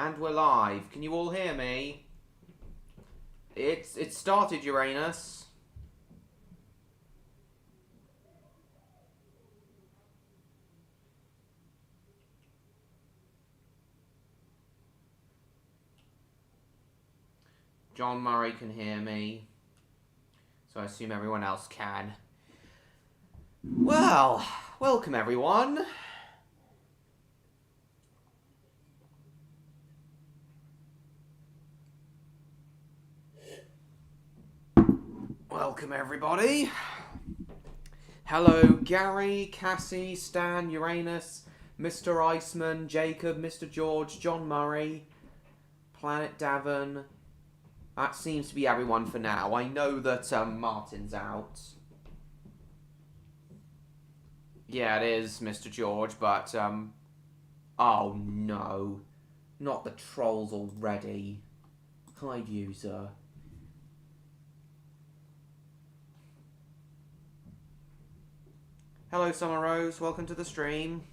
And we're live. Can you all hear me? It started, Uranus. John Murray can hear me. So I assume everyone else can. Well, welcome everyone. Welcome everybody. Hello Gary, Cassie, Stan, Uranus, Mr. Iceman, Jacob, Mr. George, John Murray, Planet Davin. That seems to be everyone for now. I know that Martin's out. Yeah, it is, Mr. George, but oh no. Not the trolls already. Hide user. Hello, Summer Rose. Welcome to the stream.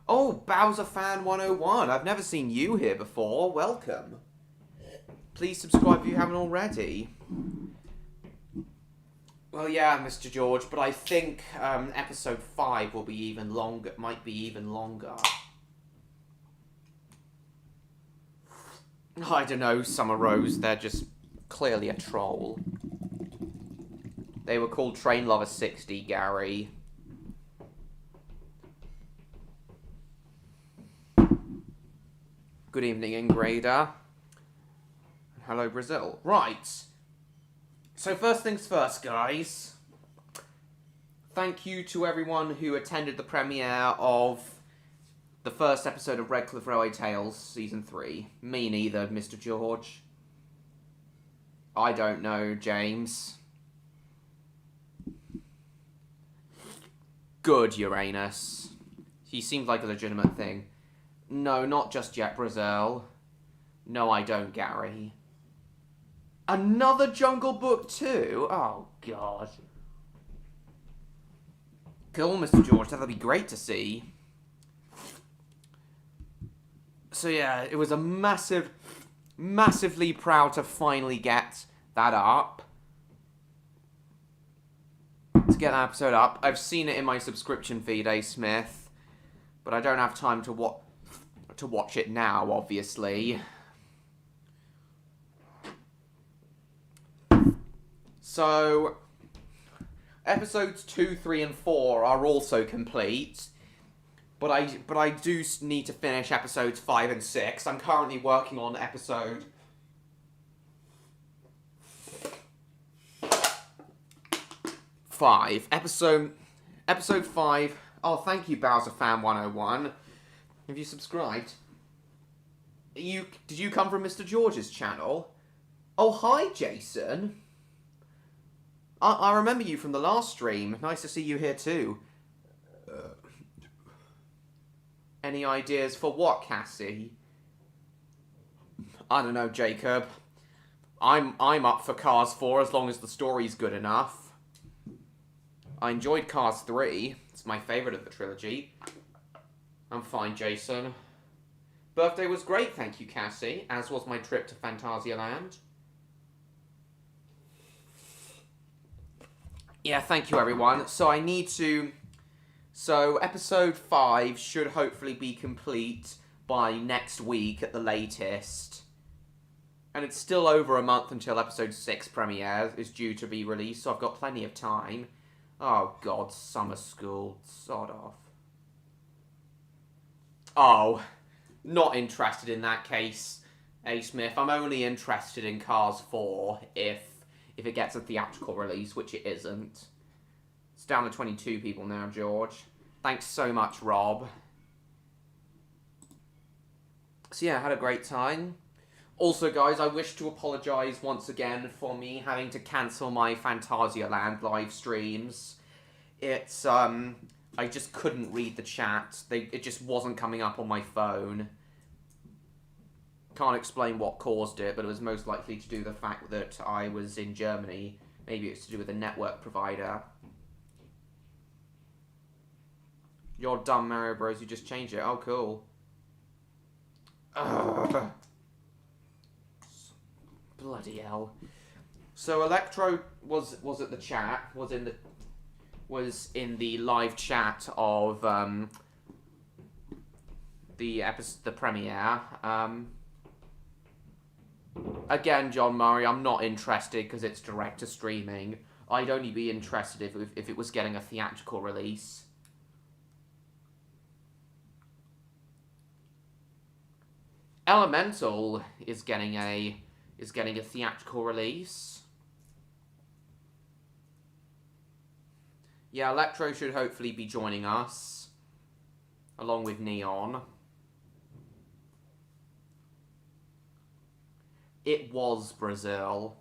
Oh, Bowser Fan 101. I've never seen you here before. Welcome. Please subscribe if you haven't already. Well, yeah, Mr. George, but I think episode 5 will be even longer. Might be even longer. I don't know, Summer Rose. They're just clearly a troll. They were called Train Lover 60, Gary. Good evening, Ingrader. Hello, Brazil. Right. So first things first, guys. Thank you to everyone who attended the premiere of the first episode of Redcliff Railway Tales, Season 3. Me neither, Mr. George. I don't know, James. Good, Uranus. He seemed like a legitimate thing. No, not just yet, Brazil. No, I don't, Gary. Another Jungle Book 2? Oh, God. Cool, Mr. George. That'll be great to see. So, yeah, it was a massively proud to finally get that up. To get that episode up. I've seen it in my subscription feed, Smith. But I don't have time to watch it now, obviously. So, episodes 2, 3, and 4 are also complete. But I do need to finish episodes 5 and 6. I'm currently working on episode 5. Episode 5. Oh, thank you, Bowser Fan 101. Have you subscribed? Did you come from Mr. George's channel? Oh, hi, Jason. I remember you from the last stream. Nice to see you here too. Any ideas for what, Cassie? I don't know, Jacob. I'm up for Cars 4 as long as the story's good enough. I enjoyed Cars 3. It's my favourite of the trilogy. I'm fine, Jason. Birthday was great, thank you, Cassie. As was my trip to Phantasialand. Yeah, thank you, everyone. So episode 5 should hopefully be complete by next week at the latest. And it's still over a month until episode 6 premiere is due to be released, so I've got plenty of time. Oh, God, summer school. Sod off. Oh, not interested in that case, A. Smith. I'm only interested in Cars 4 if it gets a theatrical release, which it isn't. It's down to 22 people now, George. Thanks so much, Rob. So yeah, I had a great time. Also, guys, I wish to apologise once again for me having to cancel my Phantasialand live streams. It's, I just couldn't read the chat. It just wasn't coming up on my phone. Can't explain what caused it, but it was most likely to do with the fact that I was in Germany. Maybe it's to do with a network provider. You're dumb, Mario Bros. You just changed it. Oh, cool. Ugh. Bloody hell. So Electro was at the chat, was in the live chat of the premiere. Again, John Murray, I'm not interested because it's direct to streaming. I'd only be interested if it was getting a theatrical release. Elemental is getting a theatrical release. Yeah, Electro should hopefully be joining us, along with Neon. It was Brazil.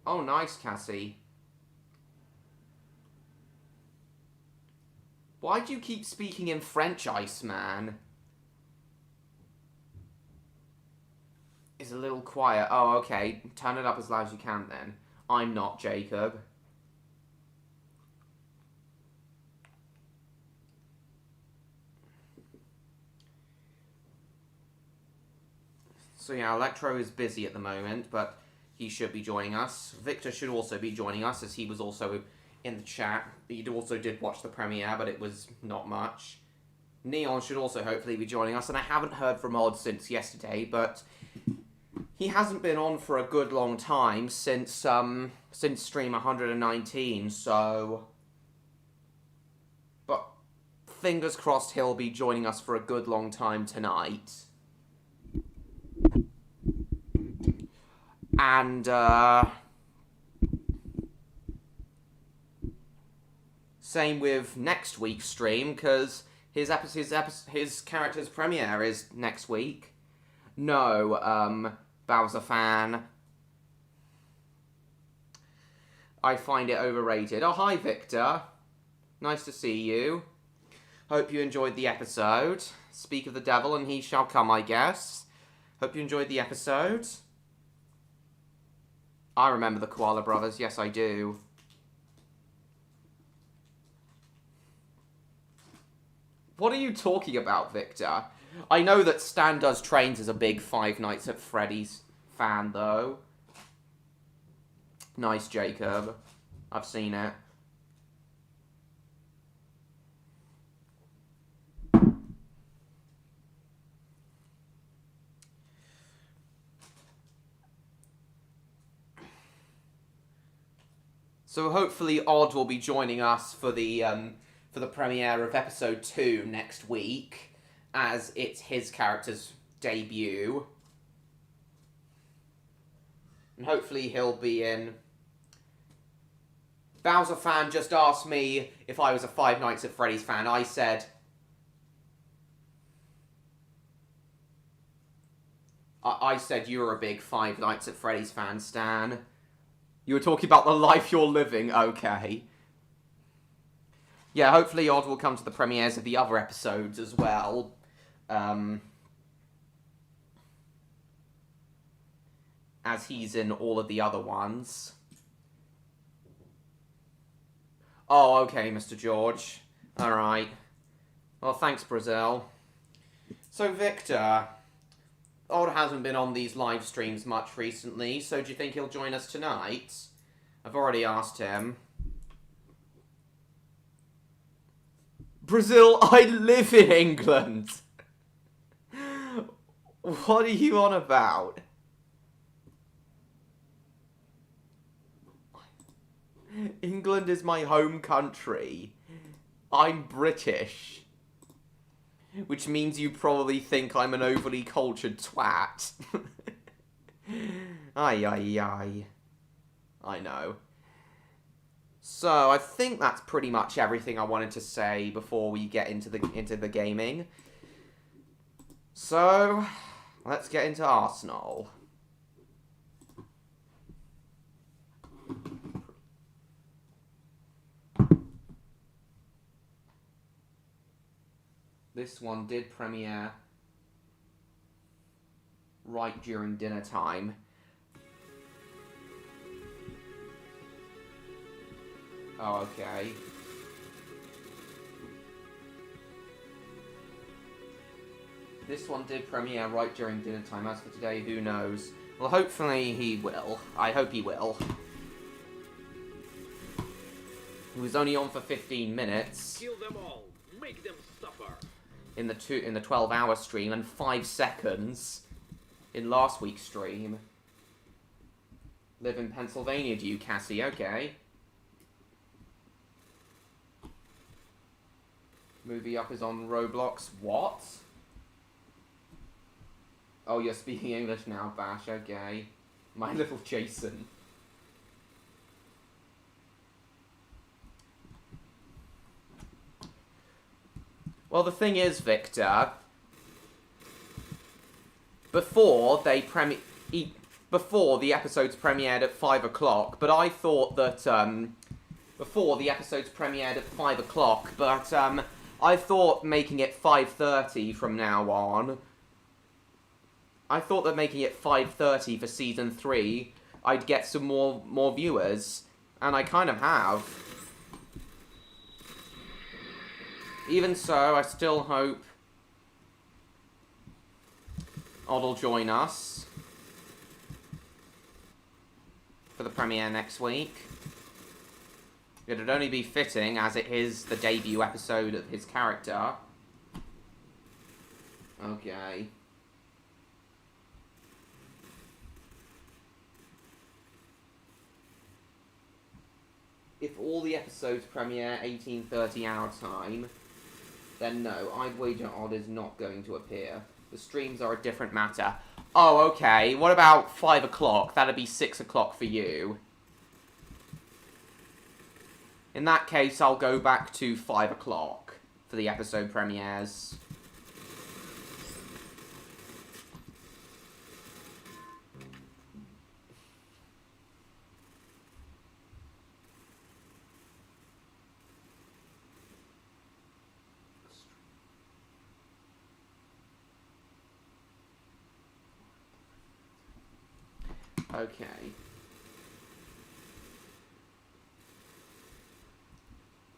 Oh, nice, Cassie. Why do you keep speaking in French, Iceman? It's a little quiet. Oh, okay. Turn it up as loud as you can, then. I'm not Jacob. So yeah, Electro is busy at the moment, but he should be joining us. Victor should also be joining us, as he was also in the chat. He also did watch the premiere, but it was not much. Neon should also hopefully be joining us, and I haven't heard from Odd since yesterday, but he hasn't been on for a good long time, since stream 119, so... But fingers crossed he'll be joining us for a good long time tonight. And, same with next week's stream, because his character's premiere is next week. No, Bowser fan. I find it overrated. Oh, hi, Victor. Nice to see you. Hope you enjoyed the episode. Speak of the devil and he shall come, I guess. Hope you enjoyed the episode. I remember the Koala Brothers. Yes, I do. What are you talking about, Victor? I know that Stan Does Trains is a big Five Nights at Freddy's fan, though. Nice, Jacob. I've seen it. So hopefully Odd will be joining us for the premiere of episode 2 next week, as it's his character's debut. And hopefully he'll be in. Bowser fan just asked me if I was a Five Nights at Freddy's fan. I said you were a big Five Nights at Freddy's fan, Stan. You were talking about the life you're living, okay. Yeah, hopefully Odd will come to the premieres of the other episodes as well. As he's in all of the other ones. Oh, okay, Mr. George. Alright. Well, thanks, Brazil. So, Victor, Odd hasn't been on these live streams much recently, so do you think he'll join us tonight? I've already asked him. Brazil, I live in England! What are you on about? England is my home country. I'm British. Which means you probably think I'm an overly cultured twat. Aye. I know. So, I think that's pretty much everything I wanted to say before we get into the gaming. So, let's get into Arsenal. This one did premiere right during dinner time. Oh, okay. This one did premiere right during dinner time. As for today, who knows? Well, hopefully he will. I hope he will. He was only on for 15 minutes. Kill them all. Make them suffer. In the 12-hour stream, and 5 seconds in last week's stream. Live in Pennsylvania, do you, Cassie? Okay. Movie up is on Roblox. What? Oh, you're speaking English now, Bash. Okay. My little Jason. Well, the thing is, Victor, before the episodes premiered at 5 o'clock, but I thought that, before the episodes premiered at 5 o'clock, but, I thought making it 5:30 from now on. I thought that making it 5:30 for Season 3, I'd get some more viewers, and I kind of have. Even so, I still hope Odd will join us for the premiere next week. It'd only be fitting, as it is the debut episode of his character. Okay. If all the episodes premiere 18:30 our time, then no, I'd wager Odd is not going to appear. The streams are a different matter. Oh, okay. What about 5 o'clock? That'd be 6 o'clock for you. In that case, I'll go back to 5 o'clock for the episode premieres. Okay.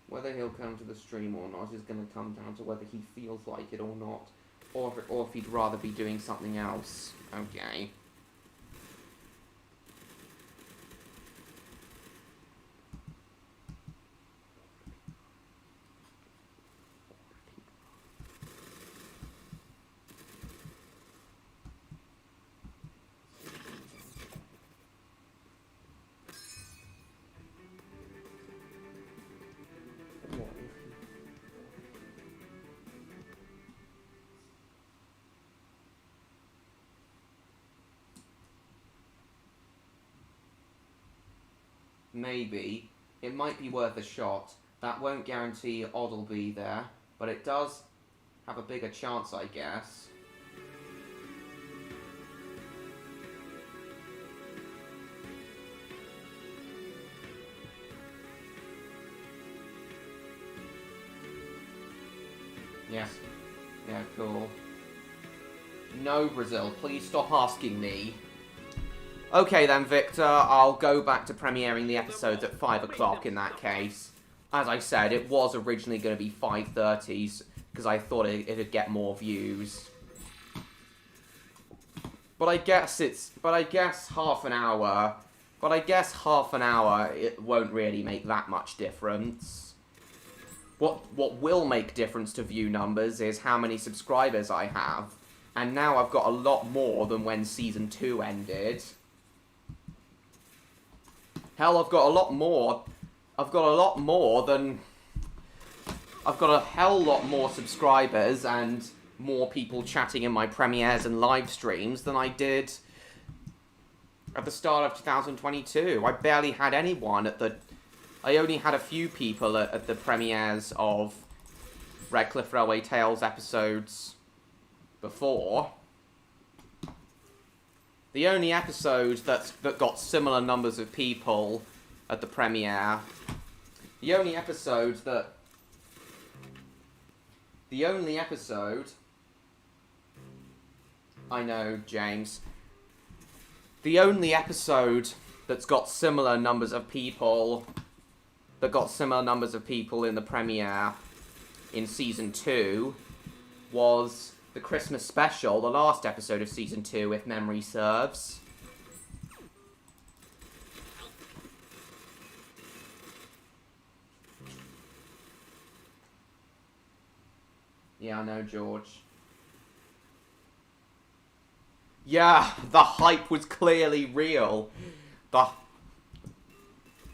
Whether he'll come to the stream or not is going to come down to whether he feels like it or not. Or if he'd rather be doing something else. Okay. Maybe. It might be worth a shot. That won't guarantee Odd will be there, but it does have a bigger chance, I guess. Yes. Yeah, cool. No, Brazil, please stop asking me. Okay then, Victor, I'll go back to premiering the episodes at 5 o'clock in that case. As I said, it was originally going to be 5:30s, because I thought it'd get more views. But I guess half an hour, it won't really make that much difference. What will make difference to view numbers is how many subscribers I have. And now I've got a lot more than when Season 2 ended. Hell, I've got a a hell lot more subscribers and more people chatting in my premieres and live streams than I did at the start of 2022. I barely had anyone I only had a few people at the premieres of Redcliff Railway Tales episodes before. The only episode that got similar numbers of people at the premiere, the only episode, I know, James, the only episode that's got similar numbers of people, in the premiere in Season 2 was the Christmas special, the last episode of Season 2, if memory serves. Yeah, I know, George. Yeah, the hype was clearly real.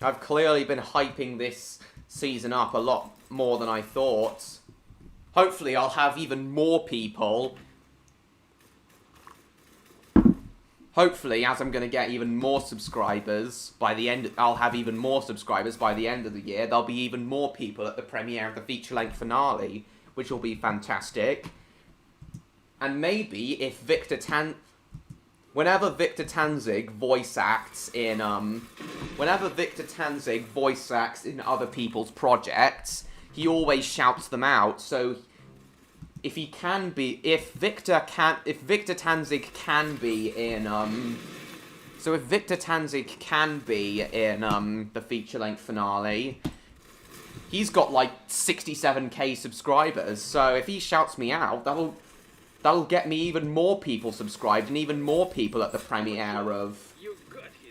I've clearly been hyping this season up a lot more than I thought. Hopefully I'll have even more people. Hopefully, as I'm going to get even more subscribers by the end, I'll have even more subscribers by the end of the year. There'll be even more people at the premiere of the feature-length finale, which will be fantastic. And maybe if whenever Victor Tanzig voice acts in other people's projects, he always shouts them out. So if Victor Tanzig can be in the feature-length finale, he's got like 67k subscribers. So if he shouts me out, that'll get me even more people subscribed and even more people at the premiere of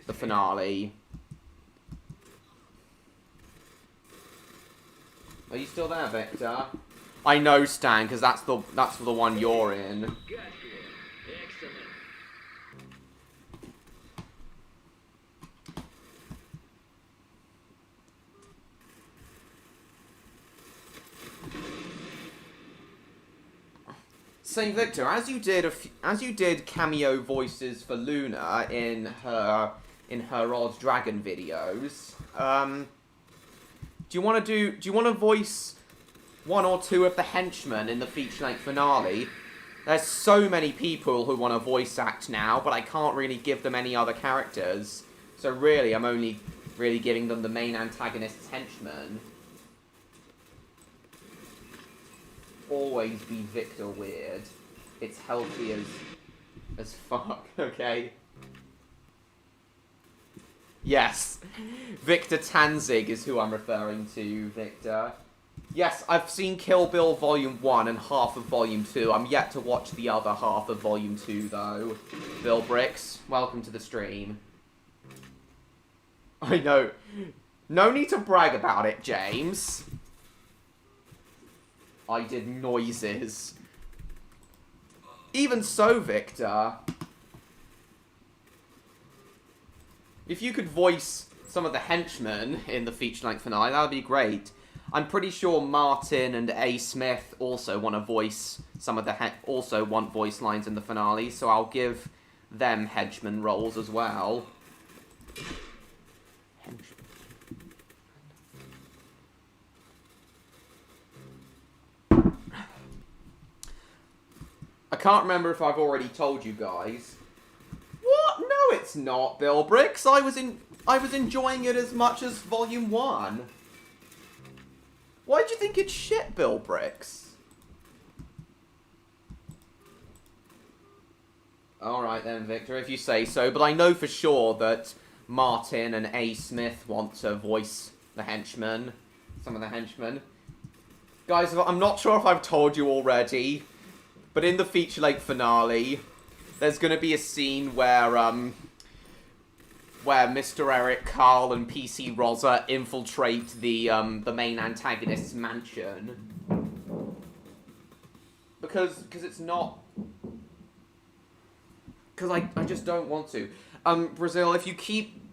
the finale. Are you still there, Victor? I know, Stan, because that's the one you're in. So Victor, as you did cameo voices for Luna in her Odd Dragon videos, do you want to voice one or two of the henchmen in the feature-length finale? There's so many people who want to voice act now, but I can't really give them any other characters. So really, I'm only really giving them the main antagonist's henchmen. Always be Victor weird. It's healthy as fuck, okay? Yes, Victor Tanzig is who I'm referring to, Victor. Yes, I've seen Kill Bill Volume 1 and half of Volume 2. I'm yet to watch the other half of Volume 2, though. Bill Bricks, welcome to the stream. I know. No need to brag about it, James. I did noises. Even so, Victor, if you could voice some of the henchmen in the feature-length finale, that would be great. I'm pretty sure Martin and A. Smith also want to voice some of the also want voice lines in the finale, so I'll give them henchman roles as well. I can't remember if I've already told you guys. What? No, it's not, Bill Bricks. I was enjoying it as much as Volume 1. Why'd you think it's shit, Bill Bricks? Alright then, Victor, if you say so. But I know for sure that Martin and A. Smith want to voice the henchmen. Some of the henchmen. Guys, I'm not sure if I've told you already, but in the feature-length finale, there's going to be a scene where Mr. Eric, Carl, and PC Rosa infiltrate the main antagonist's mansion. Because it's not... Because I just don't want to. Brazil, if you keep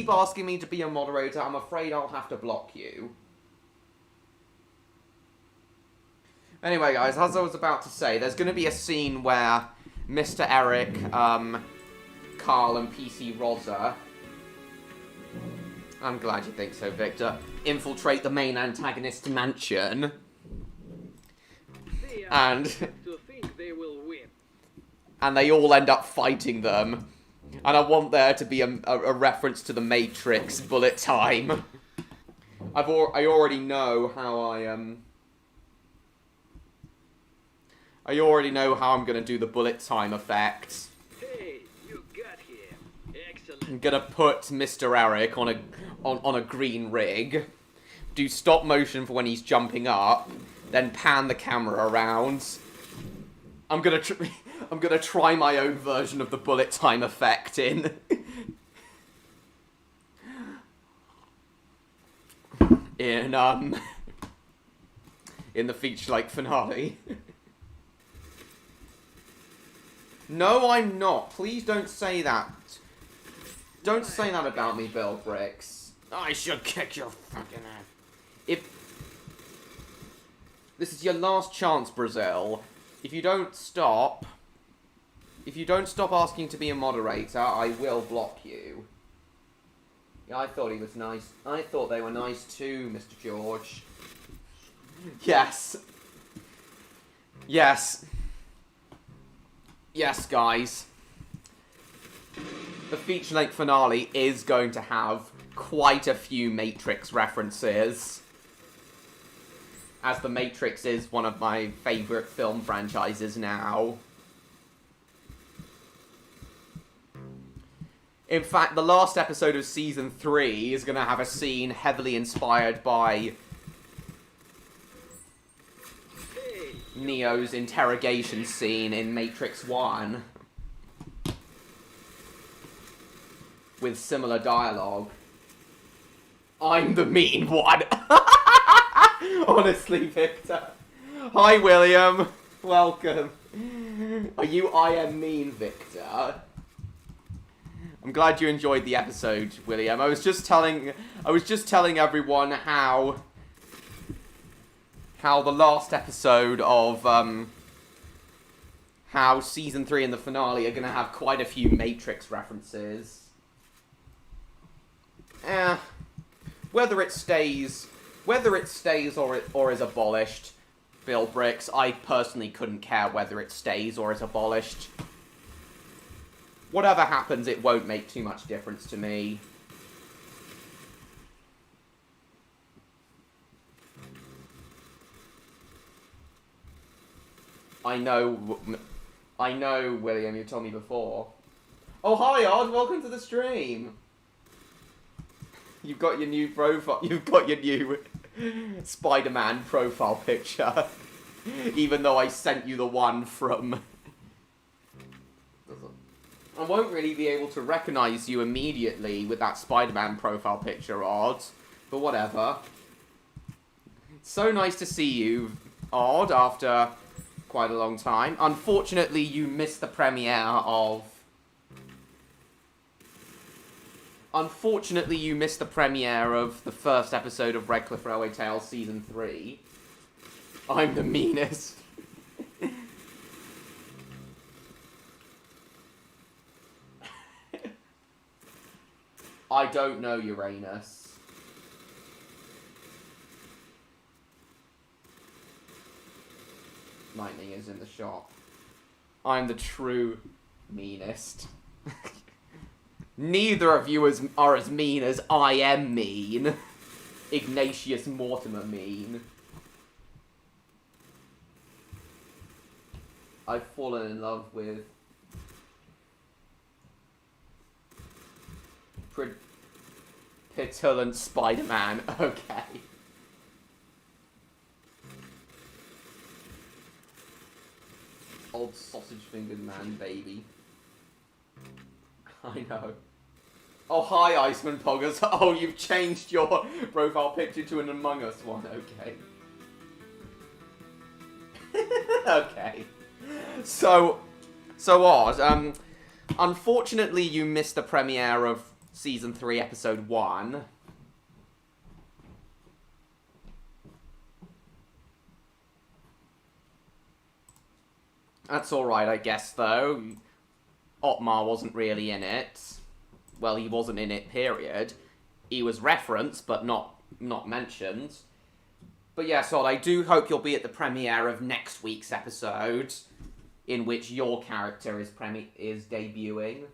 asking me to be a moderator, I'm afraid I'll have to block you. Anyway, guys, as I was about to say, there's going to be a scene where Mr. Eric, Carl, and PC Rosa, I'm glad you think so, Victor, infiltrate the main antagonist's mansion. And to think they will win. And they all end up fighting them. And I want there to be a reference to the Matrix bullet time. I already know how I already know how I'm going to do the bullet time effect. Hey, you got here. Excellent. I'm going to put Mr. Eric on a green rig, do stop motion for when he's jumping up, then pan the camera around, I'm gonna I'm gonna try my own version of the bullet time effect in in the feature-length finale. No, I'm not. Please don't say that. Don't say that about me, Bill Bricks. I should kick your fucking ass. If this is your last chance, Brazil, if you don't stop asking to be a moderator, I will block you. Yeah, I thought he was nice. I thought they were nice too, Mr. George. Yes. Yes. Yes, guys. The feature-length finale is going to have quite a few Matrix references, as The Matrix is one of my favourite film franchises now. In fact, the last episode of Season 3 is going to have a scene heavily inspired by Neo's interrogation scene in Matrix 1. With similar dialogue. I'm the mean one. Honestly, Victor. Hi, William. Welcome. Are you I am mean, Victor? I'm glad you enjoyed the episode, William. I was just telling everyone how the last episode of how Season 3 and the finale are going to have quite a few Matrix references. Whether it stays or is abolished, Bill Bricks, I personally couldn't care whether it stays or is abolished. Whatever happens, it won't make too much difference to me. I know, William, you told me before. Oh, hi, Odd, welcome to the stream. You've got your new profile. You've got your new Spider-Man profile picture. Even though I sent you the one from... I won't really be able to recognize you immediately with that Spider-Man profile picture, Odd. But whatever. It's so nice to see you, Odd, after quite a long time. Unfortunately, you missed the premiere of... Unfortunately, you missed the premiere of the first episode of Redcliff Railway Tales Season 3. I'm the meanest. I don't know, Uranus. Lightning is in the shop. I'm the true meanest. Neither of you are as mean as I am mean. Ignatius Mortimer mean. I've fallen in love with... Petulant Spider-Man. Okay. Old sausage-fingered man, baby. I know. Oh, hi, Iceman Poggers. Oh, you've changed your profile picture to an Among Us one. Okay. Okay. So Odd, unfortunately you missed the premiere of Season 3, Episode 1. That's alright, I guess, though. Otmar wasn't really in it. Well, he wasn't in it, period. He was referenced, but not mentioned. But yeah, Sod, I do hope you'll be at the premiere of next week's episode, in which your character is debuting.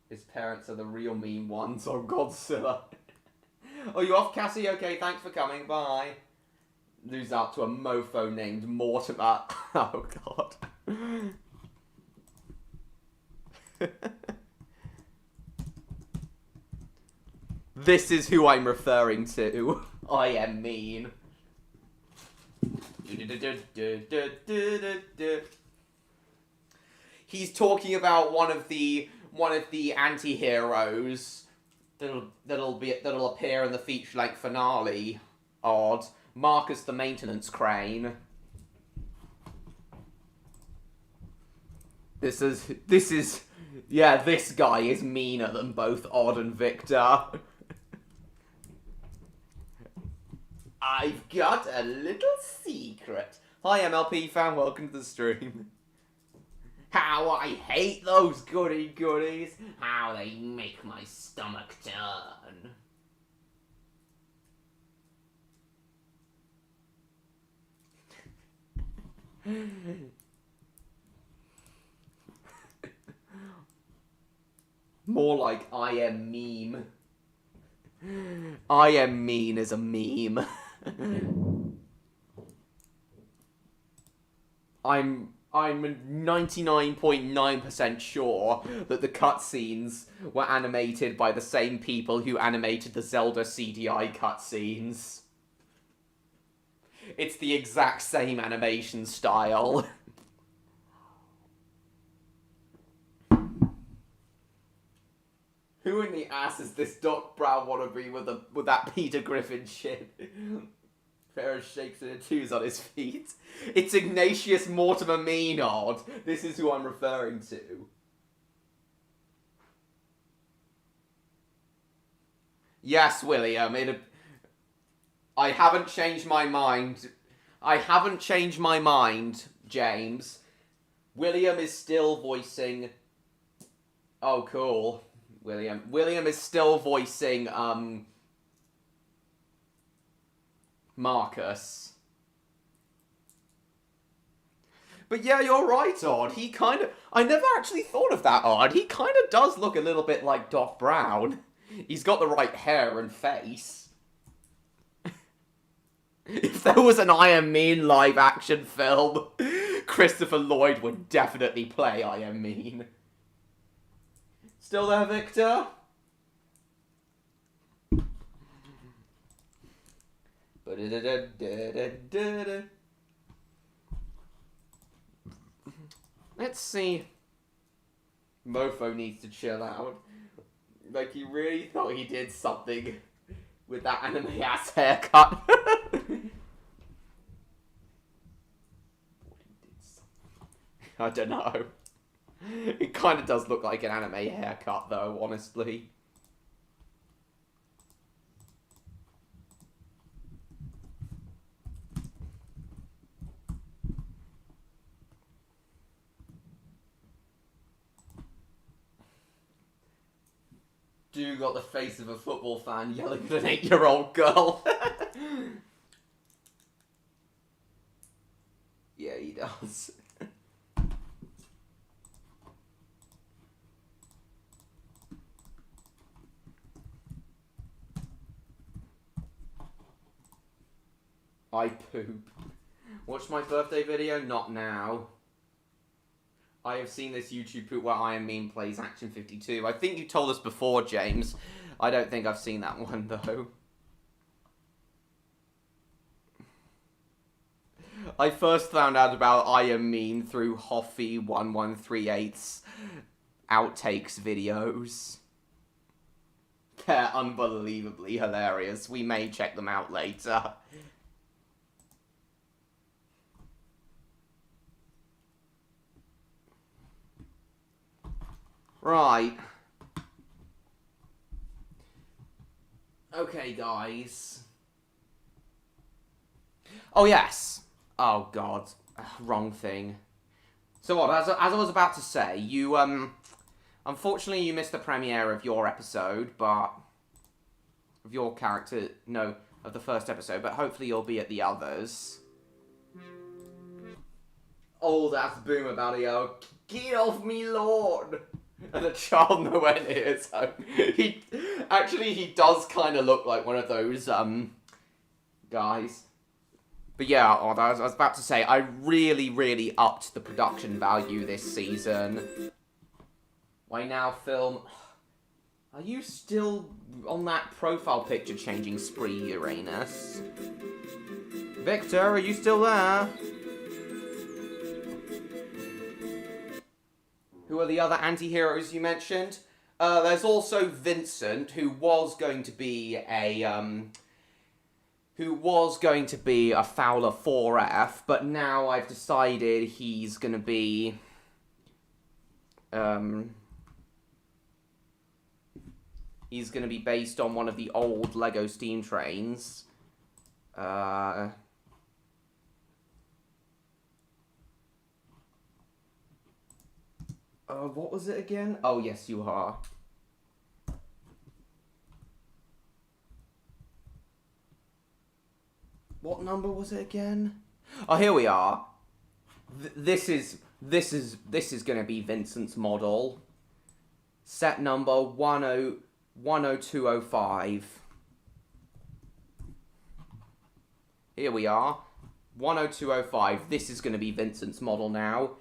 His parents are the real mean ones on Godzilla. Oh, you off, Cassie? Okay, thanks for coming. Bye. Lose out to a mofo named Mortimer. Oh, God. This is who I'm referring to. I am mean. He's talking about one of the anti-heroes that'll appear in the feature-length finale. Odd. Marcus the maintenance crane. This guy is meaner than both Odd and Victor. I've got a little secret. Hi MLP fan, welcome to the stream. How I hate those goodies. How they make my stomach turn. More like I am meme. I am mean as a meme. I'm 99.9% sure that the cutscenes were animated by the same people who animated the Zelda CDI cutscenes. It's the exact same animation style. Who in the ass is this Doc Brown wannabe with that Peter Griffin shit? Ferris shakes it and twos on his feet. It's Ignatius Mortimer Maynard. This is who I'm referring to. Yes, William. I haven't changed my mind. I haven't changed my mind, James. William is still voicing... Oh, cool. William is still voicing, Marcus. But yeah, you're right, Odd. He kind of... I never actually thought of that, Odd. He kind of does look a little bit like Doc Brown. He's got the right hair and face. If there was an I Am Mean live-action film, Christopher Lloyd would definitely play I Am Mean. Still there, Victor? Let's see. Mofo needs to chill out. Like, he really thought he did something with that anime-ass haircut. I don't know. It kind of does look like an anime haircut, though, honestly. Dude got the face of a football fan yelling at an 8-year-old girl. Yeah, he does. I poop. Watch my birthday video? Not now. I have seen this YouTube poop where I Am Mean plays Action 52. I think you told us before, James. I don't think I've seen that one, though. I first found out about I Am Mean through Hoffy1138's outtakes videos. They're unbelievably hilarious. We may check them out later. Right. Okay, guys. Oh, yes. Oh, God. Wrong thing. So what, as I was about to say, you, unfortunately you missed the premiere of your episode, but... Of your character... No, of the first episode, but hopefully you'll be at the others. Oh, that's Boomer Barrio. Get off me, Lord! And a child nowhere near his home. He does kind of look like one of those, guys. But yeah, I was about to say, I really, really upped the production value this season. I now film... Are you still on that profile picture changing spree, Uranus? Victor, are you still there? Who are the other anti-heroes you mentioned? There's also Vincent, who was going to be a Fowler 4F, but now I've decided he's gonna be based on one of the old Lego steam trains. What was it again? Oh, yes, you are. What number was it again? Oh, here we are. This is going to be Vincent's model. Set number 10205. Here we are. 10205. This is going to be Vincent's model now.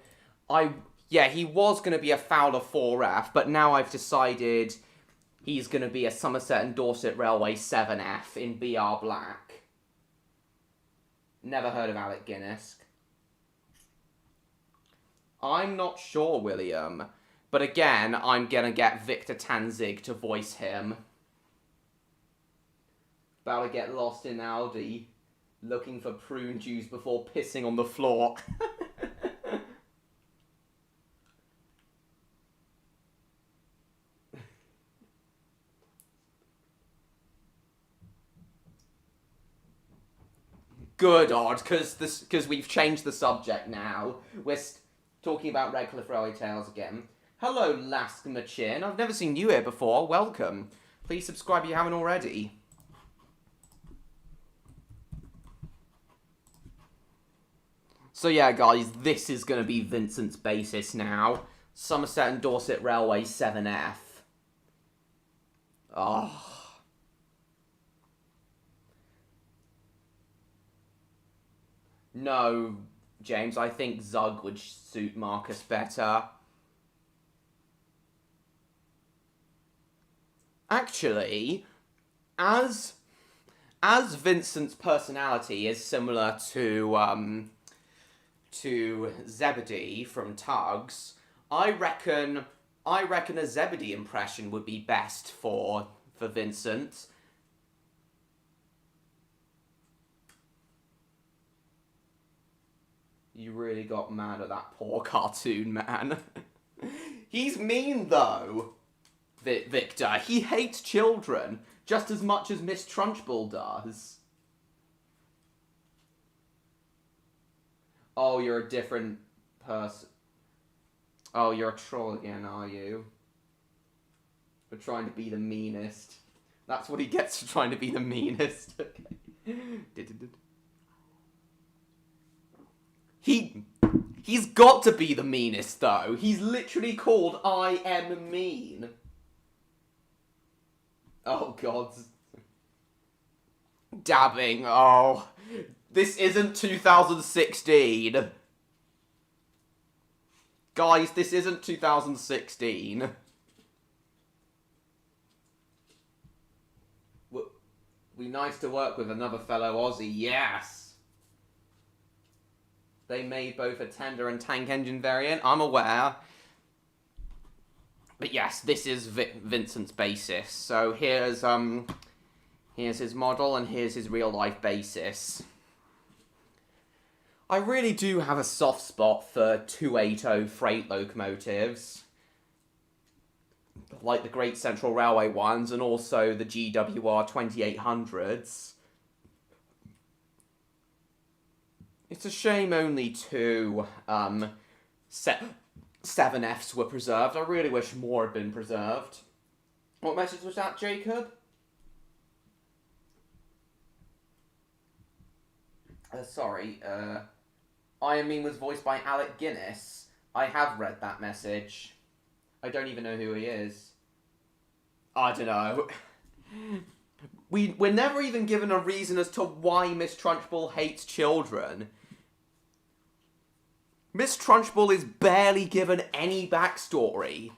Yeah, he was going to be a Fowler 4F, but now I've decided he's going to be a Somerset and Dorset Railway 7F in BR Black. Never heard of Alec Guinness. I'm not sure, William. But again, I'm going to get Victor Tanzig to voice him. About to get lost in Aldi, looking for prune juice before pissing on the floor. Good, Odd, because we've changed the subject now. We're talking about Redcliff Railway Tales again. Hello, Lask Machin. I've never seen you here before. Welcome. Please subscribe if you haven't already. So yeah, guys, this is going to be Vincent's basis now. Somerset and Dorset Railway 7F. Oh. No, James, I think Zug would suit Marcus better. Actually, as Vincent's personality is similar to Zebedee from Tugs, I reckon a Zebedee impression would be best for Vincent. You really got mad at that poor cartoon, man. He's mean, though, Victor. He hates children just as much as Miss Trunchbull does. Oh, you're a different person. Oh, you're a troll again, are you? For trying to be the meanest. That's what he gets for trying to be the meanest. Okay. He's got to be the meanest, though. He's literally called I Am Mean. Oh, God. Dabbing. Oh. This isn't 2016. Guys, this isn't 2016. We nice to work with another fellow Aussie, yes. They made both a tender and tank engine variant, I'm aware. But yes, this is Vincent's basis. So here's his model and here's his real life basis. I really do have a soft spot for 280 freight locomotives. Like the Great Central Railway ones and also the GWR 2800s. It's a shame only two 7Fs were preserved. I really wish more had been preserved. What message was that, Jacob? Sorry, I Am Mean was voiced by Alec Guinness. I have read that message. I don't even know who he is. I don't know. We're never even given a reason as to why Miss Trunchbull hates children. Miss Trunchbull is barely given any backstory.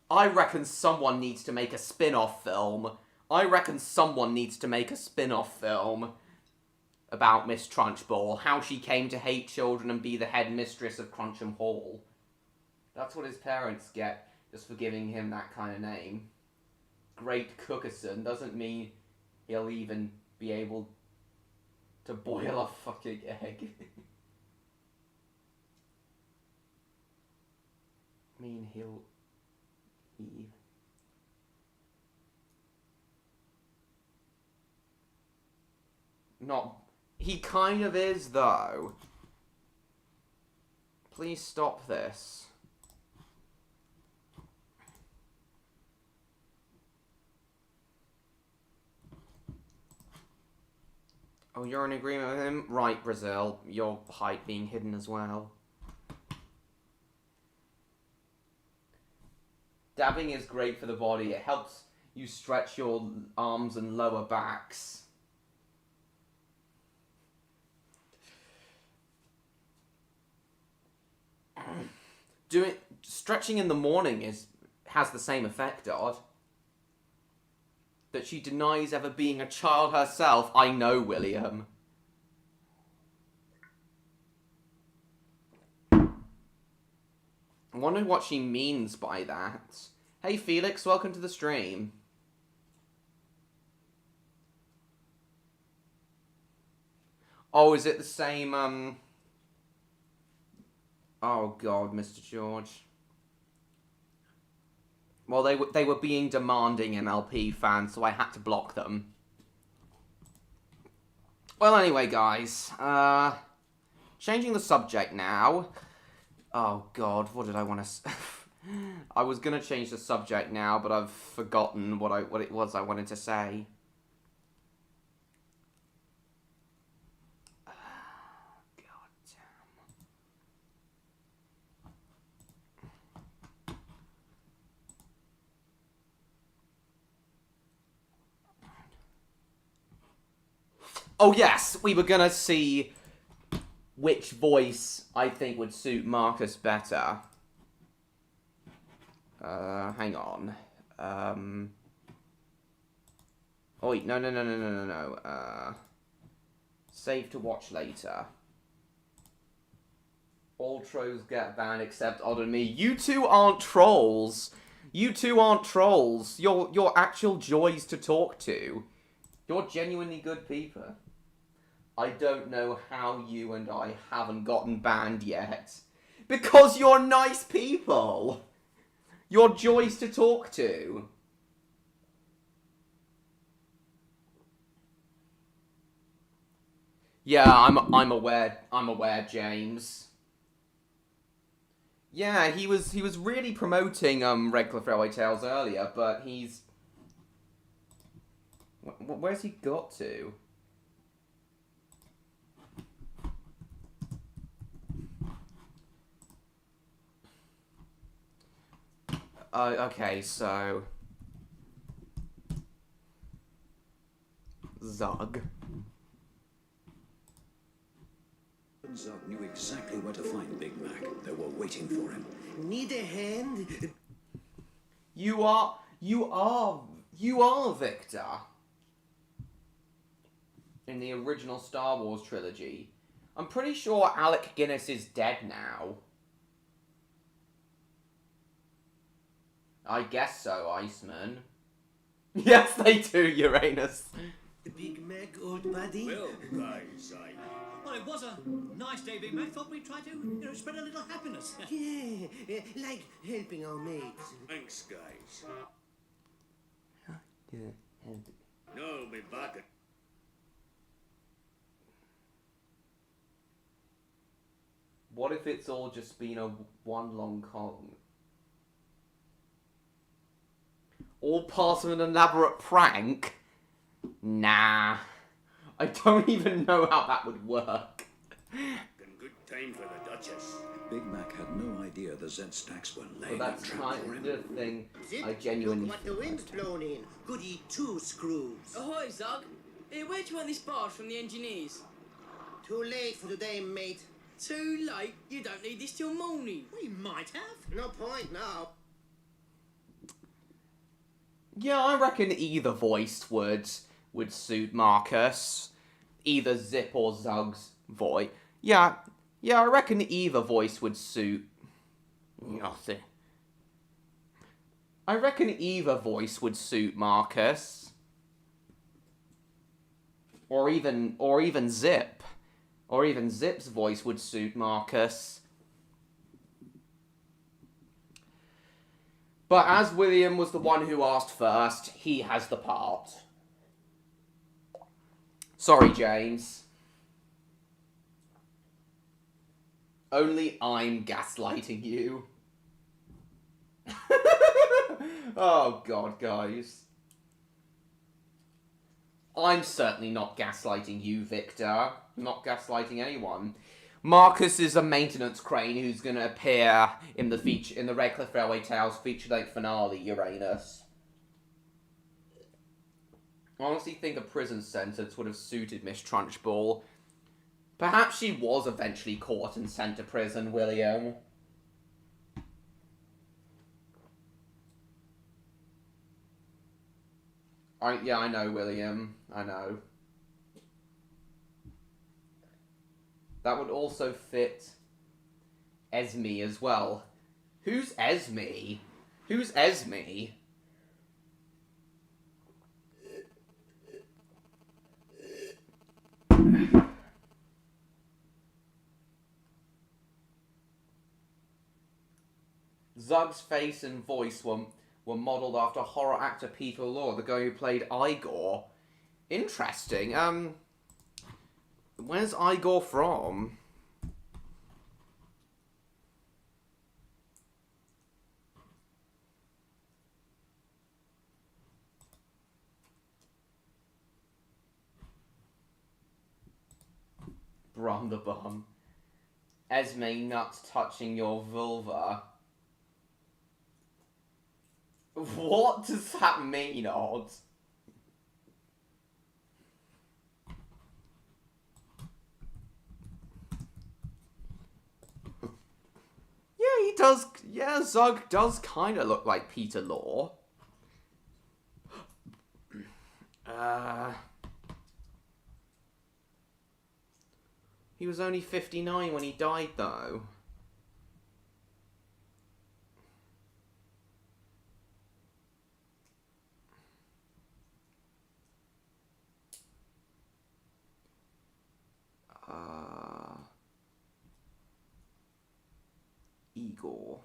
I reckon someone needs to make a spin-off film. I reckon someone needs to make a spin-off film about Miss Trunchbull, how she came to hate children and be the headmistress of Cruncham Hall. That's what his parents get just for giving him that kind of name. Great Cookerson doesn't mean he'll even be able to boil a fucking egg. I mean, he... Not... He kind of is, though. Please stop this. Oh, you're in agreement with him? Right, Brazil. Your height being hidden as well. Dabbing is great for the body. It helps you stretch your arms and lower backs. Stretching in the morning has the same effect, Odd. That she denies ever being a child herself. I know, William. I wonder what she means by that. Hey Felix, welcome to the stream. Oh, is it the same, Oh God, Mr. George. Well, they were being demanding MLP fans, so I had to block them. Well, anyway, guys. Changing the subject now. Oh God, what did I want to... I was gonna change the subject now, but I've forgotten what it was I wanted to say. Oh yes, we were gonna see which voice I think would suit Marcus better. Hang on. Oh wait, no. Save to watch later. All trolls get banned except Odd and me. You two aren't trolls. You two aren't trolls. You're actual joys to talk to. You're genuinely good people. I don't know how you and I haven't gotten banned yet. Because you're nice people. You're joys to talk to. Yeah, I'm aware, James. Yeah, he was really promoting Redcliff Railway Tales earlier, but he's... Where's he got to? Okay, so... Zug. Zug knew exactly where to find Big Mac. They were waiting for him. Need a hand? You are Victor. In the original Star Wars trilogy. I'm pretty sure Alec Guinness is dead now. I guess so, Iceman. Yes, they do, Uranus. Big Mac, old buddy? Well, guys, Well, it was a nice day, Big Mac. Thought we'd try to, spread a little happiness. Yeah, like helping our mates. Thanks, guys. Yeah. No, me back. What if it's all just been a one long con? All part of an elaborate prank? Nah. I don't even know how that would work. Good time for the Duchess. Big Mac had no idea the Zed stacks were laying But that's a trap for kind him. of the thing Zip, I genuinely... look what the wind's blown in. Goody two screws. Ahoy, Zug. Hey, where'd you want this barge from the engineers? Too late for today, mate. Too late? You don't need this till morning. We might have. No point now. Yeah, I reckon either voice would suit Marcus. Either Zip or Zug's voice. Yeah, I reckon either voice would suit nothing. I reckon either voice would suit Marcus. Or even Zip. Or even Zip's voice would suit Marcus. But as William was the one who asked first, he has the part. Sorry, James. Only I'm gaslighting you. Oh, God, guys. I'm certainly not gaslighting you, Victor. I'm not gaslighting anyone. Marcus is a maintenance crane who's going to appear in the Redcliff Railway Tales feature-length finale, Uranus. I honestly think a prison sentence would have suited Miss Trunchbull. Perhaps she was eventually caught and sent to prison, William. Yeah, I know, William. I know. That would also fit Esme as well. Who's Esme? Who's Esme? Zug's face and voice were modelled after horror actor Peter Lorre, the guy who played Igor. Interesting. Where's Igor from? Brum the bum. Esme nuts touching your vulva. What does that mean, Odd? Yeah, he does. Yeah, Zug does kind of look like Peter Lorre. He was only 59 when he died, though. Igor.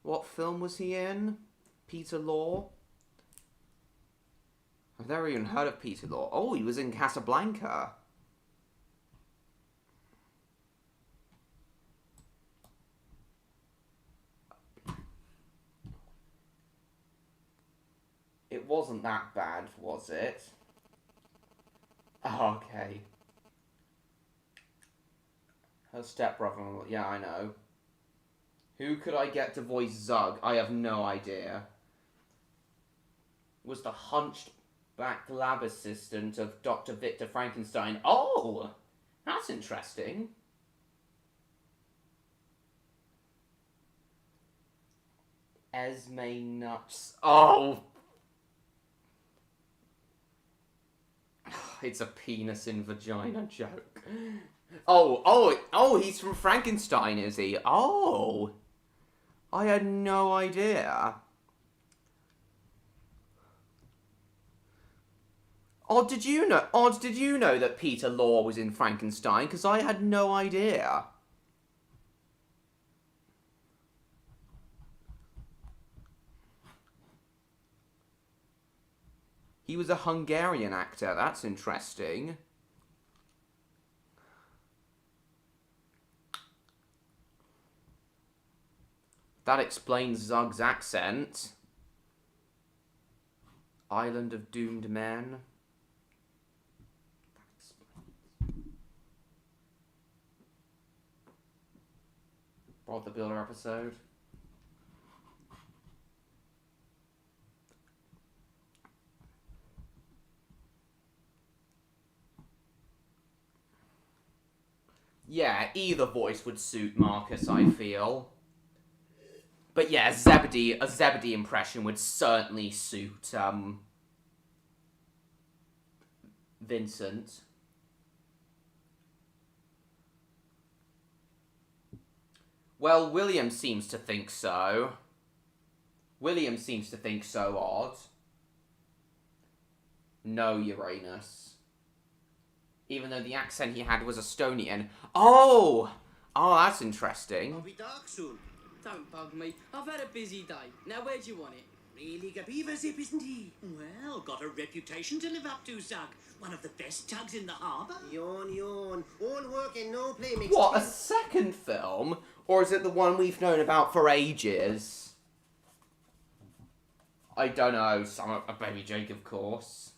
What film was he in? Peter Lorre? I've never even heard of Peter Lorre. Oh, he was in Casablanca. It wasn't that bad, was it? Oh, okay. Her stepbrother, yeah, I know. Who could I get to voice Zug? I have no idea. Was the hunchback lab assistant of Dr. Victor Frankenstein. Oh! That's interesting. Esme Nuts. Oh! It's a penis in vagina joke. Oh, he's from Frankenstein, is he? Oh! I had no idea. Did you know that Peter Lorre was in Frankenstein? Because I had no idea. He was a Hungarian actor. That's interesting. That explains Zug's accent. Island of Doomed Men. Rod the Builder episode. Yeah, either voice would suit Marcus, I feel. But yeah, a Zebedee impression would certainly suit, Vincent. Well, William seems to think so. William seems to think so, Odd. No, Uranus. Even though the accent he had was Estonian. Oh! Oh, that's interesting. I'll be dark soon. Don't bug me. I've had a busy day. Now where do you want it? Really a beaver zip, isn't he? Well, got a reputation to live up to, Zug. One of the best tugs in the harbour. Yawn, yawn. All work and no play makes What, a second film? Or is it the one we've known about for ages? I don't know. A Baby Jake, of course.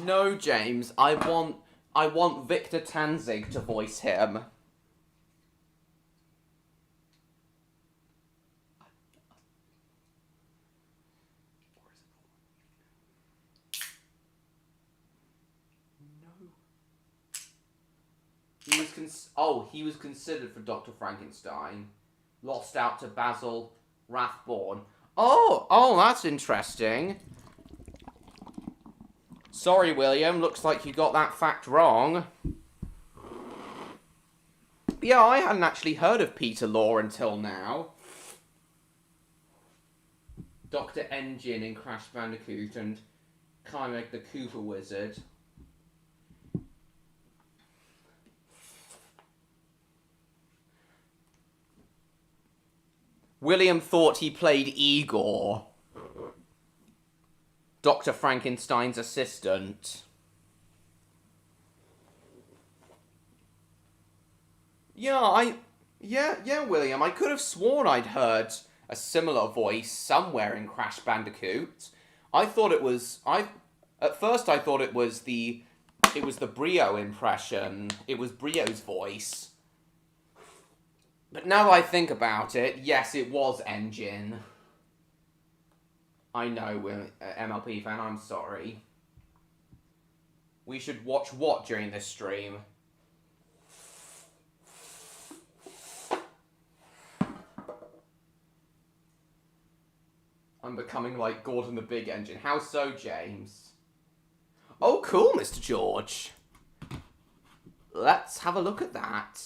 No, James. I want Victor Tanzig to voice him. He was considered for Dr. Frankenstein. Lost out to Basil Rathbone. Oh, that's interesting. Sorry, William. Looks like you got that fact wrong. Yeah, I hadn't actually heard of Peter Lorre until now. Dr. Engine in Crash Bandicoot and Kamek the Cooper Wizard. William thought he played Igor, Dr. Frankenstein's assistant. Yeah, William, I could have sworn I'd heard a similar voice somewhere in Crash Bandicoot. At first I thought it was the Brio impression. It was Brio's voice. But now I think about it, yes, it was Engine. I know, MLP fan, I'm sorry. We should watch what during this stream? I'm becoming like Gordon the Big Engine. How so, James? Oh, cool, Mr. George. Let's have a look at that.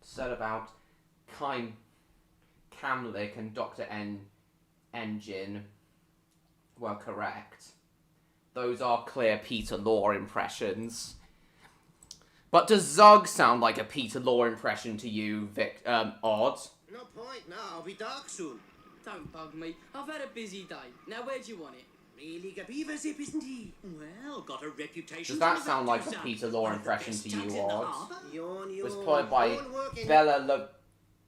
Said about Kamlik and Dr. Engine. Well, correct. Those are clear Peter Lorre impressions. But does Zug sound like a Peter Lorre impression to you, Odd? No point now. I'll be dark soon. Don't bug me. I've had a busy day. Now where do you want it? Really a beaver zip, isn't he? Well, got a reputation. Does that sound like a Peter Lorre impression to you, Odd? Yawn, yawn. It was played by Bela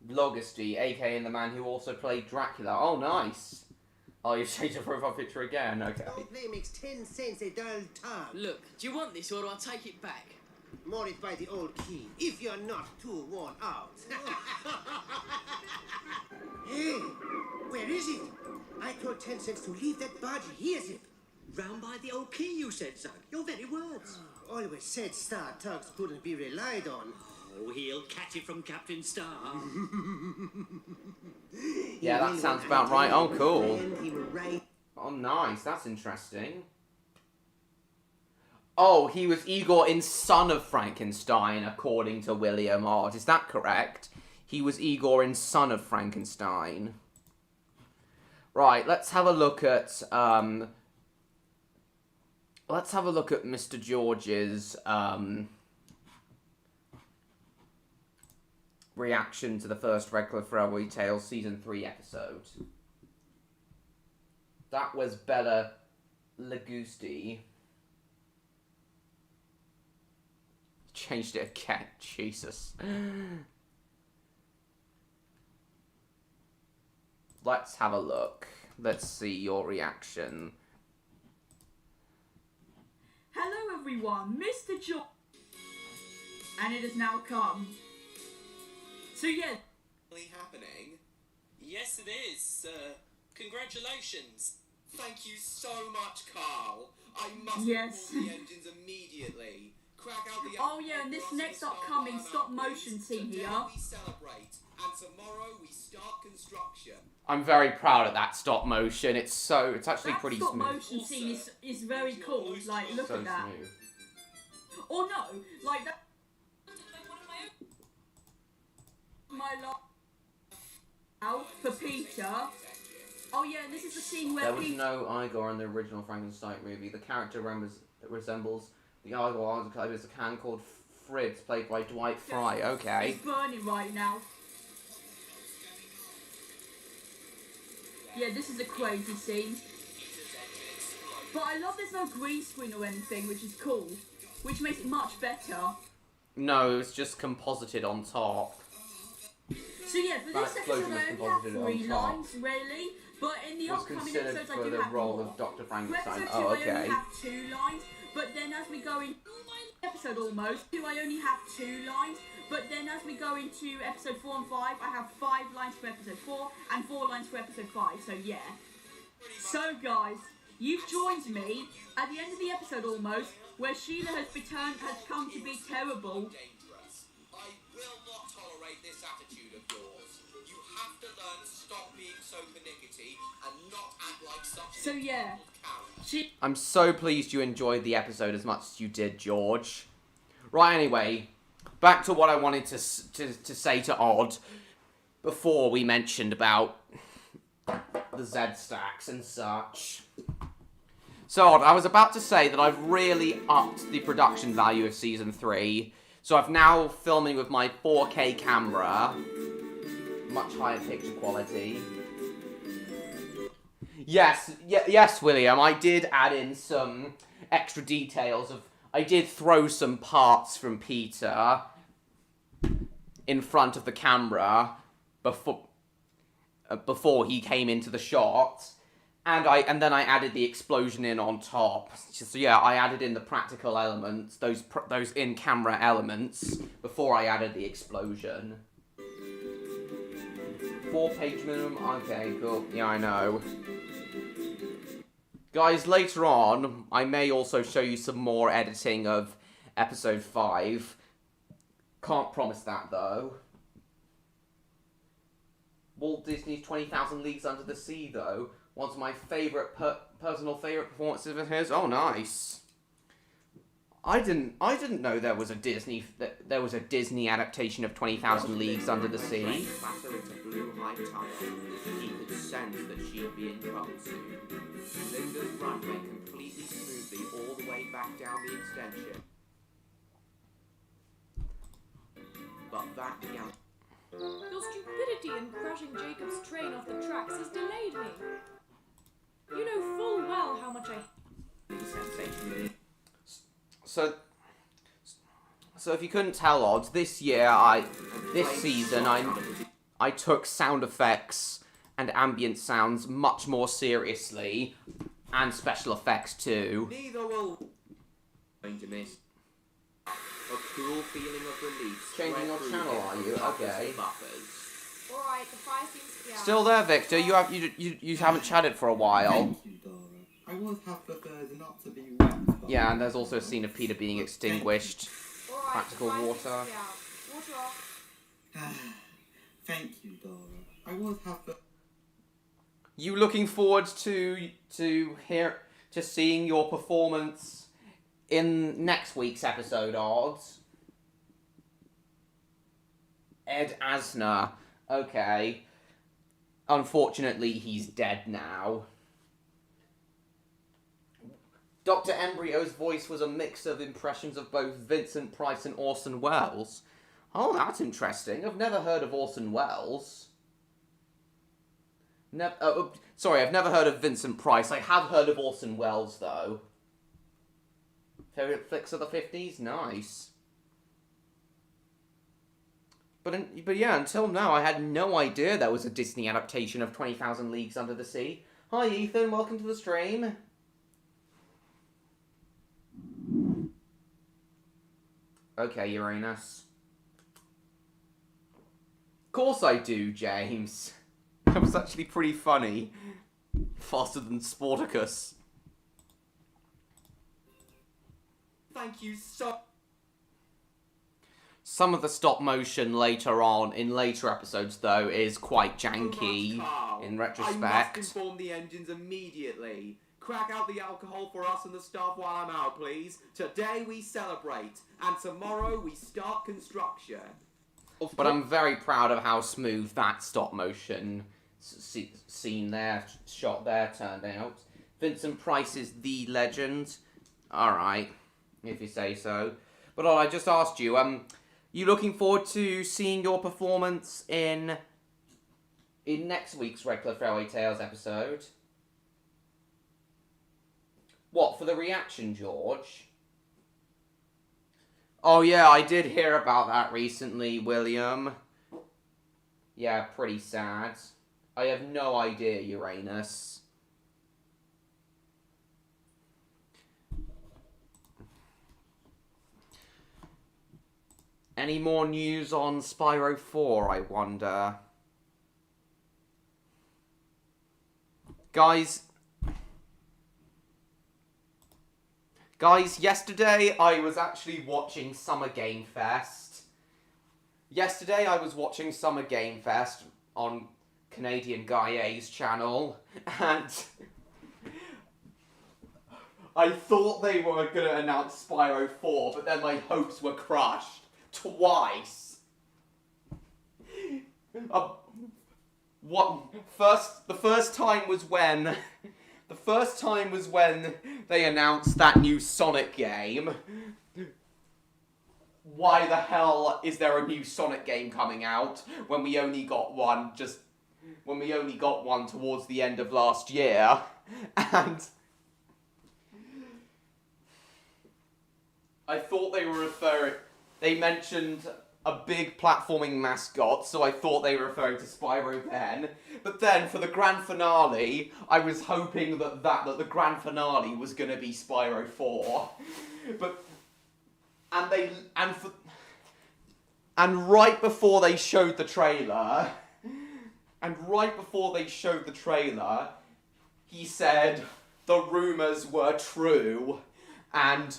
Lugosi, aka the man who also played Dracula. Oh, nice. Oh, you've changed your profile picture again. Okay. No play makes 10 cents a dull tug. Look, do you want this or do I take it back? More it by the old key, if you're not too worn out. Hey, where is it? I told 10 cents to leave that body. Here's it. Round by the old key, you said, Zug. Your very words. Always said star tugs couldn't be relied on. Oh, he'll catch it from Captain Star. Yeah, that sounds about right. Oh, cool. He will write. Oh, nice. That's interesting. Oh, he was Igor in Son of Frankenstein, according to William Odd. Is that correct? He was Igor in Son of Frankenstein. Right, let's have a look at Mr. George's reaction to the first Redcliff Railway Tales Season 3 episode. That was Bela Lugosi. Changed it again, Jesus. Let's have a look. Let's see your reaction. Hello everyone, Mr. George. and it has now come. So yeah. Happening. Yes, it is. Congratulations. Thank you so much, Carl. I must Yes. pull the engines immediately. Crack out the Oh yeah, and this next upcoming stop motion scene here. Today we celebrate, and tomorrow we start construction. I'm very proud of that stop motion. It's actually That pretty stop smooth. motion scene is very cool. Like, look So at that. smooth. Or no, like that. My love out for Peter. Oh yeah, and this is the scene where There was Peter. no Igor in the original Frankenstein movie. The character resembles the Igor is a can called Fritz, played by Dwight Fry. Okay. He's burning right now. Yeah, this is a crazy scene. But I love there's no green screen or anything, which is cool. Which makes it much better. No, it's just composited on top. So yeah, for this episode I only have 3 lines, really. But in the upcoming episodes I do have role more. of Dr. For Frankenstein. episode 2 Oh, I only okay. have 2 lines. But then as we go in episode almost, 2 I only have 2 lines. But then as we go into episode 4 and 5, I have 5 lines for episode 4 and 4 lines for episode 5. So yeah. So guys, you've joined me at the end of the episode almost, where Sheila has come to be terrible. Dangerous. I will not tolerate this attitude of yours. You have to learn to stop being so pernickety and not act like such So yeah. I'm so pleased you enjoyed the episode as much as you did, George. Right, anyway, back to what I wanted to say to Odd before we mentioned about the Z stacks and such. So, Odd, I was about to say that I've really upped the production value of Season 3. So I'm now filming with my 4K camera. Much higher picture quality. Yes, William, I did add in some extra details of... I did throw some parts from Peter in front of the camera before he came into the shot. And then I added the explosion in on top. So yeah, I added in the practical elements, those in-camera elements, before I added the explosion. 4-page minimum? Okay, cool. Yeah, I know. Guys, later on, I may also show you some more editing of episode 5. Can't promise that, though. Walt Disney's 20,000 Leagues Under the Sea, though. One's my personal favourite performances of his. Oh, nice. I didn't know there was a Disney adaptation of 20,000 Leagues Under the Sea. Clatter into blue high tunnel. He could sense that she'd be in trouble soon. Linda's run went completely smoothly all the way back down the extension. But that began. Your stupidity in crashing Jacob's train off the tracks has delayed me. You know full well how much I... So if you couldn't tell, Odds, this season, I took sound effects and ambient sounds much more seriously, and special effects too. Neither will going to miss a cool feeling of relief. Changing your channel, are you? Okay. Alright, the fire seems to be out. Still there, Victor. You haven't chatted for a while. Thank you, Dora. I would have preferred not to be wet. Yeah, and there's also a scene of Peter being extinguished. Alright, Practical the fire water. seems to be out. Water off. Thank you, Dora. I would have. You looking forward to seeing your performance in next week's episode, Odds? Ed Asner. Okay. Unfortunately, he's dead now. Dr. Embryo's voice was a mix of impressions of both Vincent Price and Orson Welles. Oh, that's interesting. I've never heard of Orson Welles. Sorry, I've never heard of Vincent Price. I have heard of Orson Welles, though. Favorite flicks of the 50s? Nice. But yeah, until now, I had no idea there was a Disney adaptation of 20,000 Leagues Under the Sea. Hi, Ethan. Welcome to the stream. Okay, Uranus. Of course I do, James. That was actually pretty funny. Faster than Sporticus. Thank you so... Some of the stop motion later on, in later episodes though, is quite janky in retrospect. I must inform the engines immediately. Crack out the alcohol for us and the staff while I'm out, please. Today we celebrate, and tomorrow we start construction. But I'm very proud of how smooth that stop motion scene there, shot there, turned out. Vincent Price is the legend. Alright, if you say so. But I just asked you, you looking forward to seeing your performance in next week's Redcliff Railway Tales episode? What, for the reaction, George? Oh yeah, I did hear about that recently, William. Yeah, pretty sad. I have no idea, Uranus. Any more news on Spyro 4, I wonder? Guys, yesterday I was actually watching Summer Game Fest. Yesterday I was watching Summer Game Fest on Canadian Guy A's channel, and I thought they were going to announce Spyro 4, but then my hopes were crushed. Twice. The first time was when they announced that new Sonic game. Why the hell is there a new Sonic game coming out when we only got one towards the end of last year? And I thought they mentioned a big platforming mascot, so I thought they were referring to Spyro then. But then, for the grand finale, I was hoping that the grand finale was going to be Spyro 4. And right before they showed the trailer, he said the rumors were true, and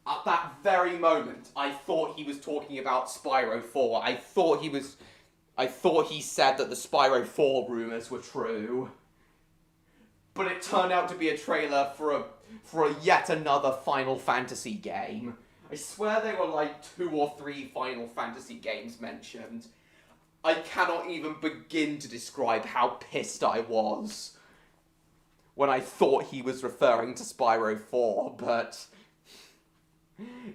at that very moment, I thought he was talking about Spyro 4. I thought he said that the Spyro 4 rumors were true. But it turned out to be a trailer for a yet another Final Fantasy game. I swear there were like 2 or 3 Final Fantasy games mentioned. I cannot even begin to describe how pissed I was when I thought he was referring to Spyro 4, but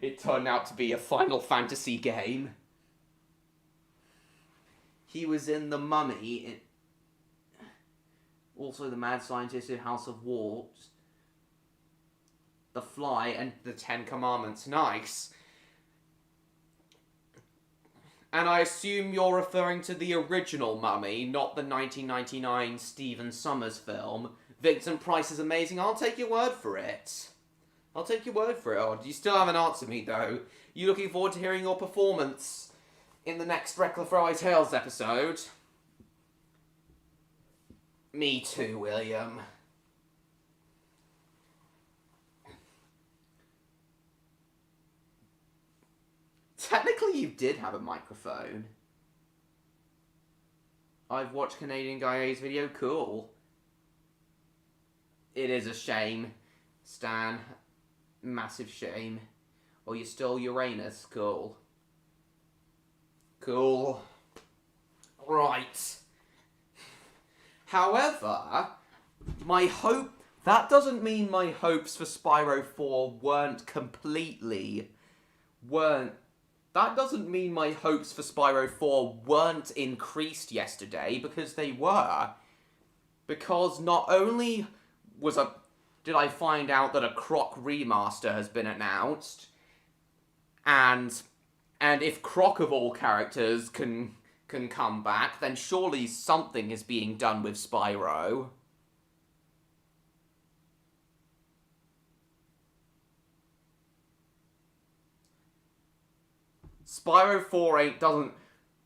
it turned out to be a Final Fantasy game. He was in The Mummy, also The Mad Scientist in House of Wolves, The Fly, and The Ten Commandments. Nice. And I assume you're referring to the original Mummy, not the 1999 Stephen Sommers film. Vincent Price is amazing. I'll take your word for it. Oh, you still haven't answered me, though. You looking forward to hearing your performance in the next Redcliff Railway Tales episode? Me too, William. Technically, you did have a microphone. I've watched Canadian Guy A's video. Cool. It is a shame, Stan. Massive shame. Oh, you're still Uranus. Cool. Right. However, that doesn't mean my hopes for Spyro 4 that doesn't mean my hopes for Spyro 4 weren't increased yesterday, because they were. Because not only did I find out that a Croc remaster has been announced, and if Croc of all characters can come back, then surely something is being done with Spyro. Spyro 4 doesn't...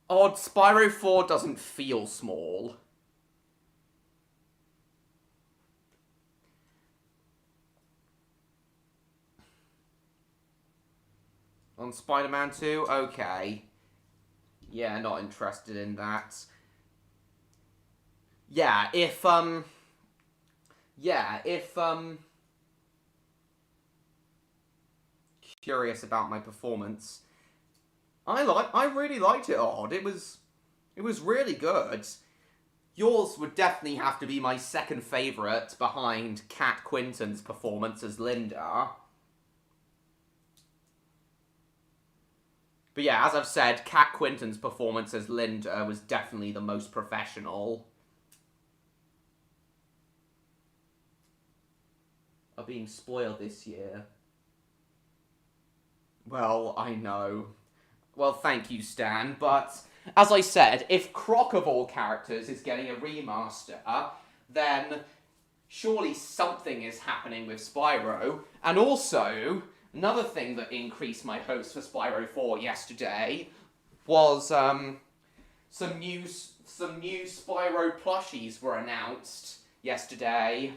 Odd, Spyro 4 doesn't feel small. On Spider-Man 2? Okay. Yeah, not interested in that. Yeah, if curious about my performance. I really liked it, Odd. It was really good. Yours would definitely have to be my second favourite behind Kat Quinton's performance as Linda. But yeah, as I've said, Kat Quinton's performance as Linda was definitely the most professional. Are being spoiled this year. Well, I know. Well, thank you, Stan, but as I said, if Croc of all characters is getting a remaster, then surely something is happening with Spyro. And also, another thing that increased my hopes for Spyro 4 yesterday was some new Spyro plushies were announced yesterday.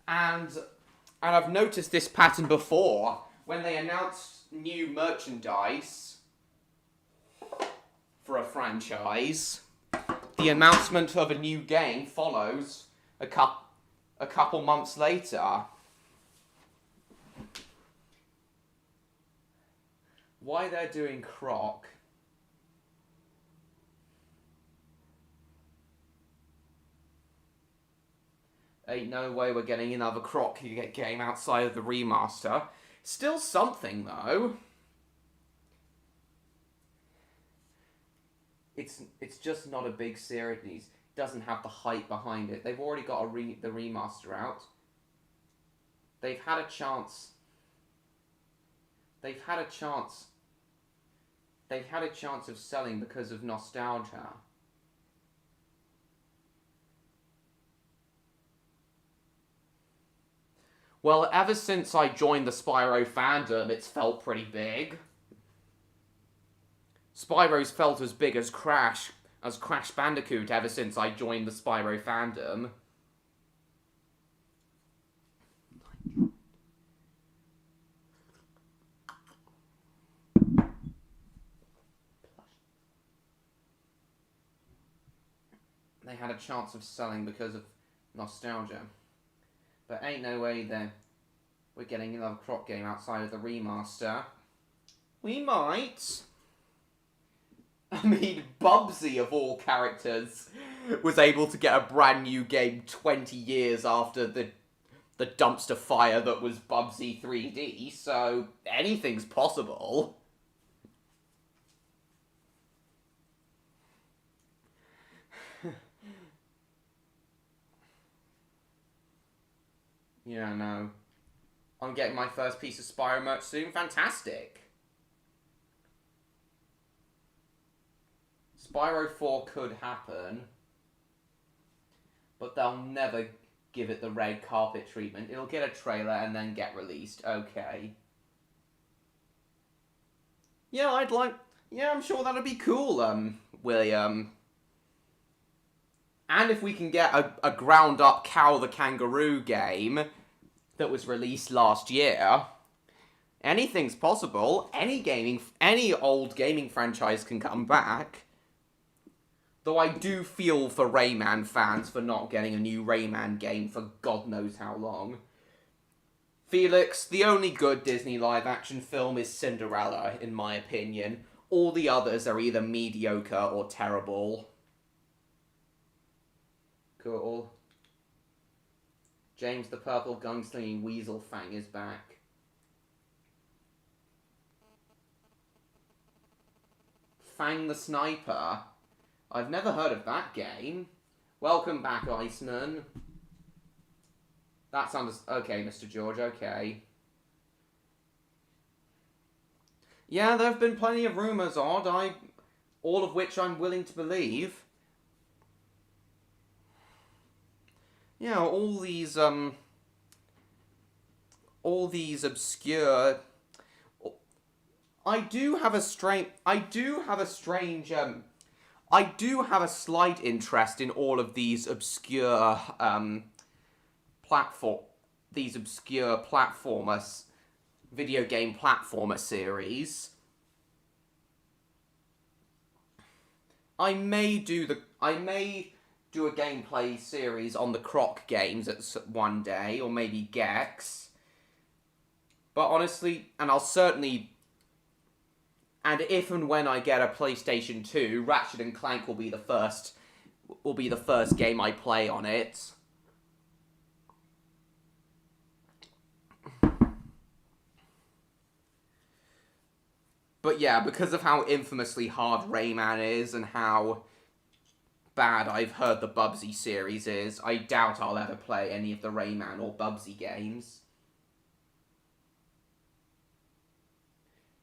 And I've noticed this pattern before. When they announce new merchandise for a franchise, the announcement of a new game follows a couple months later. Why they're doing Croc? Ain't no way we're getting another Croc game outside of the remaster. Still something, though. It's just not a big series. It doesn't have the hype behind it. They've already got the remaster out. They've had a chance. They've had a chance of selling because of nostalgia. Well, ever since I joined the Spyro fandom, it's felt pretty big. Spyro's felt as big as Crash Bandicoot ever since I joined the Spyro fandom. They had a chance of selling because of nostalgia. But ain't no way we're getting another Croc game outside of the remaster. We might. I mean, Bubsy, of all characters, was able to get a brand new game 20 years after the dumpster fire that was Bubsy 3D, so anything's possible. Yeah, no. I'm getting my first piece of Spyro merch soon. Fantastic. Spyro 4 could happen, but they'll never give it the red carpet treatment. It'll get a trailer and then get released. Okay. Yeah, I'm sure that'd be cool, William. And if we can get a ground-up Cow the Kangaroo game that was released last year, anything's possible. Any old gaming franchise can come back. Though I do feel for Rayman fans for not getting a new Rayman game for God knows how long. Felix, the only good Disney live-action film is Cinderella, in my opinion. All the others are either mediocre or terrible. Cool. James the Purple Gunslinging Weasel Fang is back. Fang the Sniper? I've never heard of that game. Welcome back, Iceman. That sounds... Okay, Mr. George, okay. Yeah, there have been plenty of rumours, Odd. All of which I'm willing to believe. Yeah, all all these obscure... I do have a slight interest in all of these obscure platformers, video game platformer series. I may do a gameplay series on the Croc games at one day, or maybe Gex. But honestly, and I'll certainly, and if and when I get a PlayStation 2, Ratchet and Clank will be the first game I play on it. But yeah, because of how infamously hard Rayman is and how bad I've heard the Bubsy series is, I doubt I'll ever play any of the Rayman or Bubsy games.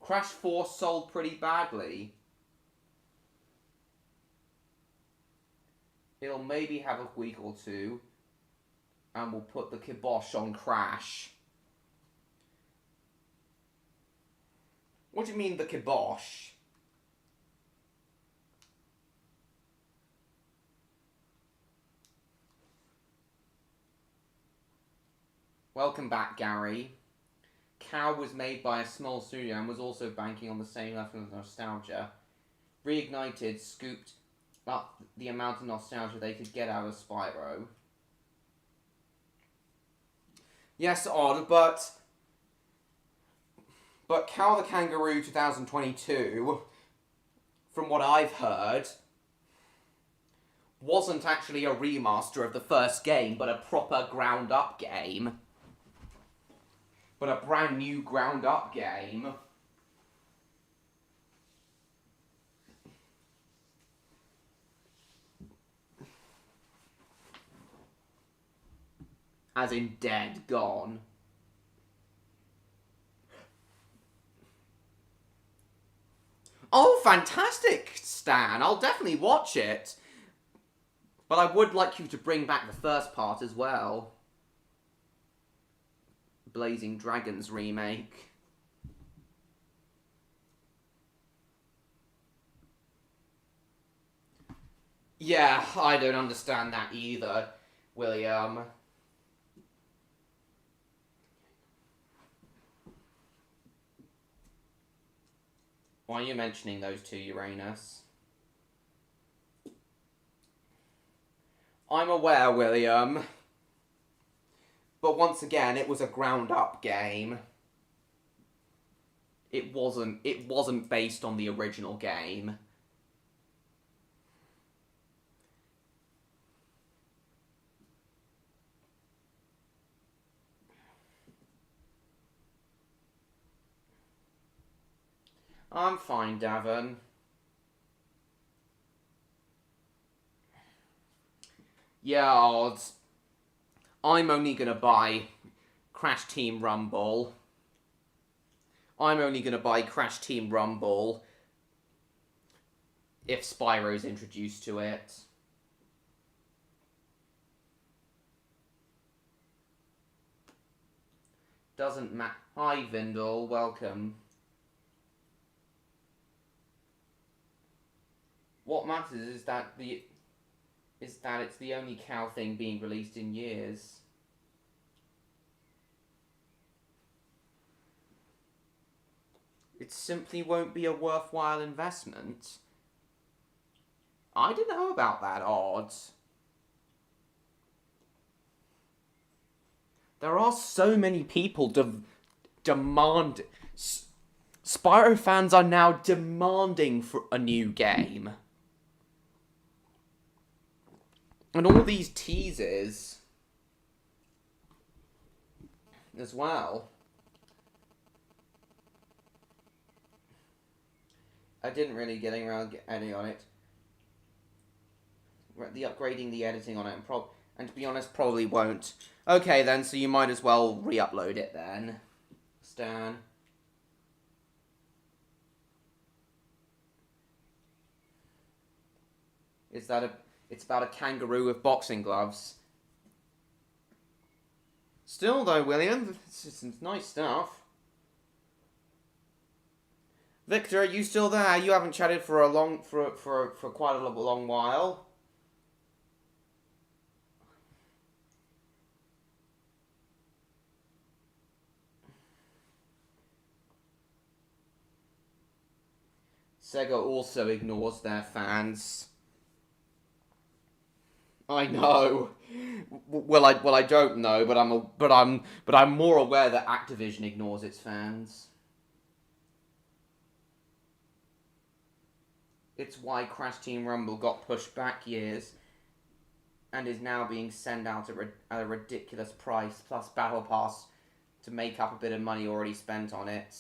Crash 4 sold pretty badly. It'll maybe have a week or two, and we'll put the kibosh on Crash. What do you mean, the kibosh? Welcome back, Gary. Cow was made by a small studio and was also banking on the same level of nostalgia. Reignited scooped up the amount of nostalgia they could get out of Spyro. Yes, odd, but Cow the Kangaroo 2022, from what I've heard, wasn't actually a remaster of the first game, but a proper ground-up game. But a brand new ground-up game. As in dead, gone. Oh, fantastic, Stan! I'll definitely watch it. But I would like you to bring back the first part as well. Blazing Dragons remake. Yeah, I don't understand that either, William. Why are you mentioning those two, Uranus? I'm aware, William. But once again, it was a ground-up game. It wasn't based on the original game. I'm fine, Davin. Yeah, odds. I'm only gonna buy Crash Team Rumble. I'm only gonna buy Crash Team Rumble if Spyro's introduced to it. Doesn't matter. Hi, Vindel. Welcome. What matters is that it's the only cow thing being released in years. It simply won't be a worthwhile investment. I don't know about that, odds. There are so many people demand... Spyro fans are now demanding for a new game. And all these teasers as well. I didn't really get around to editing on it. Upgrading the editing on it, and to be honest, probably won't. Okay then, so you might as well re-upload it then, Stan. It's about a kangaroo with boxing gloves. Still though, William, it's nice stuff. Victor, are you still there? You haven't chatted for quite a long while. Sega also ignores their fans. I know. Well, I don't know, but I'm more aware that Activision ignores its fans. It's why Crash Team Rumble got pushed back years, and is now being sent out at a ridiculous price plus Battle Pass to make up a bit of money already spent on it.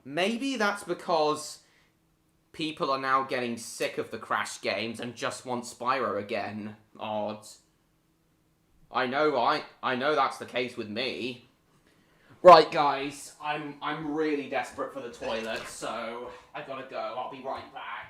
Maybe that's because people are now getting sick of the Crash games and just want Spyro again. Odd. I know that's the case with me. Right, guys, I'm really desperate for the toilet, so I gotta go. I'll be right back.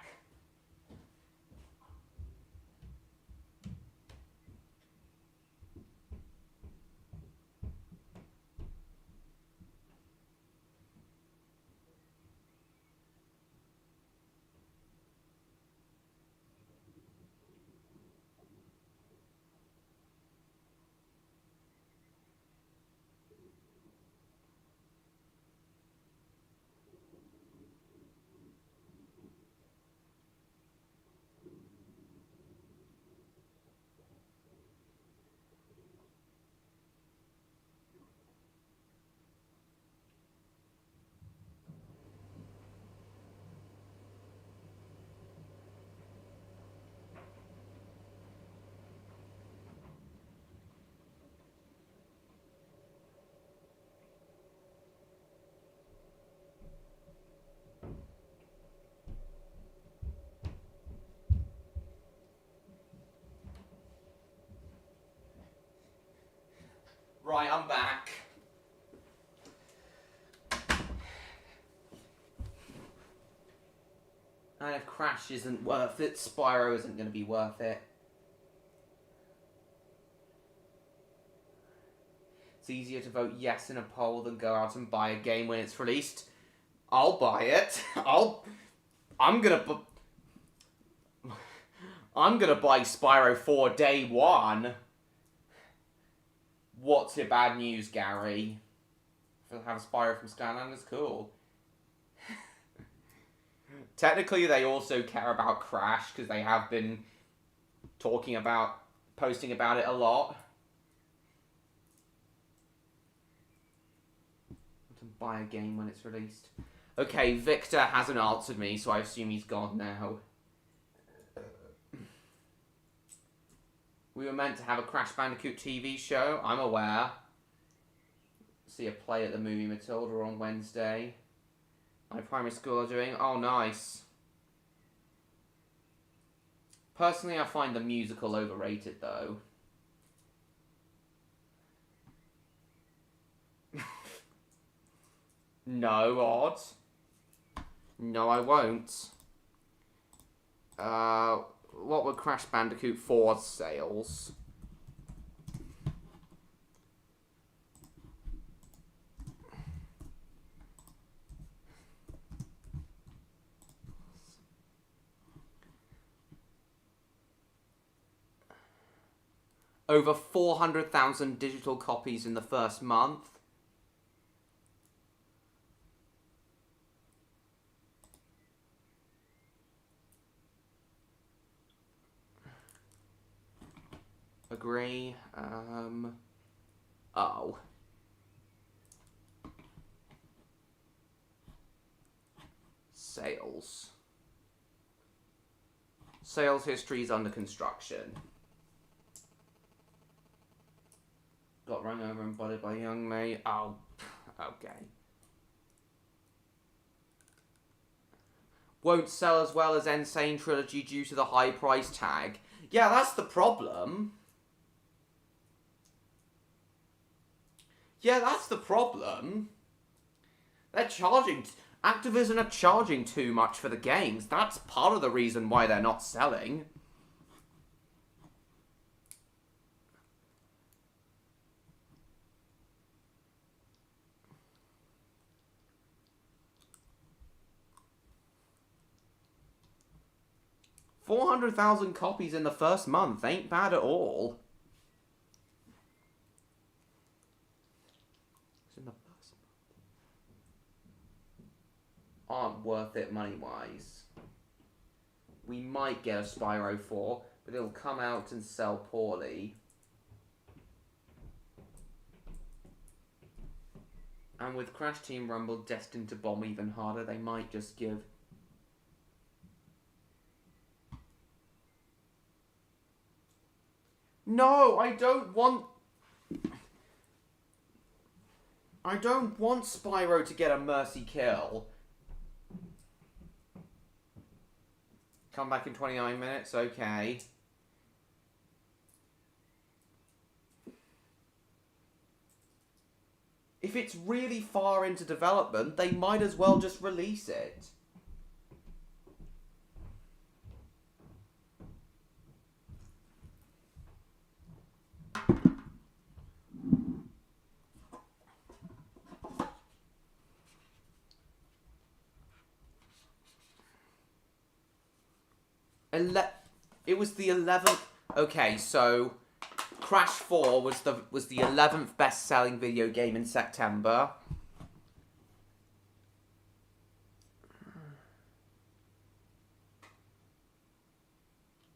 Right, I'm back. And if Crash isn't worth it, Spyro isn't going to be worth it. It's easier to vote yes in a poll than go out and buy a game when it's released. I'll buy it. I'm gonna buy Spyro 4 day one. What's your bad news, Gary? Have Spyro from Skylanders is cool. Technically, they also care about Crash, because they have been posting about it a lot. To buy a game when it's released. Okay, Victor hasn't answered me, so I assume he's gone now. We were meant to have a Crash Bandicoot TV show, I'm aware. See a play at the movie Matilda on Wednesday. My primary school are doing. Oh, nice. Personally, I find the musical overrated, though. No, Odd. No, I won't. What were Crash Bandicoot 4's sales? Over 400,000 digital copies in the first month. Agree. Oh. Sales. Sales history is under construction. Got run over and butted by young mate. Oh, okay. Won't sell as well as Insane Trilogy due to the high price tag. Yeah, that's the problem. Yeah, that's the problem. They're charging Activision are charging too much for the games. That's part of the reason why they're not selling. $400,000 copies in the first month ain't bad at all. In the first month. Aren't worth it money-wise. We might get a Spyro 4, but it'll come out and sell poorly. And with Crash Team Rumble destined to bomb even harder, they might just give... No, I don't want Spyro to get a mercy kill. Come back in 29 minutes, okay. If it's really far into development, they might as well just release it. It was the 11th. Okay, so Crash 4 was the 11th best-selling video game in September.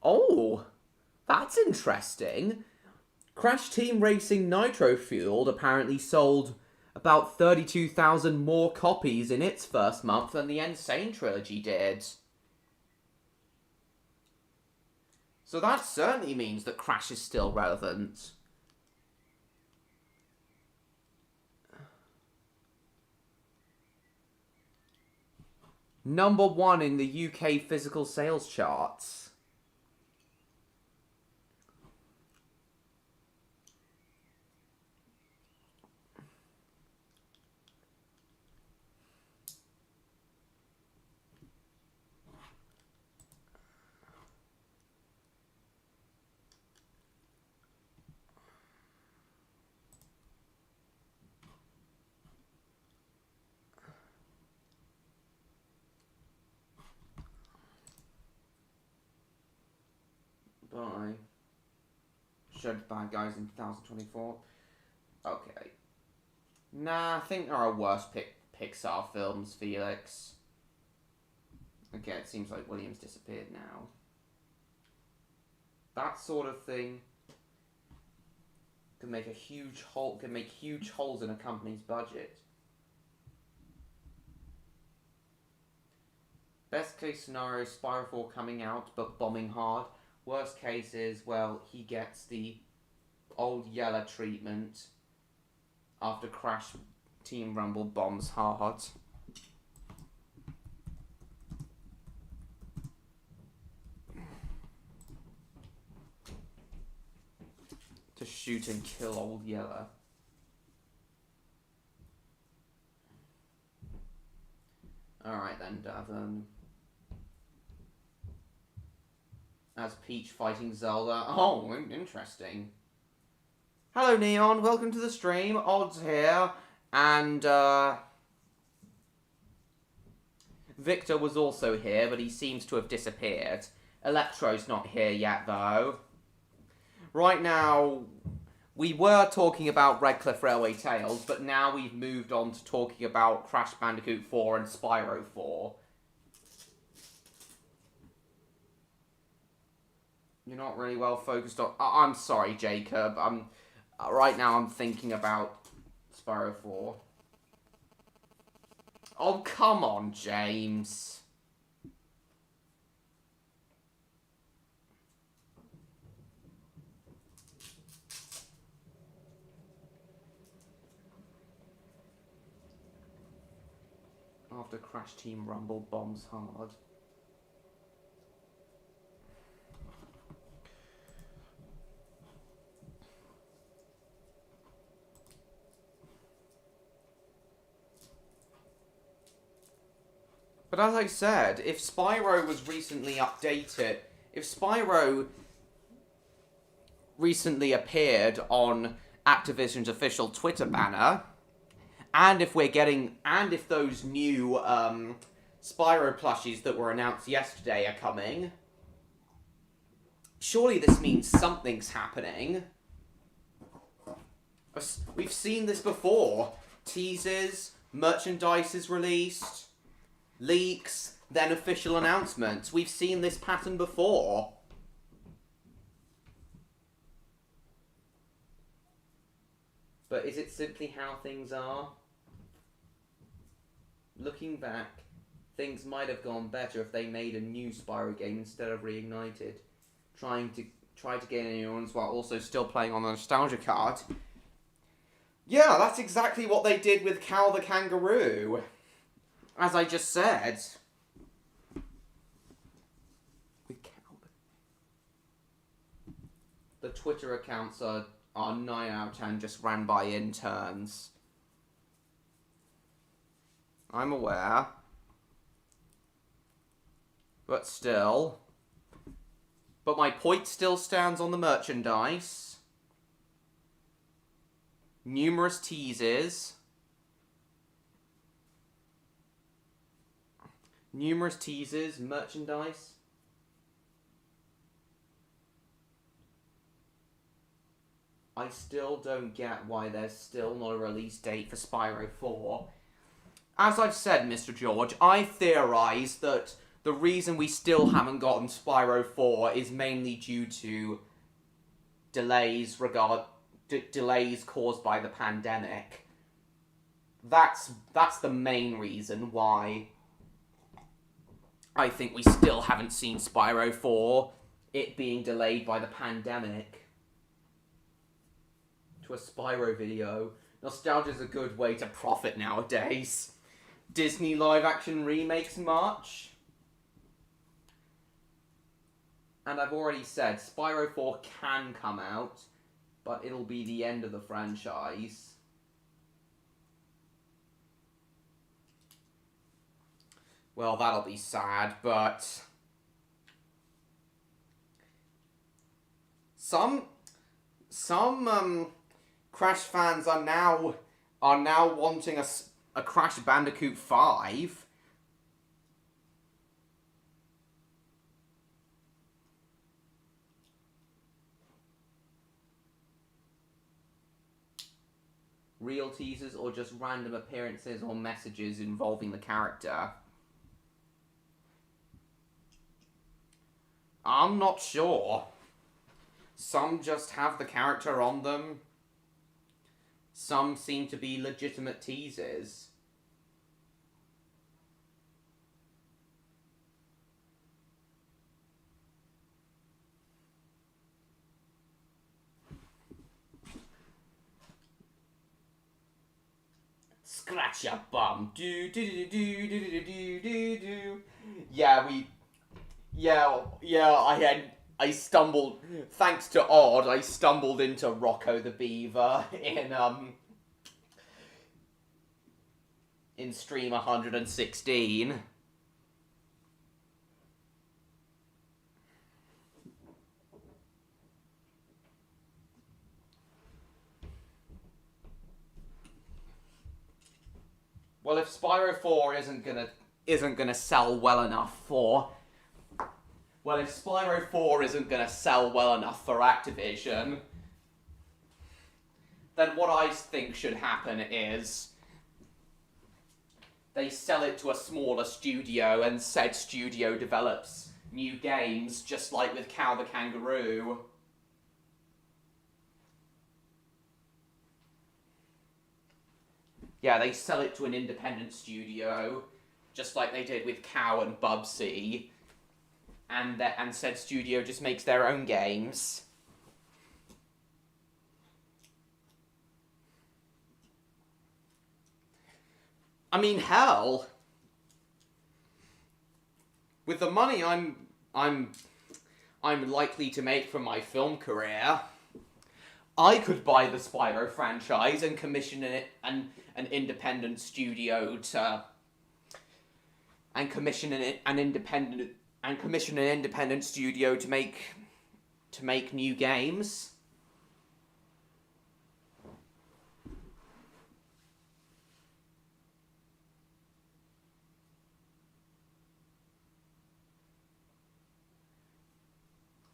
Oh, that's interesting. Crash Team Racing Nitro Fueled apparently sold about 32,000 more copies in its first month than the Insane Trilogy did. So that certainly means that Crash is still relevant. Number 1 in the UK physical sales charts. Bye. Showed bad guys in 2024. Okay. Nah, I think there are worse Pixar films, Felix. Okay, it seems like Williams disappeared now. That sort of thing can make a huge hole. Can make huge holes in a company's budget. Best case scenario: Spyro 4 coming out but bombing hard. Worst case is, well, he gets the old Yeller treatment after Crash Team Rumble bombs hard. To shoot and kill old Yeller. Alright then, Davin. As Peach fighting Zelda. Oh, interesting. Hello, Neon. Welcome to the stream. Odds here. And, Victor was also here, but he seems to have disappeared. Electro's not here yet, though. Right now, we were talking about Redcliff Railway Tales, but now we've moved on to talking about Crash Bandicoot 4 and Spyro 4. You're not really well focused on... I'm sorry, Jacob. Right now I'm thinking about Spyro 4. Oh, come on, James. After Crash Team Rumble bombs hard. But as I said, if Spyro was recently updated, if Spyro recently appeared on Activision's official Twitter banner, and if those new Spyro plushies that were announced yesterday are coming, surely this means something's happening. We've seen this before. Teasers, merchandise is released, leaks, then official announcements. We've seen this pattern before. But is it simply how things are? Looking back, things might have gone better if they made a new Spyro game instead of Reignited. Try to gain any audience while also still playing on the nostalgia card. Yeah, that's exactly what they did with Cal the Kangaroo. As I just said. With Cal the Twitter accounts are 9 out of 10 just ran by interns. I'm aware. But still. But my point still stands on the merchandise. Numerous teases. Merchandise. I still don't get why there's still not a release date for Spyro 4. As I've said, Mr. George, I theorise that the reason we still haven't gotten Spyro 4 is mainly due to delays caused by the pandemic. That's the main reason why I think we still haven't seen Spyro 4, it being delayed by the pandemic. To a Spyro video. Nostalgia's a good way to profit nowadays. Disney live-action remakes much? And I've already said, Spyro 4 can come out, but it'll be the end of the franchise. Well, that'll be sad, but some Crash fans are now wanting a Crash Bandicoot 5. Real teasers or just random appearances or messages involving the character? I'm not sure. Some just have the character on them. Some seem to be legitimate teasers. Scratch your bum. Do do do do do do do do do. I stumbled, thanks to Odd, I stumbled into Rocco the Beaver in stream 116. Well, if Spyro 4 isn't gonna sell well enough for Activision, then what I think should happen is they sell it to a smaller studio and said studio develops new games, just like with Cow the Kangaroo. Yeah, they sell it to an independent studio, just like they did with Cow and Bubsy. And said studio just makes their own games. I mean, hell, with the money I'm likely to make from my film career, I could buy the Spyro franchise and commission it an independent studio and commission an independent studio to make new games.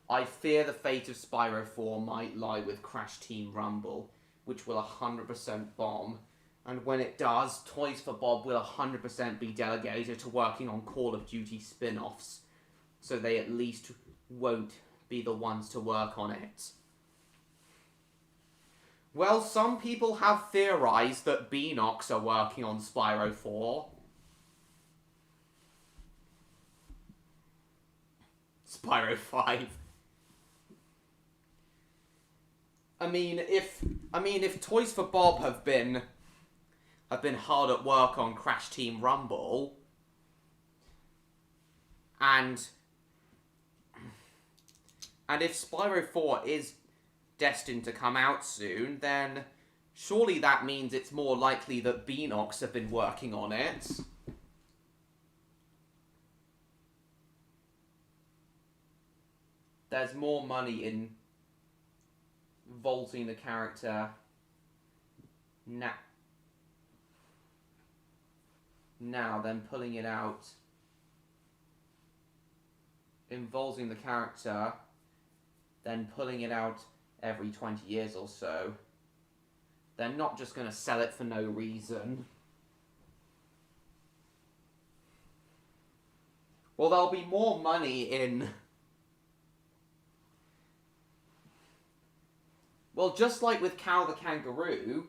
I fear the fate of Spyro 4 might lie with Crash Team Rumble, which will 100% bomb. And when it does, Toys for Bob will 100% be delegated to working on Call of Duty spin-offs, so they at least won't be the ones to work on it. Well, some people have theorized that Beanox are working on Spyro 4. Spyro 5. I mean, if Toys for Bob have been hard at work on Crash Team Rumble, and if Spyro 4 is destined to come out soon, then surely that means it's more likely that Beanox have been working on it. There's more money in vaulting the character now than pulling it out. Involving the character, then pulling it out every 20 years or so. They're not just going to sell it for no reason. Well, there'll be more money in... Well, just like with Cow the Kangaroo,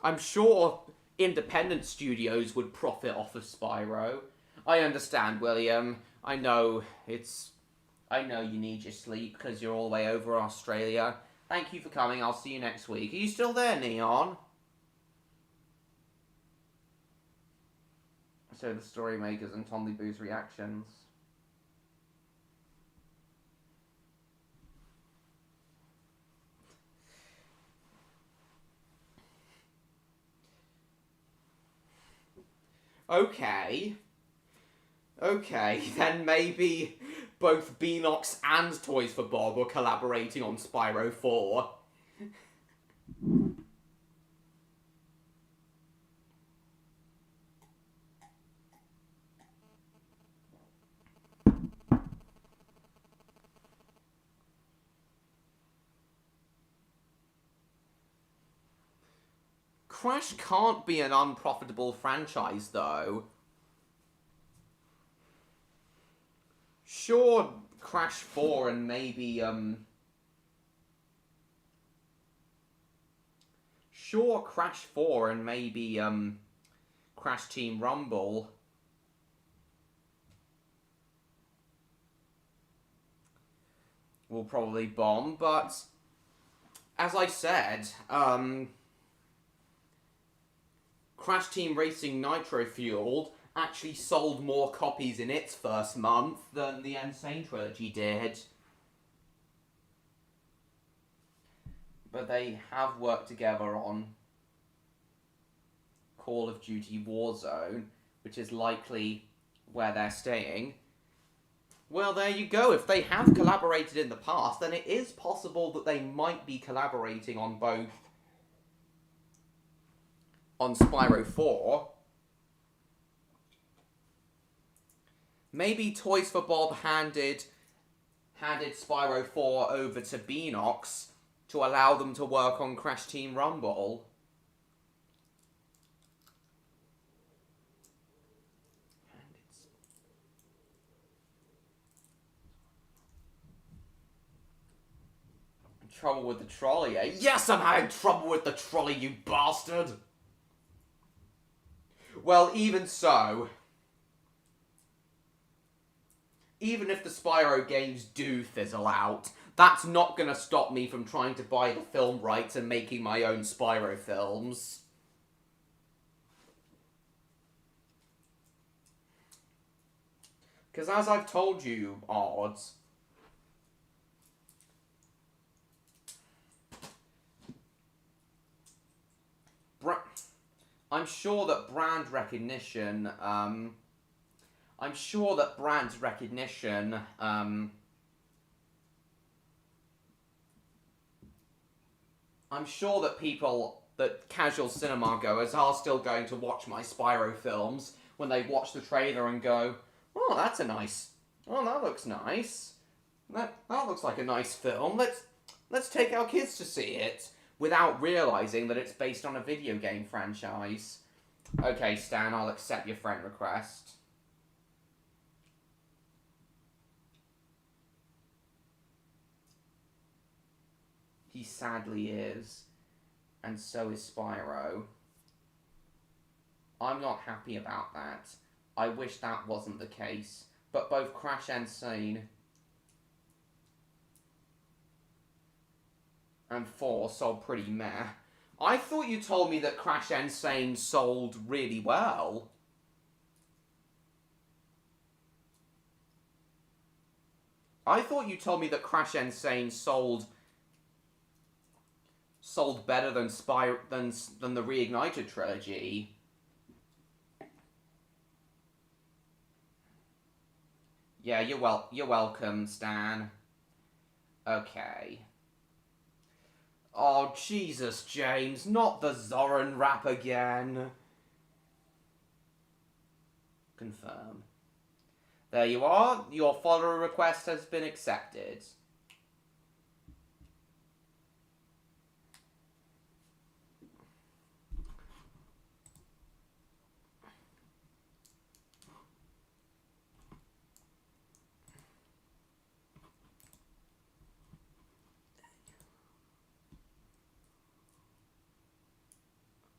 I'm sure independent studios would profit off of Spyro. I understand, William. I know you need your sleep because you're all the way over Australia. Thank you for coming. I'll see you next week. Are you still there, Neon? So the story makers and Tom Lee Boo's reactions. Okay, then maybe both Beanox and Toys for Bob are collaborating on Spyro 4. Crash can't be an unprofitable franchise, though. Sure, Crash 4 and maybe, Crash 4 and maybe, Crash Team Rumble will probably bomb, but, as I said, Crash Team Racing Nitro Fueled actually sold more copies in its first month than the Insane Trilogy did. But they have worked together on Call of Duty Warzone, which is likely where they're staying. Well, there you go. If they have collaborated in the past, then it is possible that they might be collaborating on both on Spyro 4. Maybe Toys for Bob handed Spyro 4 over to Beanox to allow them to work on Crash Team Rumble. Trouble with the trolley, eh? Yes, I'm having trouble with the trolley, you bastard! Well, even so, even if the Spyro games do fizzle out, that's not gonna stop me from trying to buy the film rights and making my own Spyro films. Because as I've told you, Odds, I'm sure that brand recognition, I'm sure that brand recognition, I'm sure that that casual cinema goers are still going to watch my Spyro films when they watch the trailer and go, oh, that's a nice, oh, that looks nice. That looks like a nice film. Let's take our kids to see it, without realizing that it's based on a video game franchise. Okay, Stan, I'll accept your friend request. He sadly is, and so is Spyro. I'm not happy about that. I wish that wasn't the case, but both Crash and Sane and 4 sold pretty meh. I thought you told me that Crash and Sane sold really well. I thought you told me that Crash and Sane sold better than than the Reignited trilogy. Yeah, you're welcome, Stan. Okay. Oh, Jesus, James, not the Zoran rap again. Confirm. There you are. Your follower request has been accepted.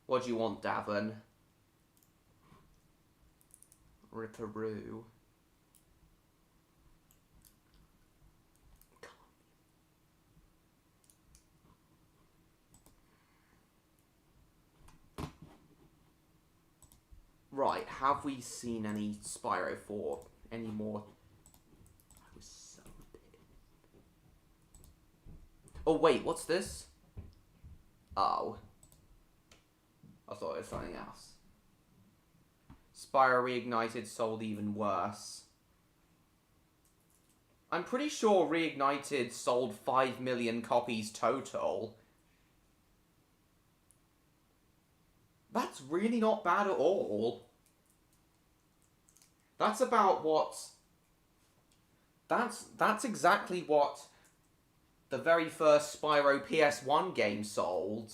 What do you want, Davin? Ripperoo. Right, have we seen any Spyro 4 anymore? I was so pissed. Oh wait, what's this? Oh. I thought it was something else. Spyro Reignited sold even worse. I'm pretty sure Reignited sold 5 million copies total. That's really not bad at all. That's about what... That's exactly what the very first Spyro PS1 game sold.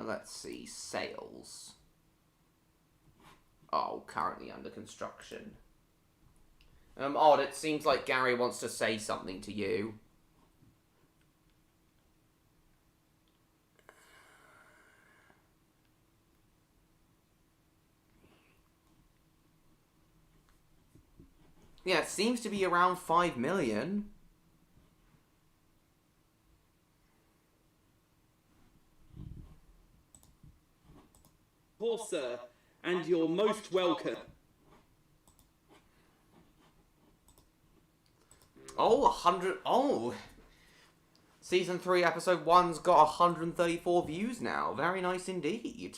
Let's see, sales. Oh, currently under construction. Odd, it seems like Gary wants to say something to you. Yeah, it seems to be around 5 million. Sir, and you're most welcome. Oh, 100... Oh! Season 3, Episode 1's got 134 views now. Very nice indeed.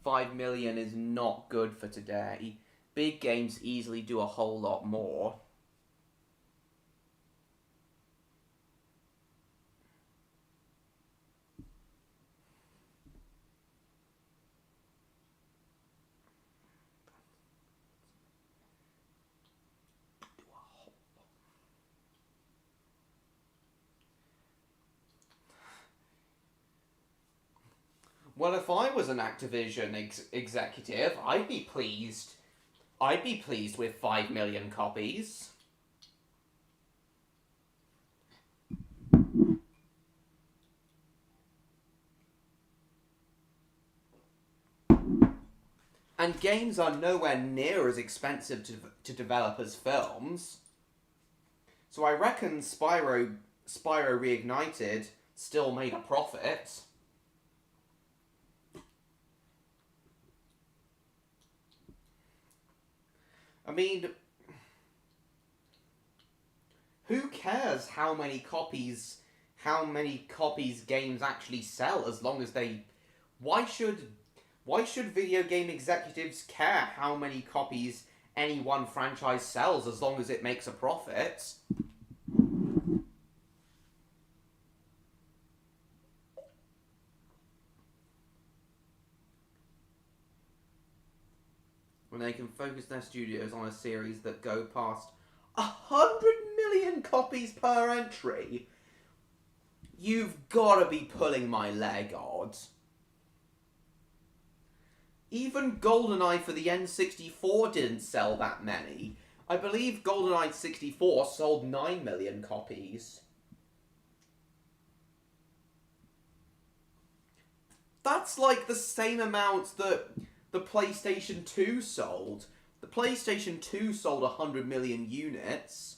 $5 million is not good for today. Big games easily do a whole lot more. Well, if I was an Activision executive, I'd be pleased. I'd be pleased with 5 million copies. And games are nowhere near as expensive to develop as films. So I reckon Spyro Reignited still made a profit. I mean, who cares how many copies games actually sell as long as they... Why should video game executives care how many copies any one franchise sells as long as it makes a profit? When they can focus their studios on a series that go past 100 million copies per entry, you've got to be pulling my leg, odds. Even GoldenEye for the N64 didn't sell that many. I believe GoldenEye 64 sold 9 million copies. That's like the same amount that the PlayStation 2 sold. The PlayStation 2 sold 100 million units.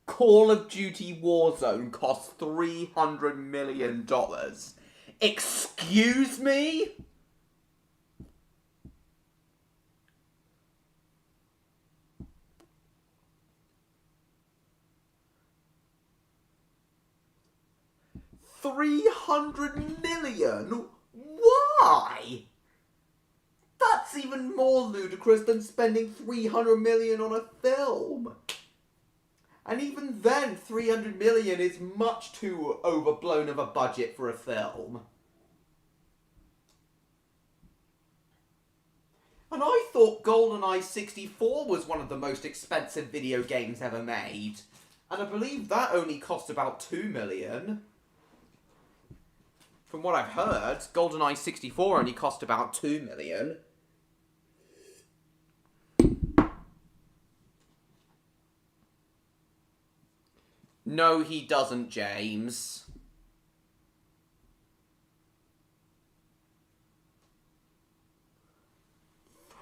Call of Duty Warzone cost $300 million. Excuse me? $300 million? Why? That's even more ludicrous than spending $300 million on a film. And even then, 300 million is much too overblown of a budget for a film. And I thought GoldenEye 64 was one of the most expensive video games ever made. And I believe that only cost about 2 million. From what I've heard, GoldenEye 64 only cost about 2 million. No, he doesn't, James.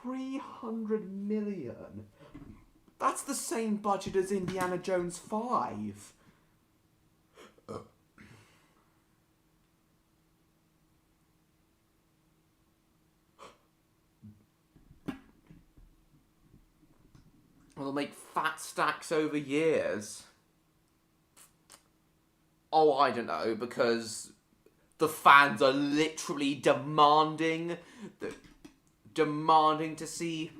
$300 million? That's the same budget as Indiana Jones 5. It'll make fat stacks over years. Oh, I don't know, because the fans are literally demanding to see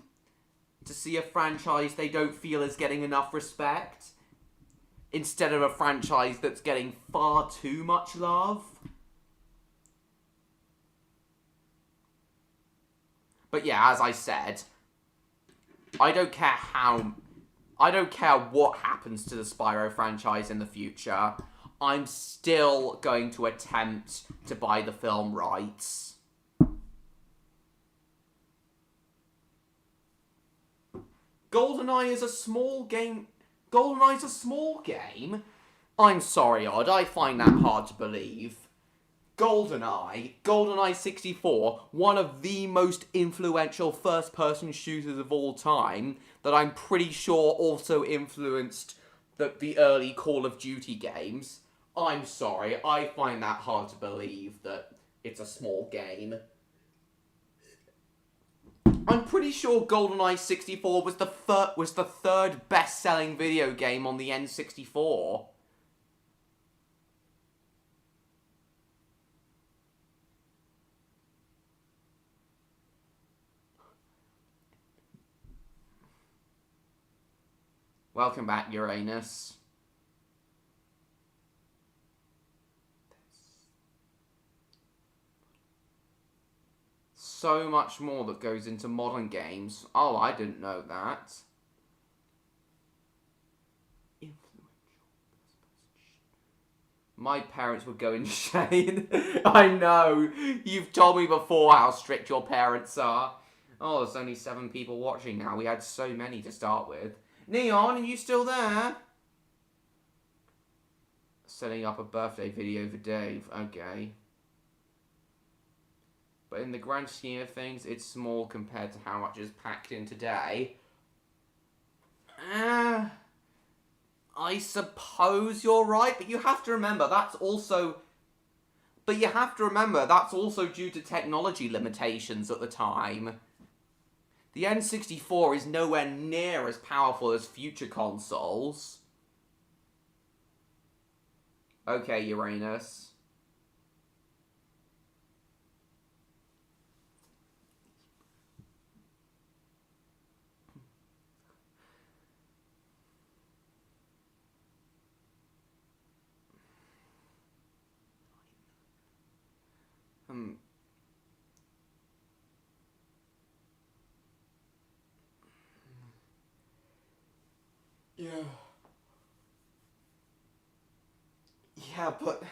a franchise they don't feel is getting enough respect, instead of a franchise that's getting far too much love. But yeah, as I said, I don't care what happens to the Spyro franchise in the future. I'm still going to attempt to buy the film rights. GoldenEye is a small game. GoldenEye's a small game? I'm sorry, Odd, I find that hard to believe. GoldenEye 64, one of the most influential first-person shooters of all time, that I'm pretty sure also influenced the early Call of Duty games. I'm sorry, I find that hard to believe that it's a small game. I'm pretty sure GoldenEye 64 was the third best-selling video game on the N64. Welcome back, Uranus. So much more that goes into modern games. Oh, I didn't know that. My parents would go insane. I know. You've told me before how strict your parents are. Oh, there's only 7 people watching now. We had so many to start with. Neon, are you still there? Setting up a birthday video for Dave. Okay. But in the grand scheme of things, it's small compared to how much is packed in today. I suppose you're right, but you have to remember that's also... But you have to remember that's also due to technology limitations at the time. The N64 is nowhere near as powerful as future consoles. Okay, Uranus. Yeah. Yeah, but...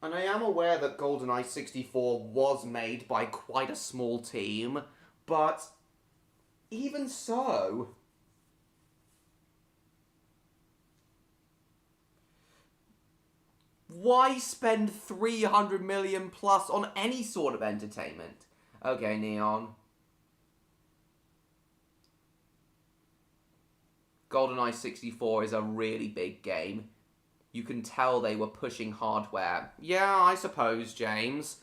And I am aware that GoldenEye 64 was made by quite a small team, but even so... Why spend 300 million plus on any sort of entertainment? Okay, Neon. GoldenEye 64 is a really big game. You can tell they were pushing hardware. Yeah, I suppose, James.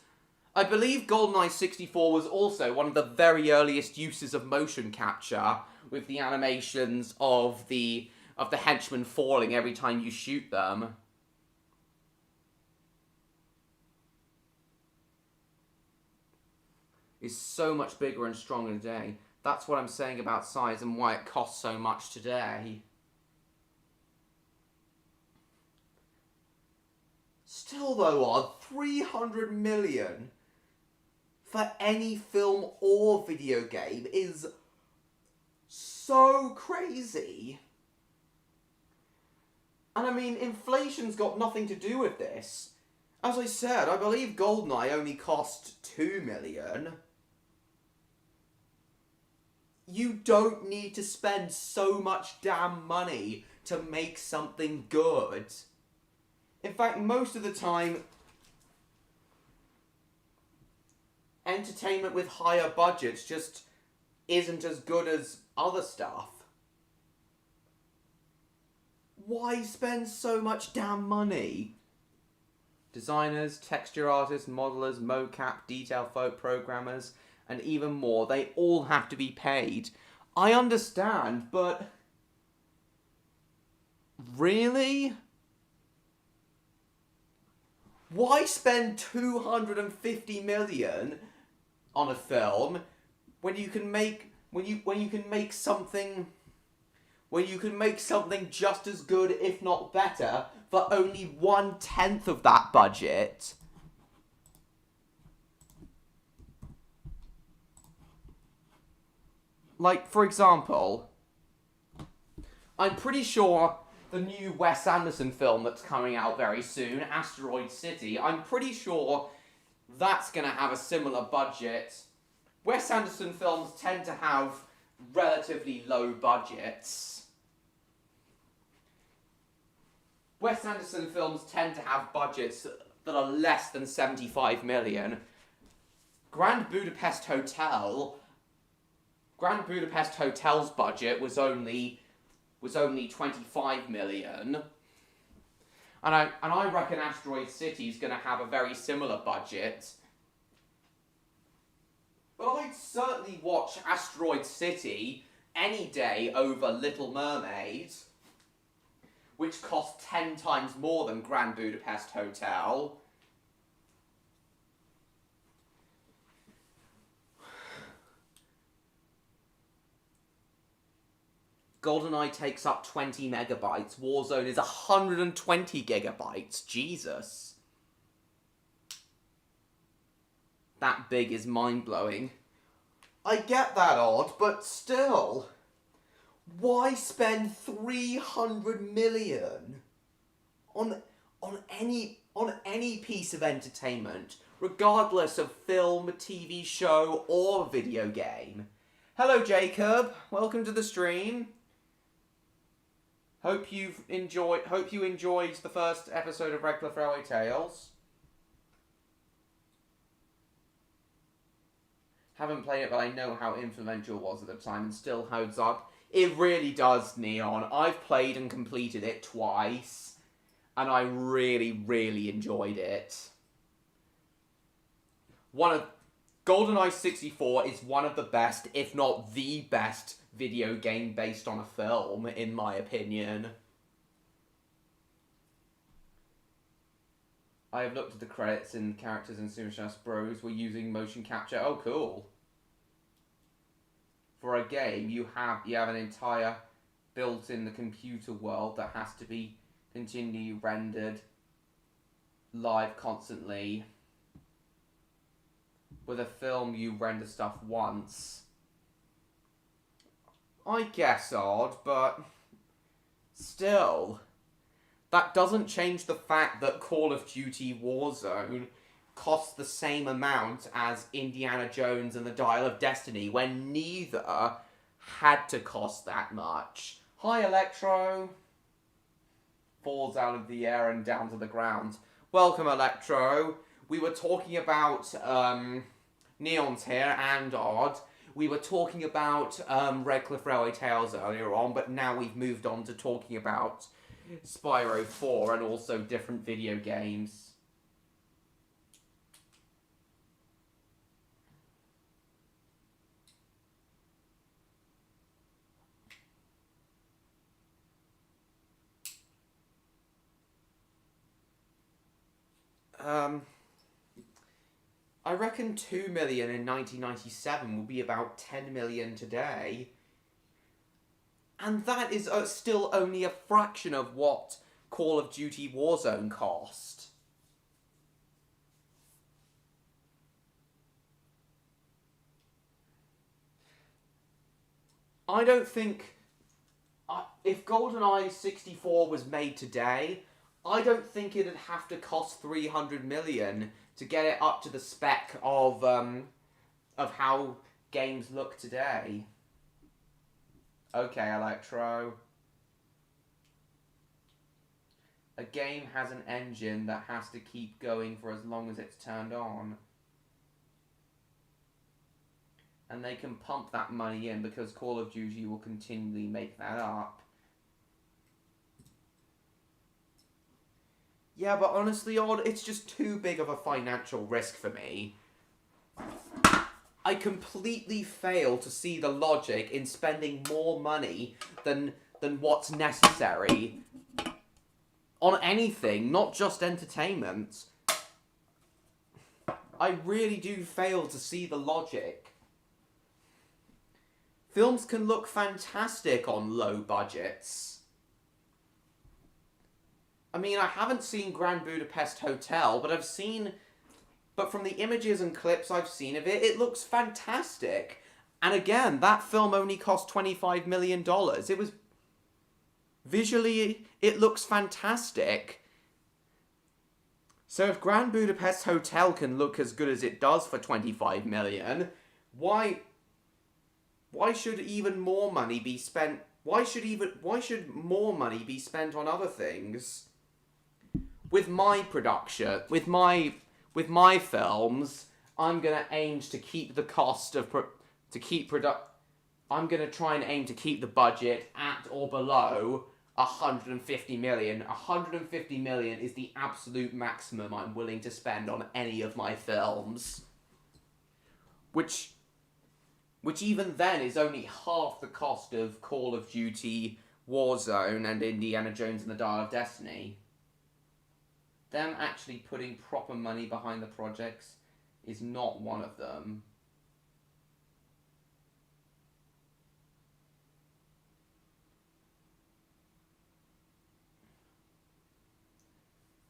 I believe GoldenEye 64 was also one of the very earliest uses of motion capture, with the animations of the henchmen falling every time you shoot them. Is so much bigger and stronger today. That's what I'm saying about size and why it costs so much today. Still though, odd, 300 million for any film or video game is so crazy. And I mean, inflation's got nothing to do with this. As I said, I believe GoldenEye only cost 2 million. You don't need to spend so much damn money to make something good. In fact, most of the time, entertainment with higher budgets just isn't as good as other stuff. Why spend so much damn money? Designers, texture artists, modelers, mocap, detail folk programmers, and even more, they all have to be paid. I understand, but... Really? Why spend 250 million on a film when you can make something just as good, if not better, for only 1/10 of that budget? Like, for example, I'm pretty sure the new Wes Anderson film that's coming out very soon, Asteroid City, I'm pretty sure that's going to have a similar budget. Wes Anderson films tend to have relatively low budgets. Wes Anderson films tend to have budgets that are less than 75 million. Grand Budapest Hotel's budget was only 25 million. And I reckon Asteroid City is going to have a very similar budget. But I'd certainly watch Asteroid City any day over Little Mermaid, which costs 10 times more than Grand Budapest Hotel. GoldenEye takes up 20 megabytes. Warzone is 120 gigabytes. Jesus. That big is mind-blowing. I get that, Odd, but still. Why spend 300 million? on any piece of entertainment, regardless of film, TV show, or video game. Hello, Jacob. Welcome to the stream. Hope you enjoyed the first episode of Redcliff Railway Tales. Haven't played it, but I know how influential it was at the time and still holds up. It really does, Neon. I've played and completed it twice, and I really, really enjoyed it. GoldenEye 64 is one of the best, if not the best, video game based on a film, in my opinion. I have looked at the credits and characters in Super Smash Bros. Were using motion capture. Oh, cool. For a game, you have an entire built in the computer world that has to be continually rendered live constantly. With a film, you render stuff once. I guess odd, but still. That doesn't change the fact that Call of Duty Warzone costs the same amount as Indiana Jones and the Dial of Destiny, when neither had to cost that much. Hi, Electro. Falls out of the air and down to the ground. Welcome, Electro. We were talking about, Neon's here, and Odd. We were talking about, Redcliff Railway Tales earlier on, but now we've moved on to talking about Spyro 4 and also different video games. I reckon 2 million in 1997 will be about 10 million today. And that is still only a fraction of what Call of Duty Warzone cost. I don't think... if GoldenEye 64 was made today, I don't think it'd have to cost 300 million to get it up to the spec of how games look today. Okay, Electro. A game has an engine that has to keep going for as long as it's turned on. And they can pump that money in because Call of Duty will continually make that up. Yeah, but honestly, Odd, it's just too big of a financial risk for me. I completely fail to see the logic in spending more money than what's necessary on anything, not just entertainment. I really do fail to see the logic. Films can look fantastic on low budgets. I mean, I haven't seen Grand Budapest Hotel, but from the images and clips I've seen of it, it looks fantastic. And again, that film only cost $25 million. It was... visually, it looks fantastic. So if Grand Budapest Hotel can look as good as it does for 25 million, why should even more money be spent? Why should more money be spent on other things? With my production, with my films, I'm gonna aim to keep the cost of I'm gonna try and aim to keep the budget at or below 150 million. 150 million is the absolute maximum I'm willing to spend on any of my films. Which even then is only half the cost of Call of Duty Warzone and Indiana Jones and the Dial of Destiny. Them actually putting proper money behind the projects is not one of them.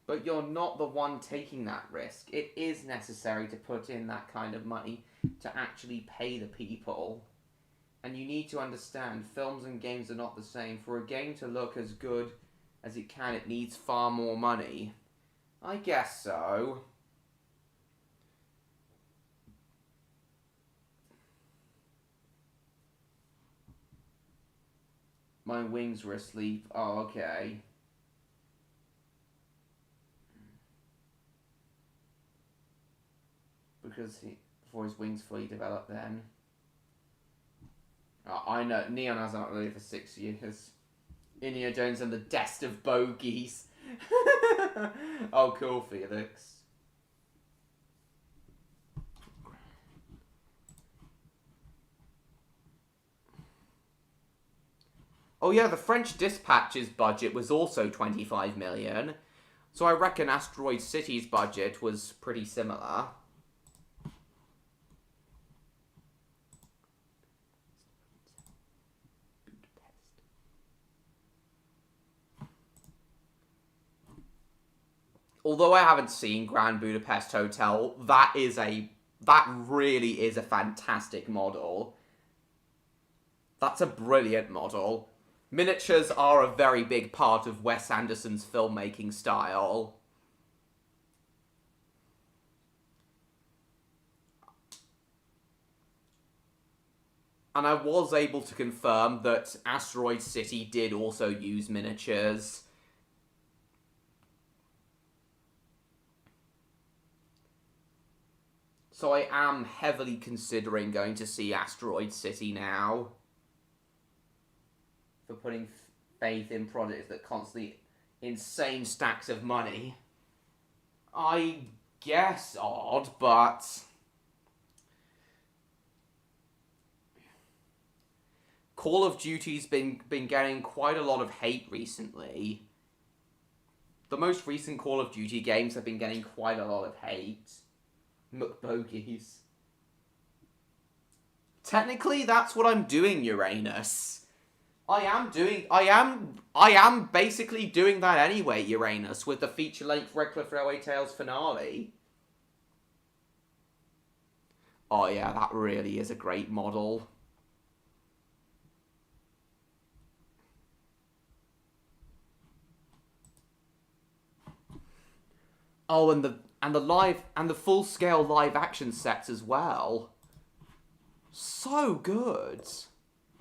But you're not the one taking that risk. It is necessary to put in that kind of money to actually pay the people. And you need to understand, films and games are not the same. For a game to look as good as it can. It needs far more money. I guess so. My wings were asleep. Oh, okay. Before his wings fully developed then. Oh, I know, Neon has not lived for 6 years. Indiana Jones and the Dest of Bogies. Oh, cool, Felix. Oh yeah, the French Dispatch's budget was also 25 million. So I reckon Asteroid City's budget was pretty similar. Although I haven't seen Grand Budapest Hotel, that really is a fantastic model. That's a brilliant model. Miniatures are a very big part of Wes Anderson's filmmaking style. And I was able to confirm that Asteroid City did also use miniatures. So I am heavily considering going to see Asteroid City now. For putting faith in projects that constantly insane stacks of money. I guess odd, but Call of Duty's been getting quite a lot of hate recently. The most recent Call of Duty games have been getting quite a lot of hate. McBogies. Technically, that's what I'm doing, Uranus. I am basically doing that anyway, Uranus, with the feature-length Redcliff Railway Tales finale. Oh yeah, that really is a great model. Oh, and the full-scale live-action sets as well. So good.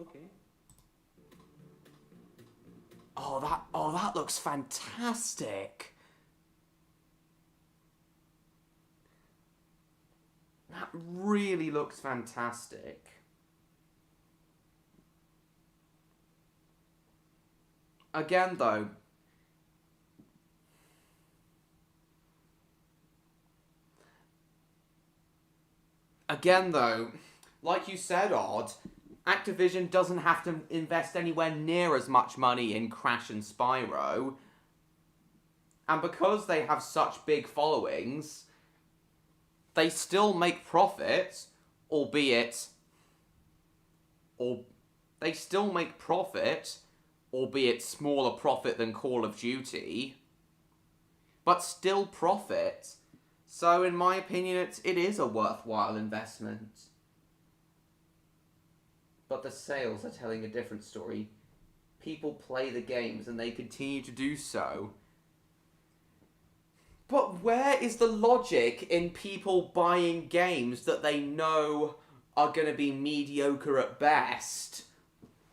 Okay. Oh, that looks fantastic. That really looks fantastic. Again, though, like you said, Odd, Activision doesn't have to invest anywhere near as much money in Crash and Spyro. And because they have such big followings, they still make profit, albeit smaller profit than Call of Duty, but still profit. So in my opinion, it is a worthwhile investment. But the sales are telling a different story. People play the games and they continue to do so. But where is the logic in people buying games that they know are going to be mediocre at best?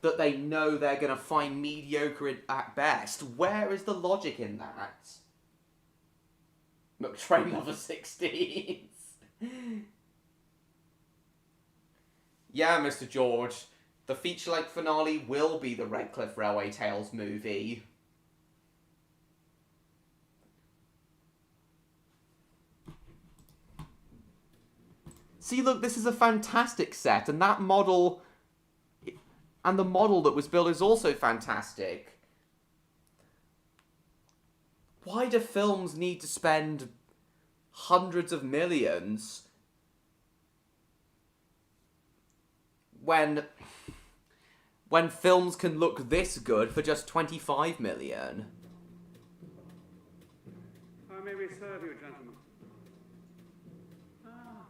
That they know they're going to find mediocre at best? Where is the logic in that? McTrain Lover 16s. Yeah, Mr. George, the feature-length finale will be the Redcliff Railway Tales movie. See, look, this is a fantastic set, and that model, and the model that was built is also fantastic. Why do films need to spend hundreds of millions when films can look this good for just 25 million? How may we serve you, gentlemen?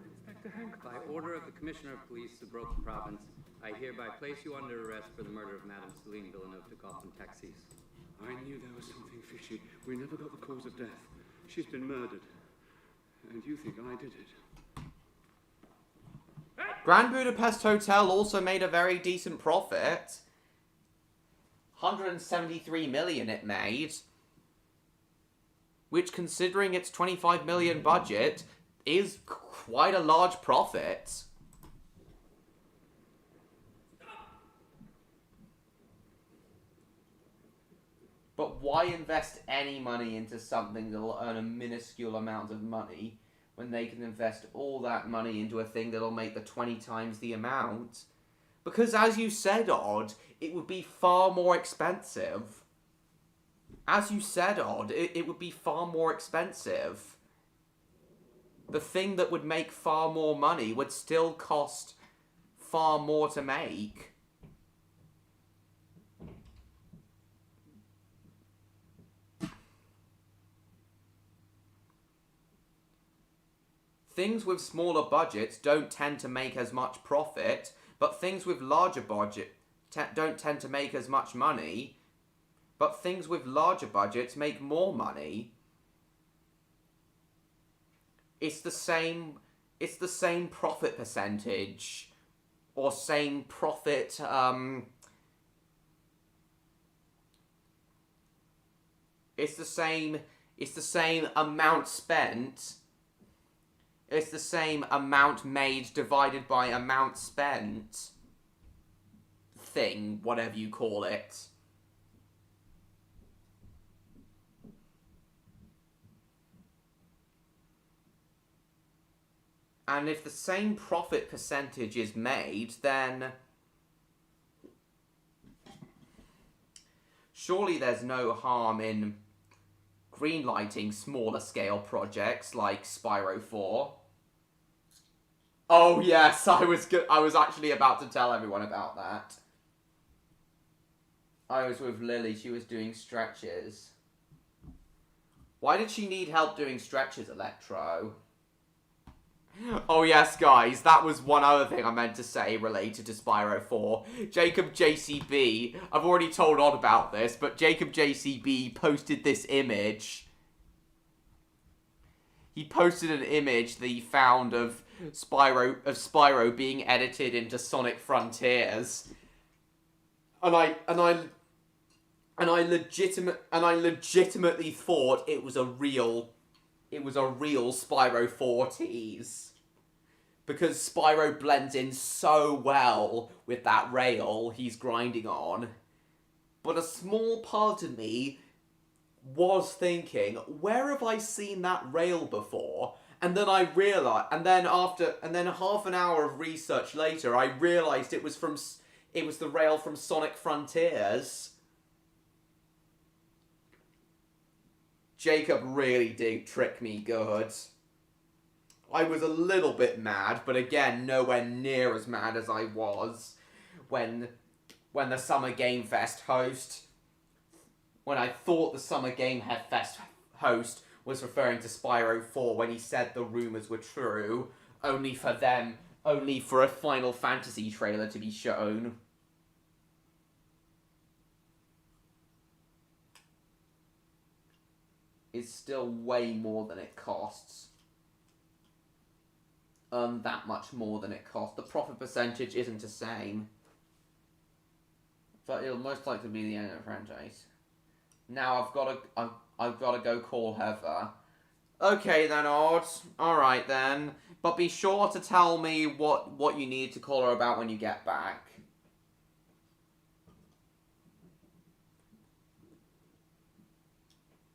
Inspector Hank. By order of the Commissioner of Police of Broken Province, I hereby place you under arrest for the murder of Madame Celine Villeneuve de Gotham, Texas. I knew there was something fishy. We never got the cause of death. She's been murdered. And you think I did it? Grand Budapest Hotel also made a very decent profit. 173 million it made. Which, considering its 25 million budget, is quite a large profit. But why invest any money into something that'll earn a minuscule amount of money when they can invest all that money into a thing that'll make the 20 times the amount? Because as you said, Odd, it would be far more expensive. As you said, Odd, it would be far more expensive. The thing that would make far more money would still cost far more to make. Things with smaller budgets don't tend to make as much profit, but things with larger budget don't tend to make as much money, but things with larger budgets make more money. It's the same profit percentage, or same profit, it's the same amount spent. It's the same amount made divided by amount spent thing, whatever you call it. And if the same profit percentage is made, then surely there's no harm in greenlighting smaller scale projects like Spyro 4. Oh yes, I was actually about to tell everyone about that. I was with Lily, she was doing stretches. Why did she need help doing stretches, Electro? Oh yes, guys, that was one other thing I meant to say related to Spyro 4. Jacob JCB, I've already told Odd about this, but Jacob JCB posted this image. He posted an image that he found of Spyro being edited into Sonic Frontiers. And I legitimately thought it was a real Spyro 4 tease. Because Spyro blends in so well with that rail he's grinding on. But a small part of me was thinking, where have I seen that rail before? And then I realized, and then half an hour of research later, I realized it was the rail from Sonic Frontiers. Jacob really did trick me good. I was a little bit mad, but again, nowhere near as mad as I was when the Summer Game Fest host, when I thought the Summer Game Fest host was referring to Spyro 4 when he said the rumours were true, only for a Final Fantasy trailer to be shown. Is still way more than it costs. That much more than it costs. The profit percentage isn't the same. But it'll most likely be the end of the franchise. Now I've got to go call Heather. Okay then, Odd. Alright then. But be sure to tell me what you need to call her about when you get back.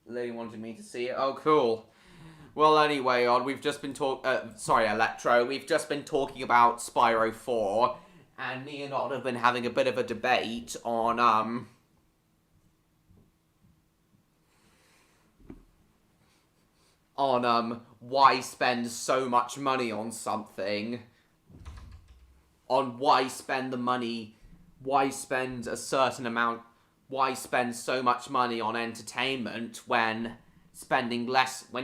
Lily wanted me to see it. Oh, cool. Well, anyway, Odd, we've just been Electro. We've just been talking about Spyro 4, and me and Odd have been having a bit of a debate on, why spend so much money on something. On why spend the money, why spend a certain amount, why spend so much money on entertainment when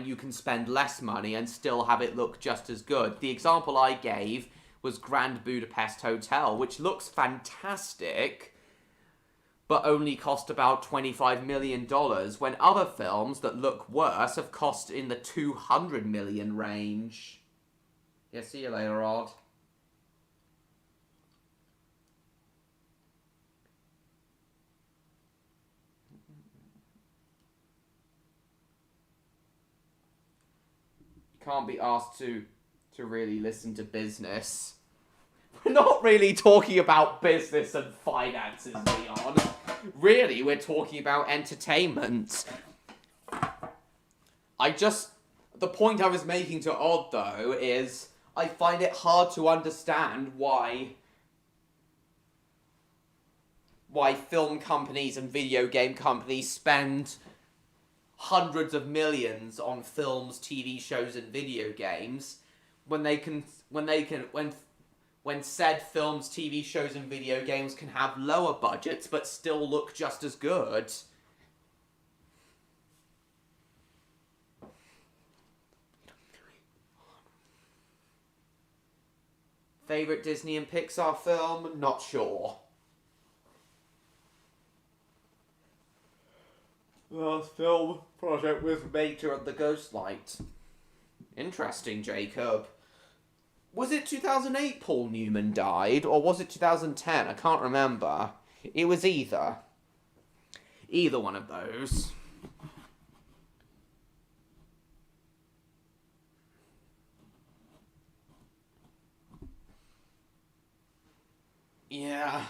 you can spend less money and still have it look just as good. The example I gave was Grand Budapest Hotel, which looks fantastic, but only cost about $25 million, when other films that look worse have cost in the 200 million range. Yeah, see you later, Odd. Can't be asked to really listen to business. We're not really talking about business and finances, Leon. Really, we're talking about entertainment. The point I was making to Odd, though, is I find it hard to understand why film companies and video game companies spend hundreds of millions on films, TV shows, and video games when said films, TV shows, and video games can have lower budgets but still look just as good. Favorite Disney and Pixar film? Not sure. Last film project with Mater and the Ghostlight. Interesting, Jacob. Was it 2008 Paul Newman died, or was it 2010? I can't remember. It was either. Either one of those. Yeah.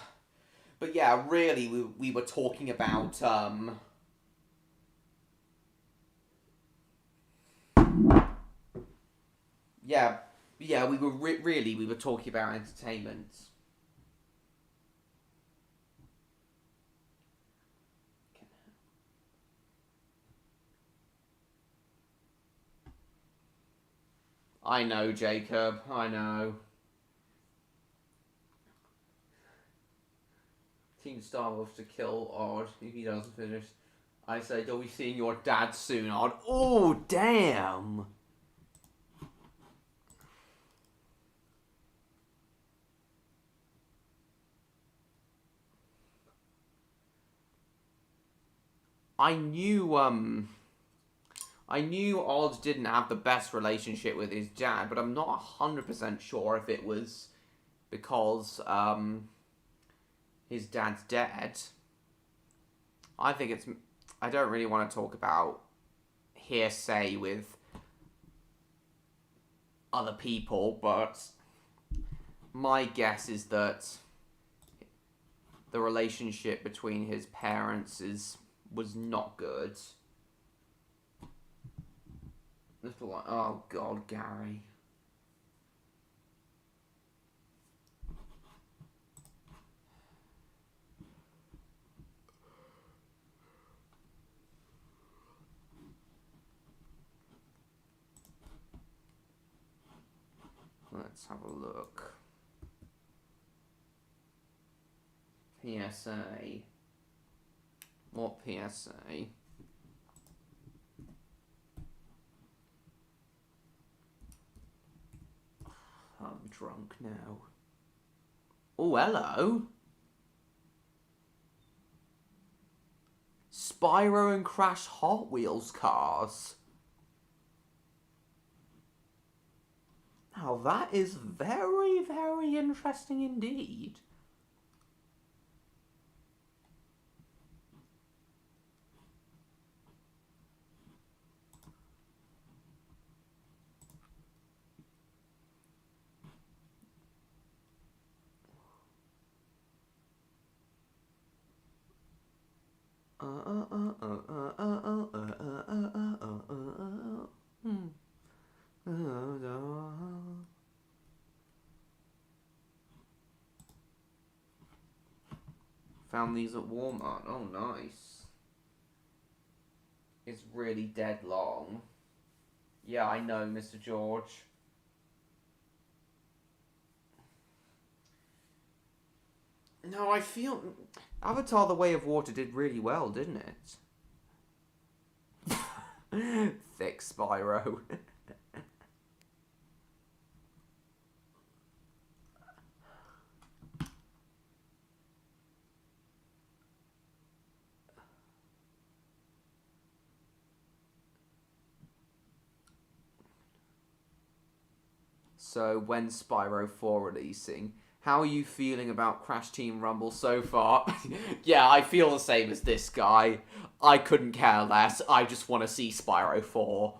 But yeah, really, we were talking about, Yeah, we were we were talking about entertainment. I know, Jacob. I know. Team Star Wars to kill Odd if he doesn't finish. I say, you'll be seeing your dad soon, Odd. Oh, damn! I knew Odd didn't have the best relationship with his dad, but I'm not 100% sure if it was because, his dad's dead. I don't really want to talk about hearsay with other people, but my guess is that the relationship between his parents was not good. Oh God, Gary. Let's have a look. PSA. What PSA? I'm drunk now. Oh, hello. Spyro and Crash Hot Wheels cars. Now that is very, very interesting indeed. Found these at Walmart. Oh, nice. It's really dead long. Yeah, I know, Mr. George. No, I feel... Avatar: The Way of Water did really well, didn't it? Thick Spyro. So, when's Spyro 4 releasing? How are you feeling about Crash Team Rumble so far? Yeah, I feel the same as this guy. I couldn't care less. I just want to see Spyro 4.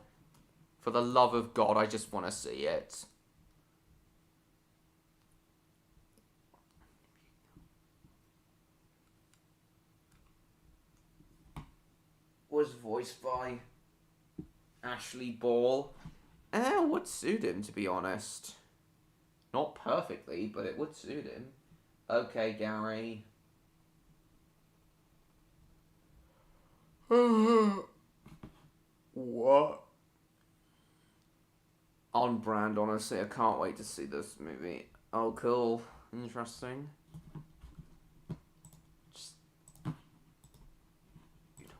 For the love of God, I just want to see it. Was voiced by Ashley Ball. It would suit him, to be honest. Not perfectly, but it would suit him. Okay, Gary. What? On brand, honestly. I can't wait to see this movie. Oh, cool. Interesting. Just... You know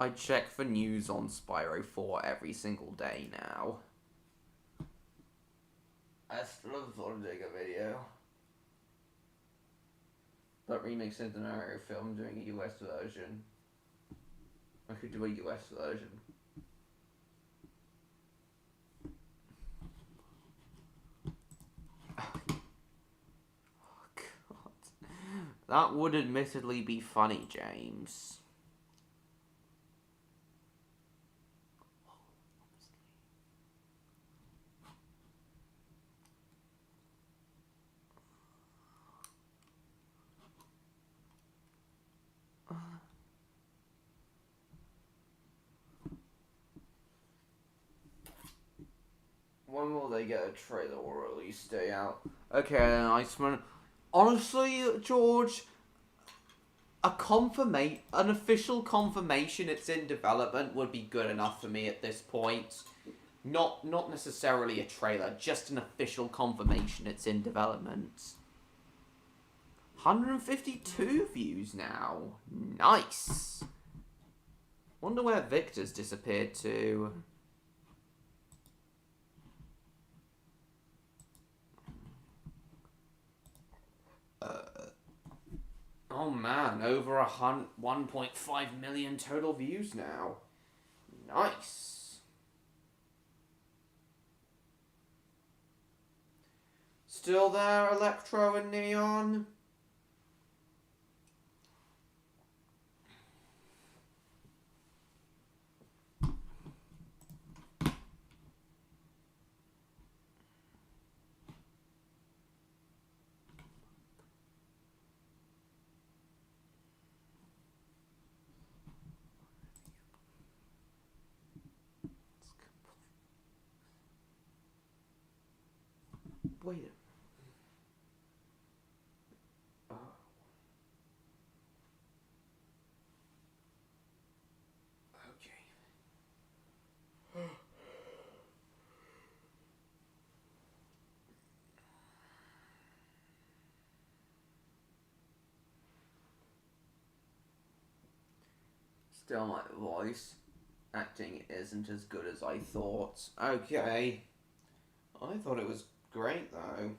I check for news on Spyro 4 every single day now. I still haven't thought of doing a video. But remix into an Mario film, doing a US version. I could do a US version. Oh God. That would admittedly be funny, James. When will they get a trailer or release day out? Okay, Iceman. Honestly, George, an official confirmation it's in development would be good enough for me at this point. Not necessarily a trailer, just an official confirmation it's in development. 152 views now. Nice. Wonder where Victor's disappeared to. Oh man, over 1.5 million total views now. Nice. Still there, Electro and Neon? Wait a minute. Oh. Okay. Still my voice. Acting isn't as good as I thought. Okay. I thought it was great though.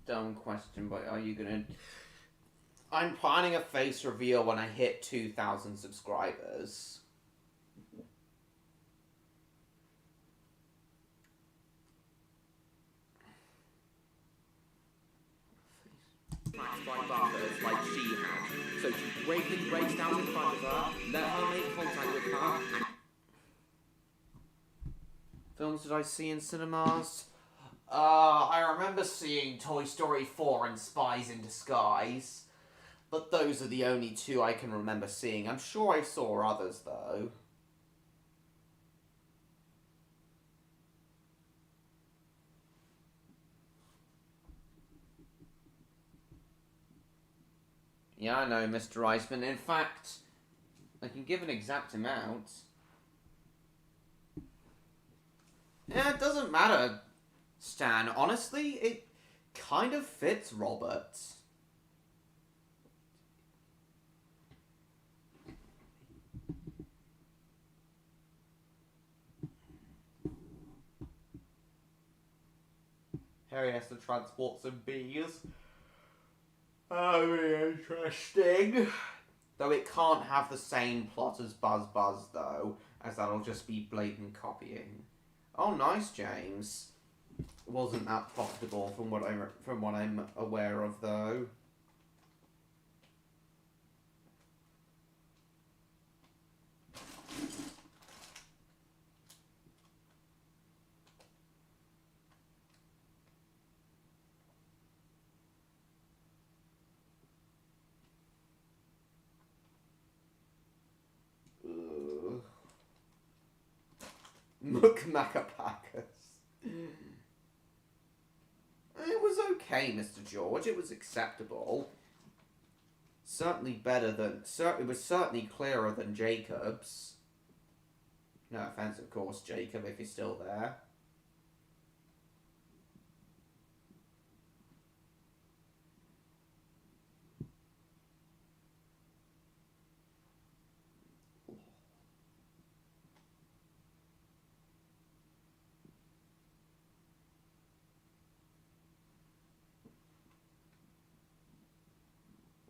Dumb question, but are you gonna... I'm planning a face reveal when I hit 2,000 subscribers. By buffers like she had. So she bravely breaks down in front of her, let her make contact with her, and... Films did I see in cinemas? I remember seeing Toy Story 4 and Spies in Disguise. But those are the only two I can remember seeing. I'm sure I saw others, though. Yeah, I know, Mr. Iceman. In fact, I can give an exact amount. Yeah, it doesn't matter, Stan. Honestly, it kind of fits Robert. Harry has to transport some bees. Oh, very interesting. Though it can't have the same plot as Buzz Buzz, though, as that'll just be blatant copying. Oh, nice, James. Wasn't that profitable from what I'm aware of, though. Mukmakapacus. It was okay, Mr. George. It was acceptable. Certainly better than... It was certainly clearer than Jacob's. No offense, of course, Jacob, if you're still there.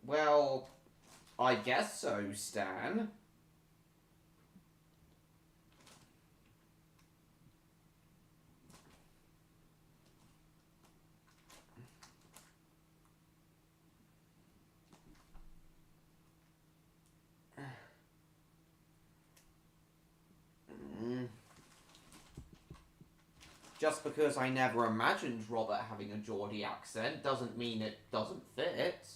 Well, I guess so, Stan. Just because I never imagined Robert having a Geordie accent doesn't mean it doesn't fit.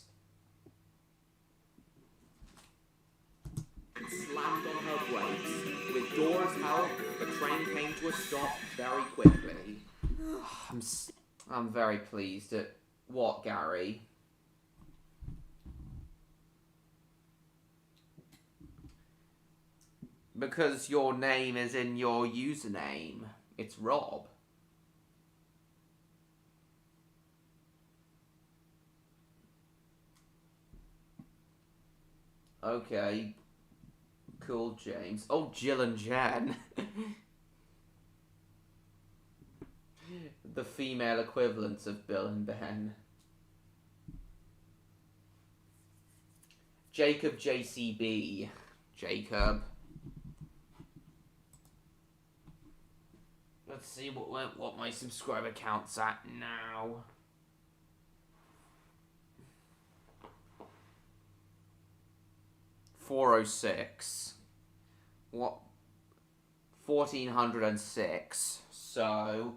Slammed on her brakes. With Dora's help, the train came to a stop very quickly. I'm very pleased at what, Gary? Because your name is in your username. It's Rob. Okay. Cool, James. Oh, Jill and Jen. The female equivalents of Bill and Ben. Jacob JCB. Jacob. Let's see what my subscriber count's at now. $406. What? 1,406. So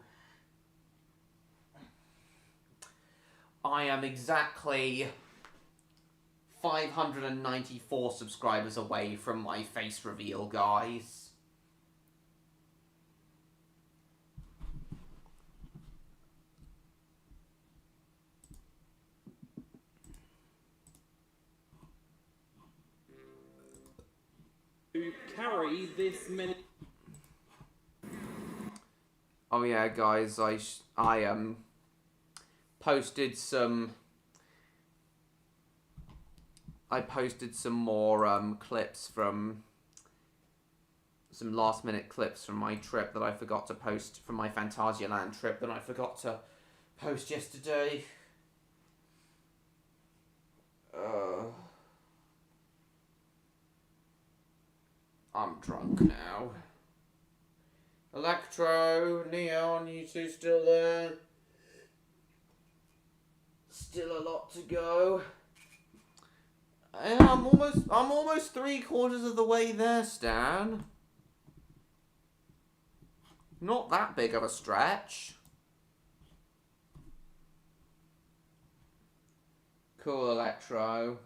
I am exactly 594 subscribers away from my face reveal, guys. To carry this many... Oh yeah, guys, I posted some more clips from some last minute clips from my trip that I forgot to post, from my Phantasialand trip that I forgot to post yesterday. I'm drunk now. Electro, Neon, you two still there? Still a lot to go. Yeah, I'm almost 3/4 of the way there, Stan. Not that big of a stretch. Cool, Electro.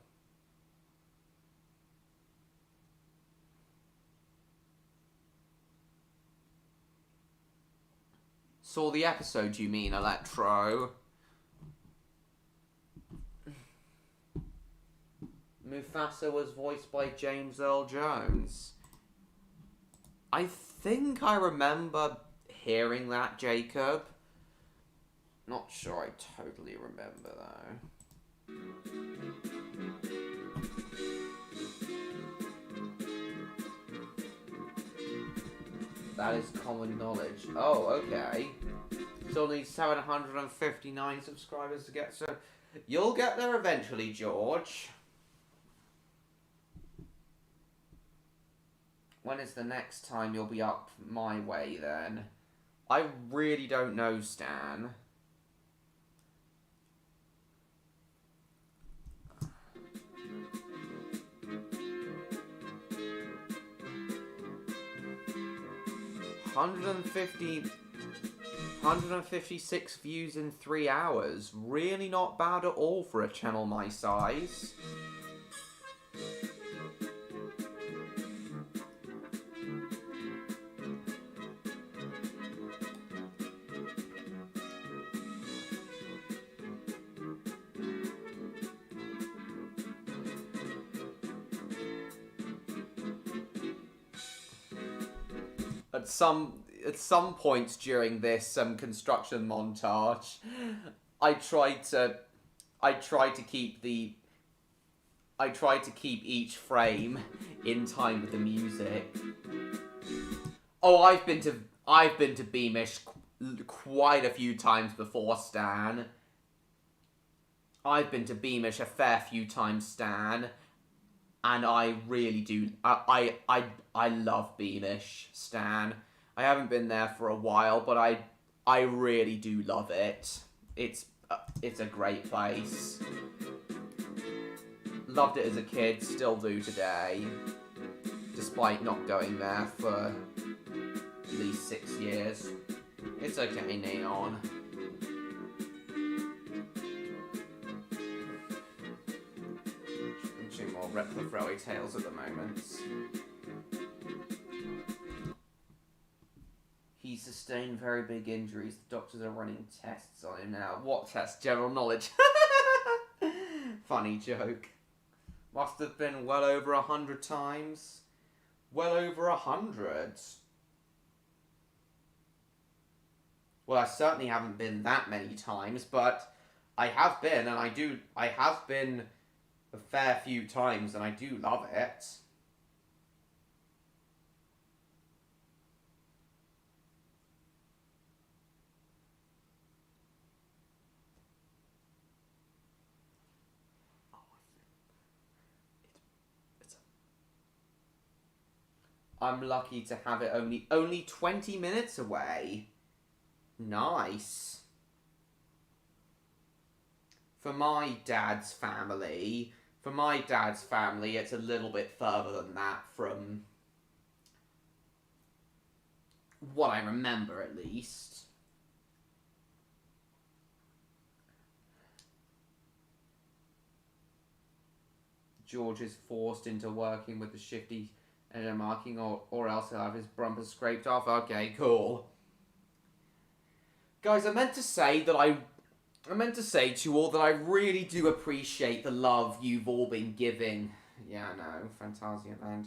Saw the episode, you mean, Electro? Mufasa was voiced by James Earl Jones. I think I remember hearing that, Jacob. Not sure I totally remember, though. That is common knowledge. Oh, okay. Still need 759 subscribers to get, so you'll get there eventually, George. When is the next time you'll be up my way, then? I really don't know, Stan. $156 views in 3 hours. Really not bad at all for a channel my size. At some points during this construction montage, I tried to keep each frame in time with the music. Oh, I've been to Beamish quite a few times before, Stan. I've been to Beamish a fair few times, Stan. And I really do. I love Beamish, Stan. I haven't been there for a while, but I really do love it. It's a great place. Loved it as a kid, still do today. Despite not going there for at least 6 years. It's okay, Neon. More Redcliff Railway Tales at the moment. He sustained very big injuries. The doctors are running tests on him now. What tests? General knowledge. Funny joke. Must have been well over 100 times. Well over 100. Well, I certainly haven't been that many times, but I have been, and I have been a fair few times, and I do love it. I'm lucky to have it only 20 minutes away. Nice. For my dad's family, it's a little bit further than that from what I remember, at least. George is forced into working with the shifty marking, or else he'll have his bumper scraped off. Okay, cool. Guys, I meant to say to you all that I really do appreciate the love you've all been giving. Yeah, I know, Phantasialand.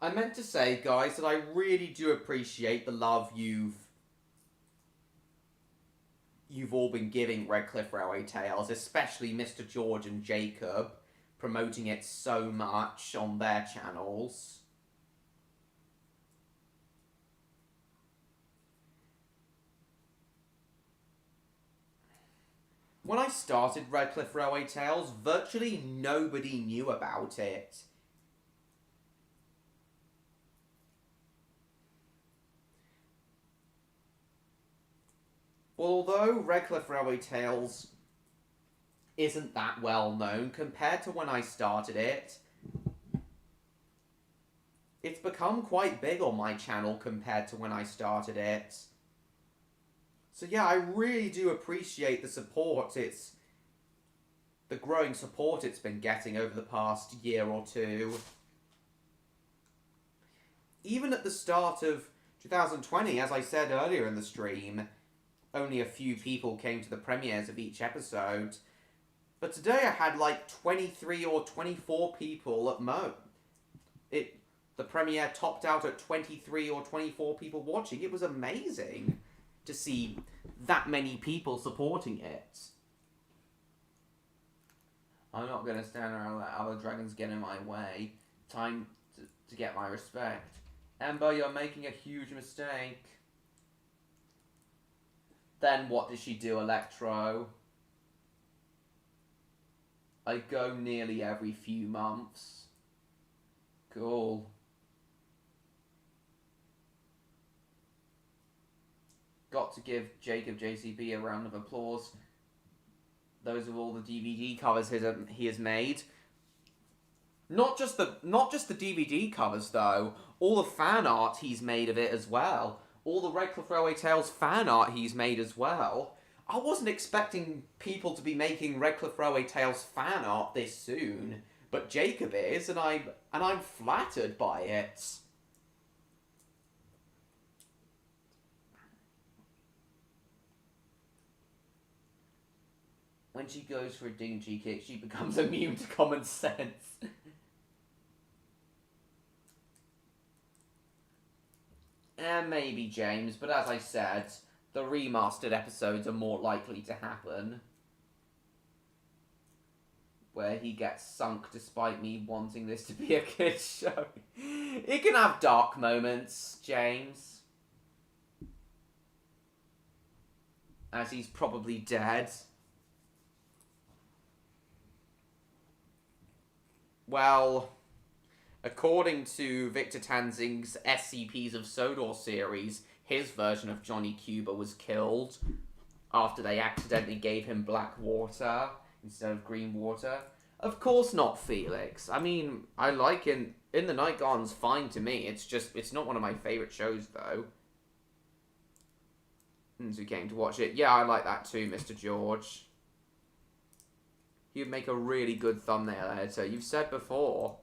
I meant to say, guys, that I really do appreciate the love you've all been giving Redcliff Railway Tales, especially Mr. George and Jacob, promoting it so much on their channels. When I started Redcliff Railway Tales, virtually nobody knew about it. Well, although Redcliff Railway Tales isn't that well known compared to when I started it, it's become quite big on my channel compared to when I started it. So yeah, I really do appreciate the support the growing support it's been getting over the past year or two. Even at the start of 2020, as I said earlier in the stream, only a few people came to the premieres of each episode. But today I had like 23 or 24 people at most. The premiere topped out at 23 or 24 people watching. It was amazing to see that many people supporting it. I'm not going to stand around and let other dragons get in my way. Time to get my respect. Ember, you're making a huge mistake. Then what does she do, Electro? I go nearly every few months. Cool. Got to give Jacob JCB a round of applause. Those are all the DVD covers he has made. Not just the DVD covers though. All the fan art he's made of it as well. All the Redcliff Railway Tales fan art he's made as well. I wasn't expecting people to be making Redcliff Railway Tales fan art this soon, but Jacob is, and I'm flattered by it. When she goes for a dingy kick, she becomes immune to common sense. Maybe, James, but as I said, the remastered episodes are more likely to happen. Where he gets sunk despite me wanting this to be a kid's show. It can have dark moments, James. As he's probably dead. Well, according to Victor Tanzing's SCPs of Sodor series, his version of Johnny Cuba was killed after they accidentally gave him black water instead of green water. Of course not, Felix. I mean, I like In the Night Gone's fine to me. It's not one of my favourite shows, though. Since we came to watch it. Yeah, I like that too, Mr. George. You'd make a really good thumbnail editor. You've said before.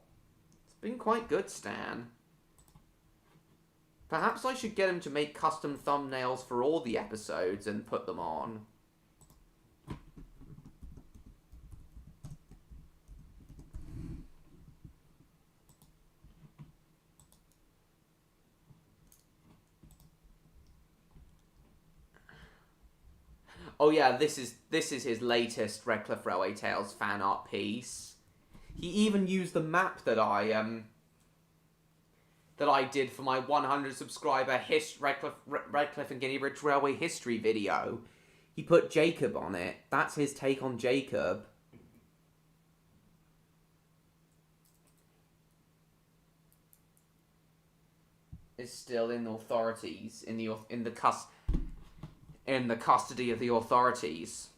It's been quite good, Stan. Perhaps I should get him to make custom thumbnails for all the episodes and put them on. Oh yeah, this is his latest Redcliff Railway Tales fan art piece. He even used the map that I did for my 100 subscriber Redcliff and Guinea Bridge Railway history video. He put Jacob on it. That's his take on Jacob. Is still in the authorities, in the custody of the authorities.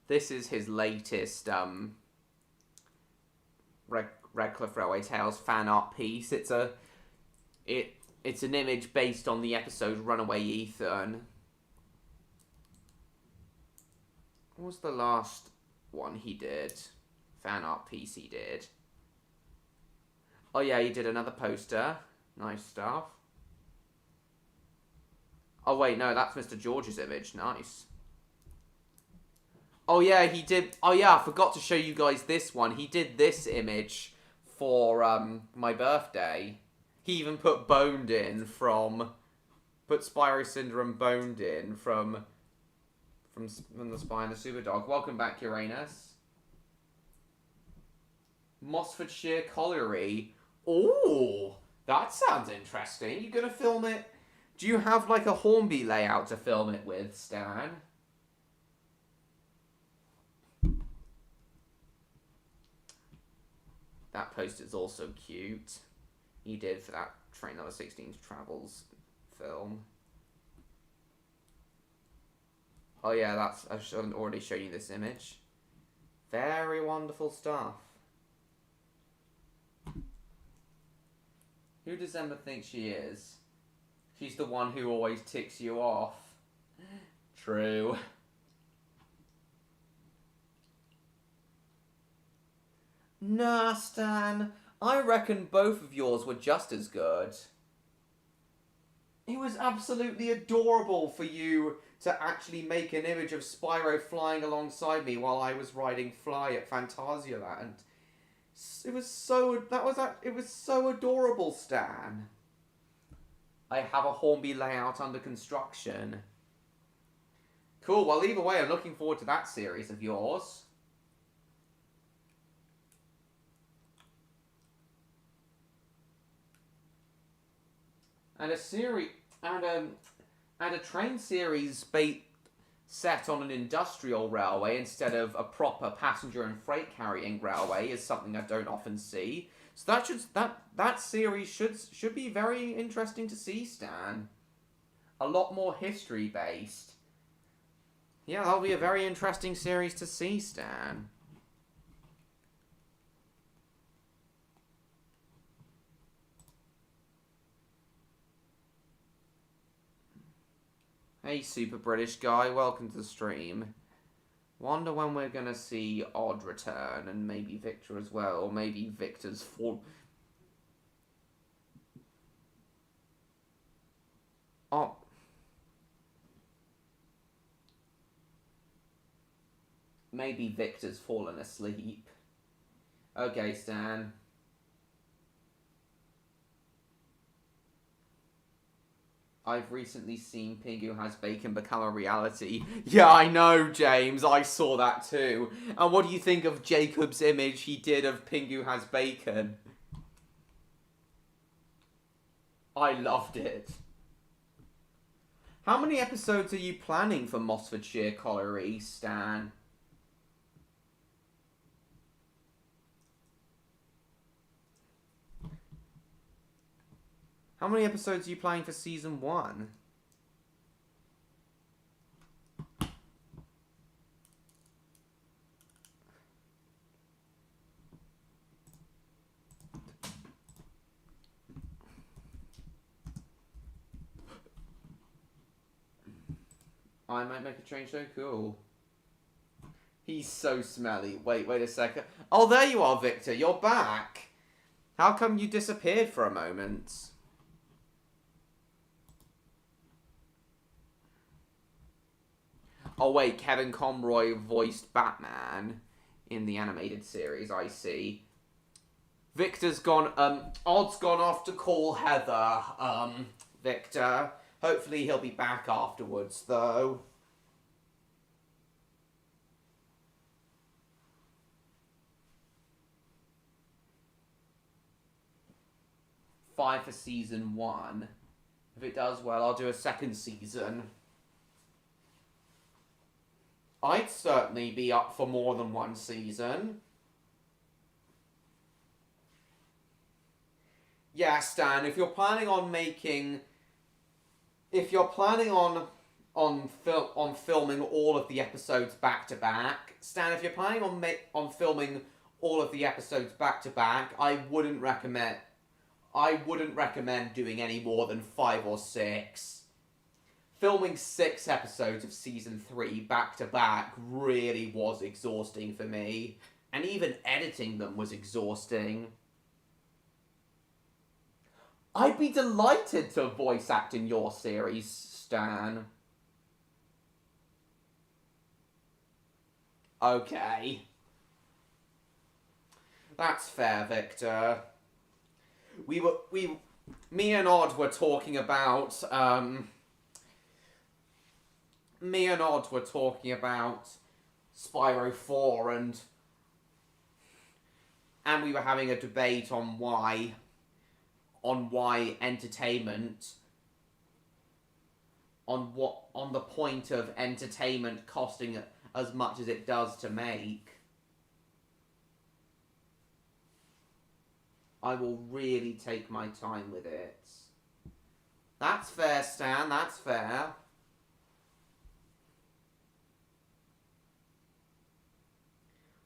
This is his latest Redcliff Railway Tales fan art piece. It's an image based on the episode Runaway Ethan. What was the last one he did? Fan art piece he did. Oh yeah, he did another poster. Nice stuff. Oh wait, no, that's Mr. George's image. Nice. Oh yeah, he did. Oh yeah, I forgot to show you guys this one. He did this image for my birthday. He even put Boned in from... Put Spyro Syndrome Boned in from The Spy and the Superdog. Welcome back, Uranus. Mossfordshire Colliery. Ooh, that sounds interesting. You gonna film it? Do you have like a Hornby layout to film it with, Stan? That post is also cute. He did for that Train Number 16 Travels film. Oh yeah, I've already shown you this image. Very wonderful stuff. Who does Emma think she is? She's the one who always ticks you off. True. Nah, Stan. I reckon both of yours were just as good. It was absolutely adorable for you to actually make an image of Spyro flying alongside me while I was riding Fly at Phantasialand. It was so adorable, Stan. I have a Hornby layout under construction. Cool, well either way, I'm looking forward to that series of yours. And a series and a train series set on an industrial railway instead of a proper passenger and freight carrying railway is something I don't often see. So that series should be very interesting to see, Stan. A lot more history based. Yeah, that'll be a very interesting series to see, Stan. Hey, super British guy, welcome to the stream. Wonder when we're gonna see Odd return, and maybe Victor as well, or maybe Victor's fall. Oh. Maybe Victor's fallen asleep. Okay, Stan. I've recently seen Pingu Has Bacon become a reality. Yeah, I know, James. I saw that too. And what do you think of Jacob's image he did of Pingu Has Bacon? I loved it. How many episodes are you planning for Mossfordshire Colliery, Stan? How many episodes are you planning for season 1? I might make a change though. Cool. He's so smelly. Wait a second. Oh, there you are, Victor. You're back. How come you disappeared for a moment? Oh wait, Kevin Conroy voiced Batman in the animated series, I see. Victor's gone, Odd's gone off to call Heather, Victor. Hopefully he'll be back afterwards, though. $5 for season 1. If it does well, I'll do a second season. I'd certainly be up for more than one season. Yeah, Stan, if you're planning on making... If you're planning on filming all of the episodes back to back, Stan, if you're planning on filming all of the episodes back to back, I wouldn't recommend doing any more than 5 or 6. Filming 6 episodes of season 3 back to back really was exhausting for me, and even editing them was exhausting. I'd be delighted to voice act in your series, Stan. Okay. That's fair, Victor. Me and Odd were talking about, Spyro 4 and we were having a debate on why entertainment, on the point of entertainment costing as much as it does to make. I will really take my time with it. That's fair, Stan, that's fair.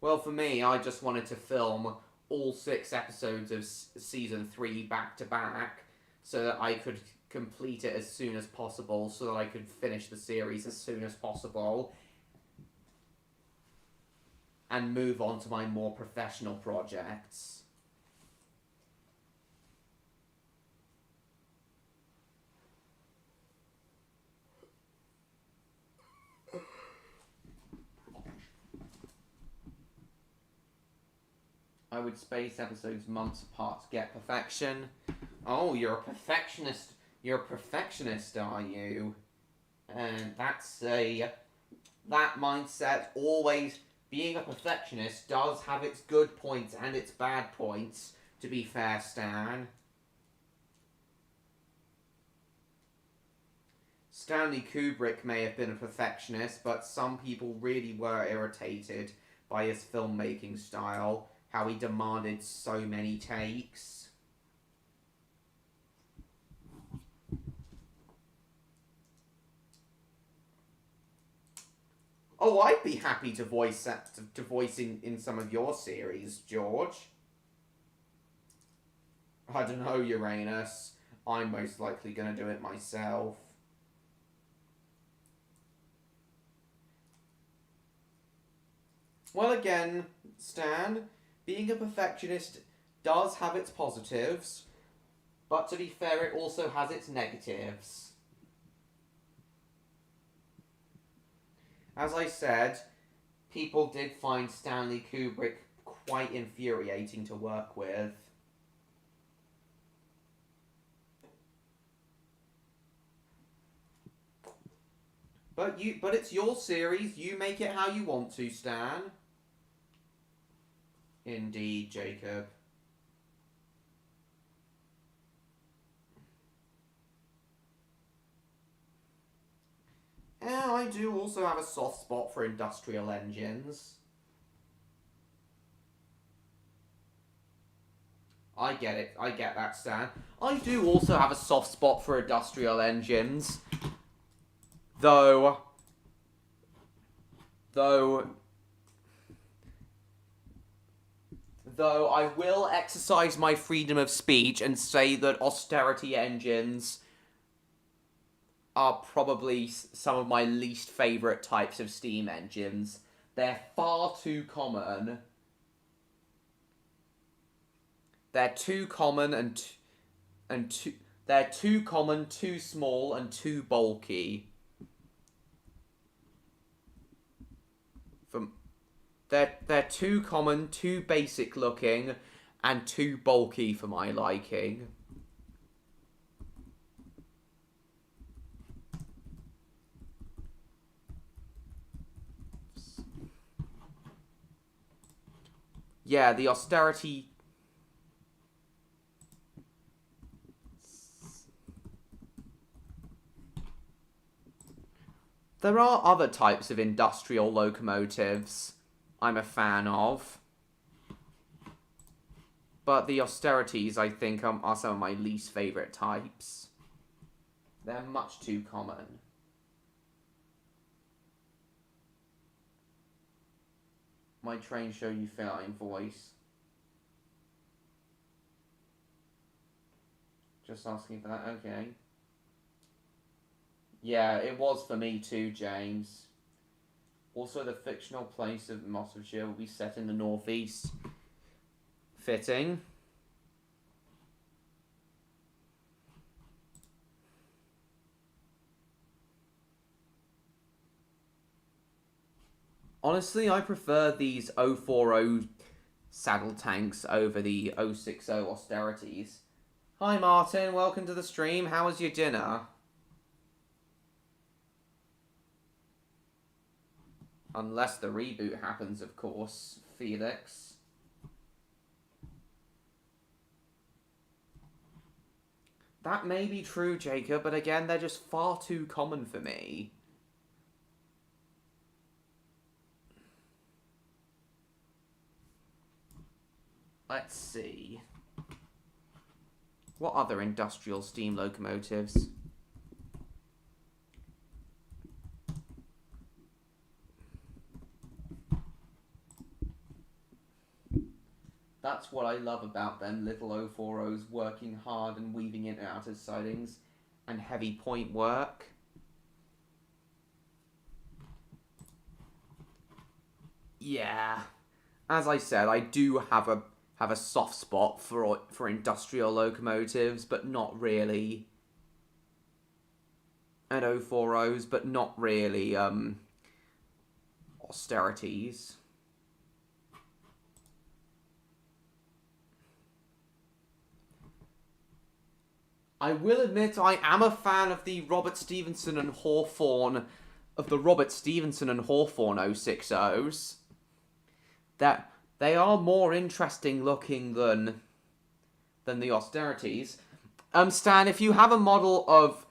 Well, for me, I just wanted to film all 6 episodes of season 3 back to back, so that I could complete it as soon as possible so that I could finish the series as soon as possible and move on to my more professional projects. I would space episodes months apart to get perfection. Oh, you're a perfectionist. You're a perfectionist, are you? And that mindset, always being a perfectionist, does have its good points and its bad points, to be fair, Stan. Stanley Kubrick may have been a perfectionist, but some people really were irritated by his filmmaking style, how he demanded so many takes. Oh, I'd be happy to voice in some of your series, George. I don't know, Uranus. I'm most likely going to do it myself. Well, again, Stan, being a perfectionist does have its positives, but to be fair, it also has its negatives. As I said, people did find Stanley Kubrick quite infuriating to work with. But it's your series. You make it how you want to, Stan. Indeed, Jacob. Yeah, I do also have a soft spot for industrial engines. I get it. I get that, Stan. I do also have a soft spot for industrial engines. Though I will exercise my freedom of speech and say that austerity engines are probably some of my least favourite types of steam engines. They're far too common. They're too common they're too common, too small, and too bulky. They're too common, too basic looking, and too bulky for my liking. Yeah, the austerity... There are other types of industrial locomotives I'm a fan of. But the austerities, I think, are some of my least favourite types. They're much too common. My train show you feline voice. Just asking for that, okay. Yeah, it was for me too, James. Also, the fictional place of Mossofshire will be set in the northeast. Fitting. Honestly, I prefer these 040 saddle tanks over the 060 austerities. Hi Martin, welcome to the stream. How was your dinner? Unless the reboot happens, of course, Felix. That may be true, Jacob, but again, they're just far too common for me. Let's see. What other industrial steam locomotives? That's what I love about them little 040s, working hard and weaving in and out of sidings. and heavy point work. Yeah, as I said, I do have a soft spot for industrial locomotives, but not really. And 040s, but not really austerities. I will admit I am a fan of the Robert Stevenson and Hawthorne 060s. That they are more interesting looking than the austerities. Stan, if you have a model of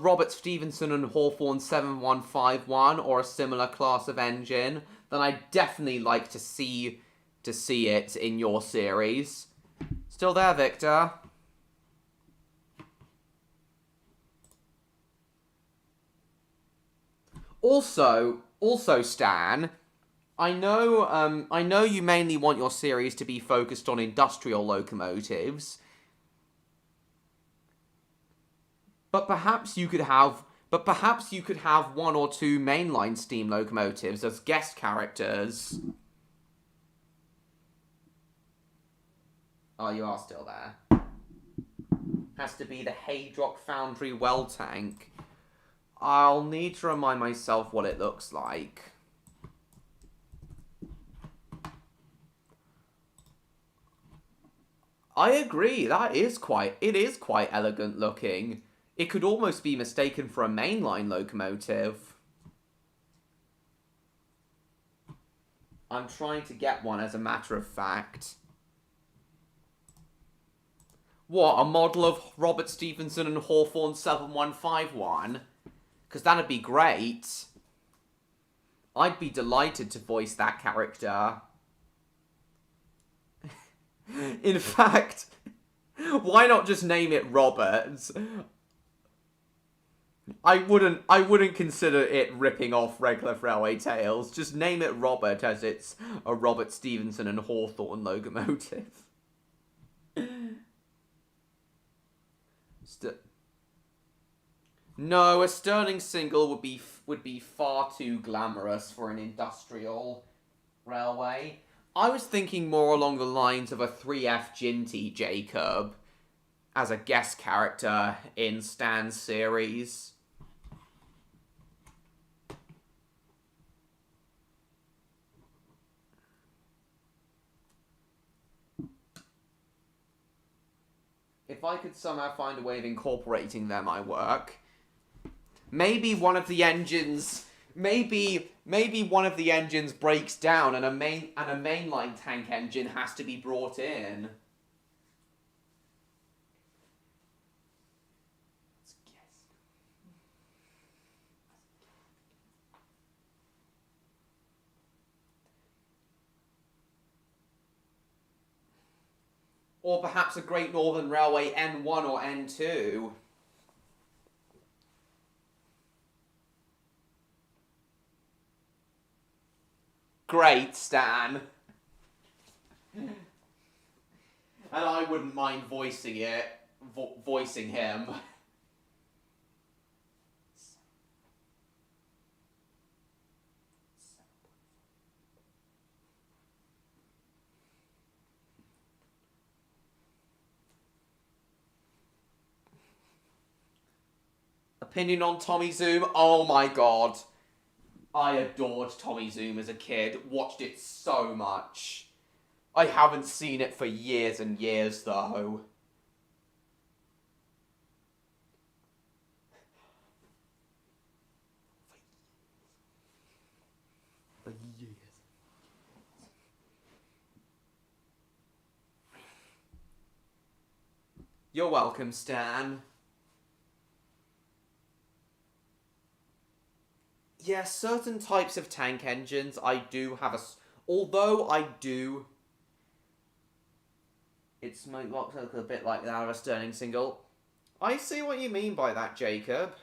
Robert Stevenson and Hawthorne 7151 or a similar class of engine, then I'd definitely like to see it in your series. Still there, Victor? Also, Stan, I know you mainly want your series to be focused on industrial locomotives, but perhaps you could have one or two mainline steam locomotives as guest characters. Oh, you are still there. Has to be the Haydrock Foundry well tank. I'll need to remind myself what it looks like. I agree, it is quite elegant looking. It could almost be mistaken for a mainline locomotive. I'm trying to get one as a matter of fact. What, a model of Robert Stevenson and Hawthorne 7151? Because that'd be great. I'd be delighted to voice that character. In fact, why not just name it Robert? I wouldn't consider it ripping off Redcliff Railway Tales. Just name it Robert, as it's a Robert Stevenson and Hawthorne locomotive. No, a Stirling single would be far too glamorous for an industrial railway. I was thinking more along the lines of a 3F Ginty Jacob as a guest character in Stan's series. If I could somehow find a way of incorporating them, I work. Maybe one of the engines, maybe one of the engines breaks down and a mainline tank engine has to be brought in. Or perhaps a Great Northern Railway N1 or N2. Great, Stan. And I wouldn't mind voicing it, voicing him. Opinion on Tommy Zoom? Oh my god. I adored Tommy Zoom as a kid. Watched it so much. I haven't seen it for years and years, though. For years. You're welcome, Stan. Yeah, certain types of tank engines, I do have although I do... Its smoke box look a bit like that of a Stirling single. I see what you mean by that, Jacob.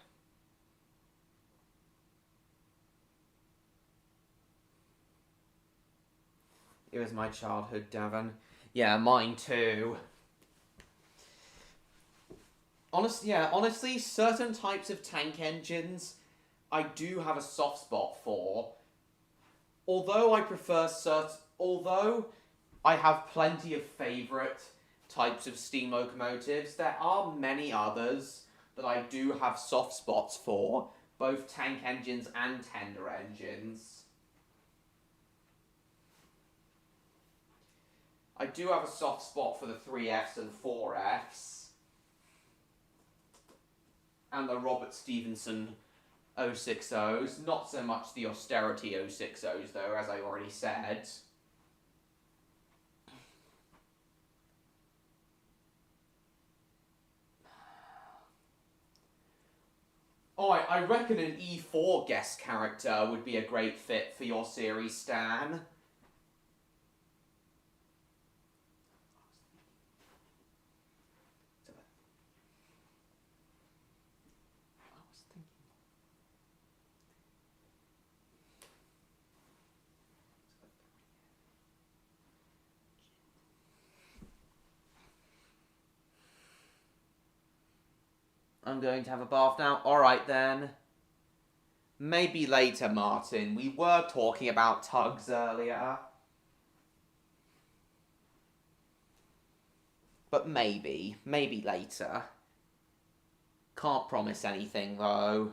It was my childhood, Davin. Yeah, mine too. Honestly, certain types of tank engines I do have a soft spot for. Although I have plenty of favourite types of steam locomotives, there are many others that I do have soft spots for, both tank engines and tender engines. I do have a soft spot for the 3Fs and 4Fs. And the Robert Stevenson 060s. Not so much the austerity 060s, though, as I already said. Oh, I reckon an E4 guest character would be a great fit for your series, Stan. I'm going to have a bath now. Alright then. Maybe later, Martin. We were talking about tugs earlier. But maybe. Maybe later. Can't promise anything, though.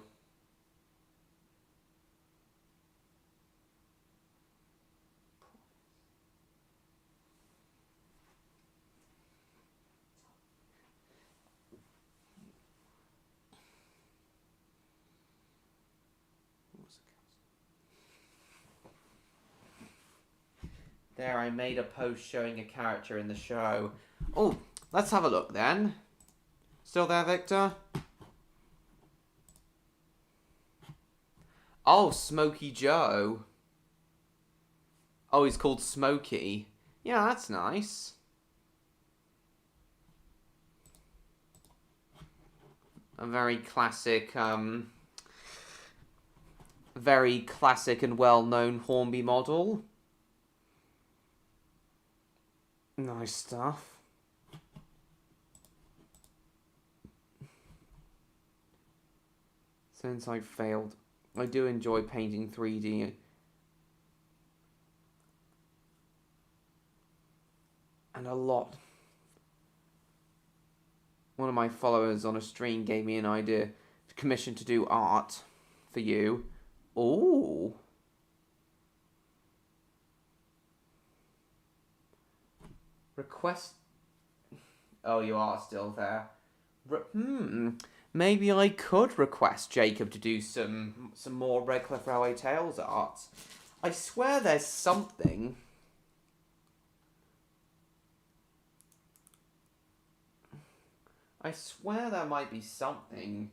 There, I made a post showing a character in the show. Oh, let's have a look then. Still there, Victor? Oh, Smokey Joe. Oh, he's called Smokey. Yeah, that's nice. A very classic and well-known Hornby model. Nice stuff. Since I failed, I do enjoy painting 3D. And a lot. One of my followers on a stream gave me an idea to commission to do art for you. Ooh. Request. Oh, you are still there. Maybe I could request Jacob to do some more Redcliff Railway Tales art. I swear there's something. I swear there might be something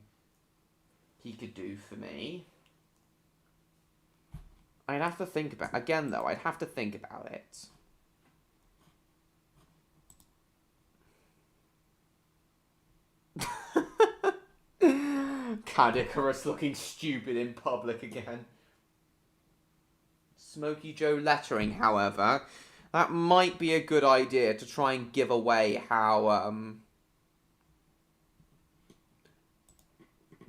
he could do for me. I'd have to think about... Again, though, I'd have to think about it. Cadicarus looking stupid in public again. Smokey Joe lettering, however, that might be a good idea to try and give away how,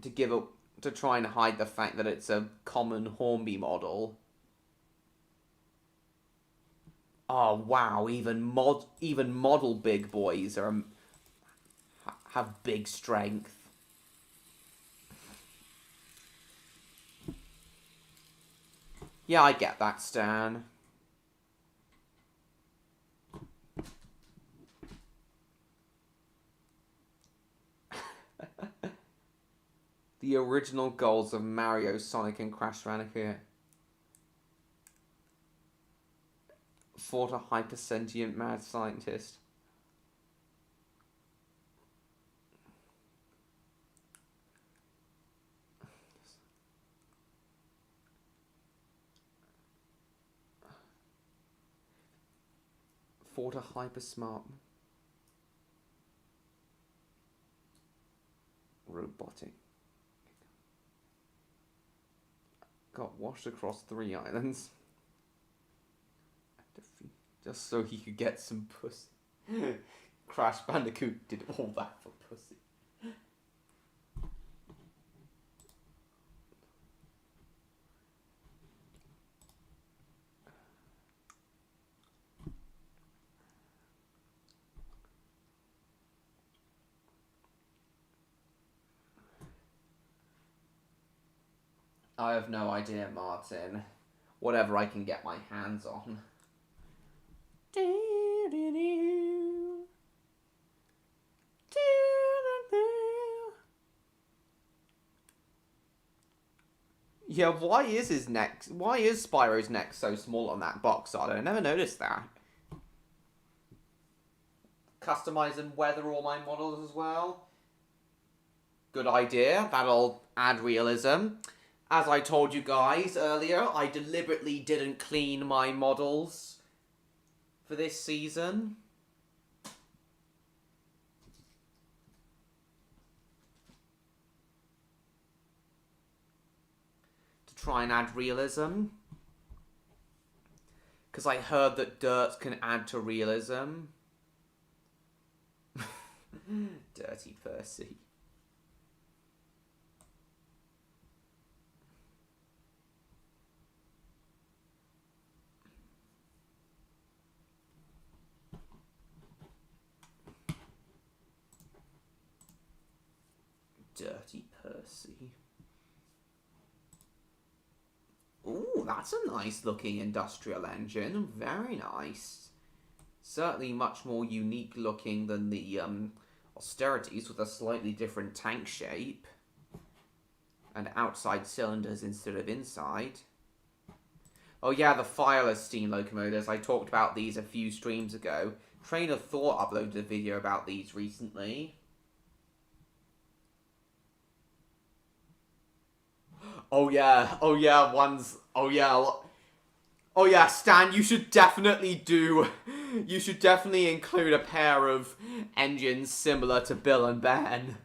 to try and hide the fact that it's a common Hornby model. Oh wow, even model big boys have big strength. Yeah, I get that, Stan. The original goals of Mario, Sonic, and Crash Bandicoot. Fought a hypersentient mad scientist. Fought a hyper-smart robotic. Got washed across 3 islands. Just so he could get some pussy. Crash Bandicoot did all that for pussy. I have no idea, Martin. Whatever I can get my hands on. Yeah, why is Spyro's neck so small on that box art? I never noticed that. Customize and weather all my models as well. Good idea. That'll add realism. As I told you guys earlier, I deliberately didn't clean my models for this season. To try and add realism. Because I heard that dirt can add to realism. Dirty Percy. Dirty Percy. Ooh, that's a nice looking industrial engine. Very nice. Certainly much more unique looking than the austerities, with a slightly different tank shape. And outside cylinders instead of inside. Oh yeah, the fireless steam locomotives. I talked about these a few streams ago. Train of Thought uploaded a video about these recently. Oh yeah, Stan, you should definitely include a pair of engines similar to Bill and Ben.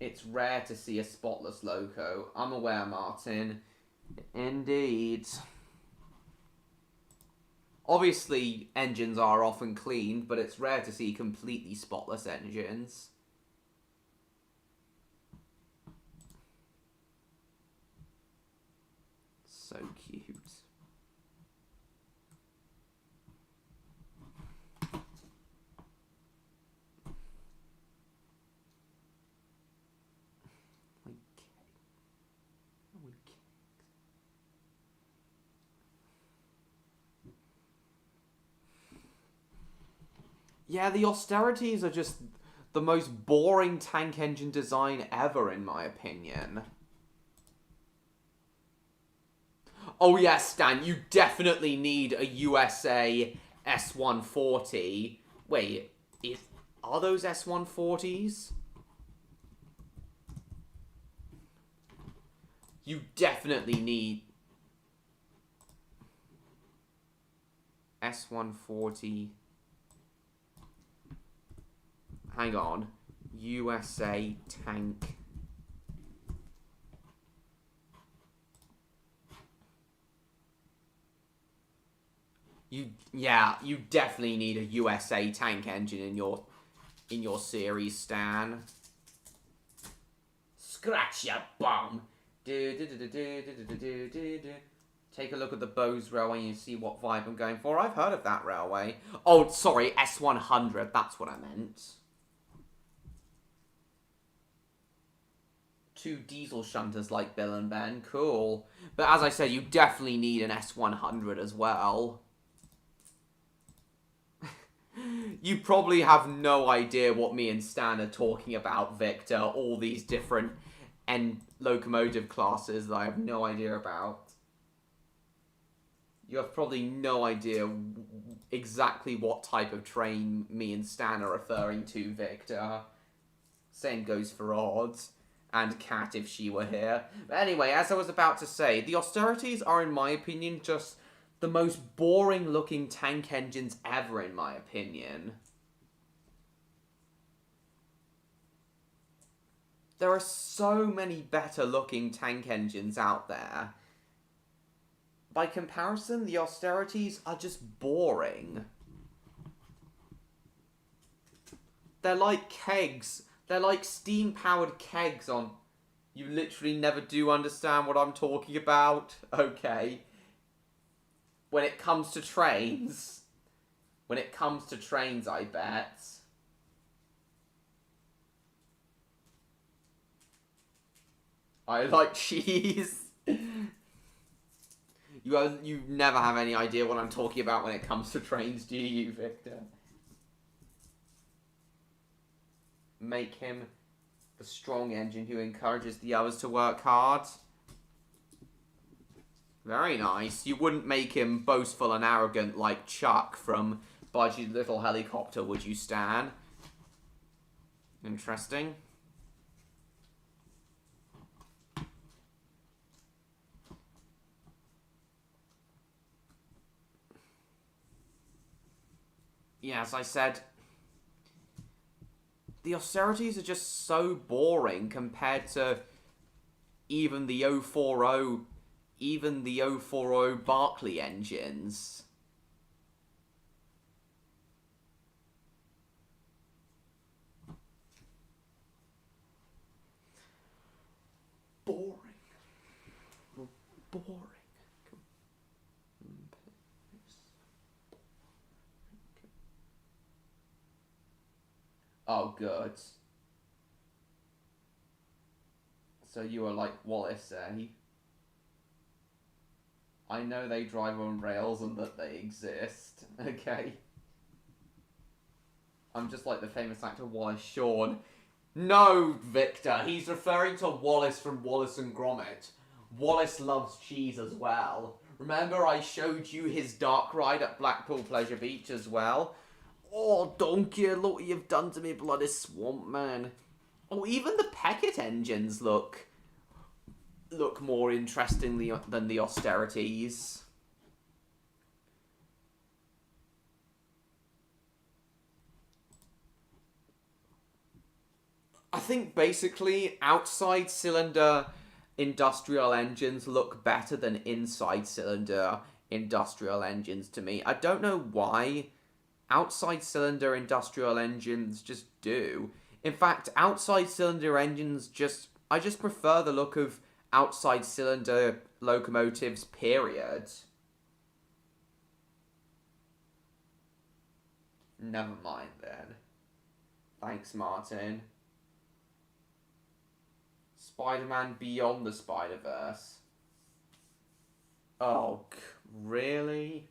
It's rare to see a spotless loco. I'm aware, Martin. Indeed. Obviously, engines are often cleaned, but it's rare to see completely spotless engines. So cute. Yeah, the austerities are just the most boring tank engine design ever, in my opinion. Oh yeah, Stan, you definitely need a USA S140. Wait, are those S140s? You definitely need S140. Hang on. USA tank. You definitely need a USA tank engine in your series, Stan. Scratch your bum. Take a look at the Bose Railway and you see what vibe I'm going for. I've heard of that railway. Oh, sorry, S100. That's what I meant. 2 diesel shunters like Bill and Ben. Cool. But as I said, you definitely need an S100 as well. You probably have no idea what me and Stan are talking about, Victor. All these different locomotive classes that I have no idea about. You have probably no idea exactly what type of train me and Stan are referring to, Victor. Same goes for Odds. And Kat if she were here. But anyway, as I was about to say, the austerities are, in my opinion, just the most boring looking tank engines ever, in my opinion. There are so many better looking tank engines out there. By comparison, the austerities are just boring. They're like kegs. They're like steam-powered kegs on... You literally never do understand what I'm talking about? Okay. When it comes to trains... When it comes to trains, I bet. I like cheese. You never have any idea what I'm talking about when it comes to trains, do you, Victor? Make him the strong engine who encourages the others to work hard. Very nice. You wouldn't make him boastful and arrogant like Chuck from Budgie Little Helicopter, would you, Stan? Interesting. Yeah, as I said, the austerities are just so boring compared to even the 040 Barclay engines. Boring. Boring. Oh, good. So you are like Wallace, eh? I know they drive on rails and that they exist. Okay. I'm just like the famous actor Wallace Shawn. No, Victor, he's referring to Wallace from Wallace and Gromit. Wallace loves cheese as well. Remember I showed you his dark ride at Blackpool Pleasure Beach as well? Oh, donkey, look what you've done to me, bloody swamp man. Oh, even the Peckett engines look more interesting than the austerities. I think basically outside cylinder industrial engines look better than inside cylinder industrial engines to me. I don't know why. Outside cylinder industrial engines just do. In fact, outside cylinder engines I just prefer the look of outside cylinder locomotives, period. Never mind then. Thanks, Martin. Spider-Man Beyond the Spider-Verse. Oh, really?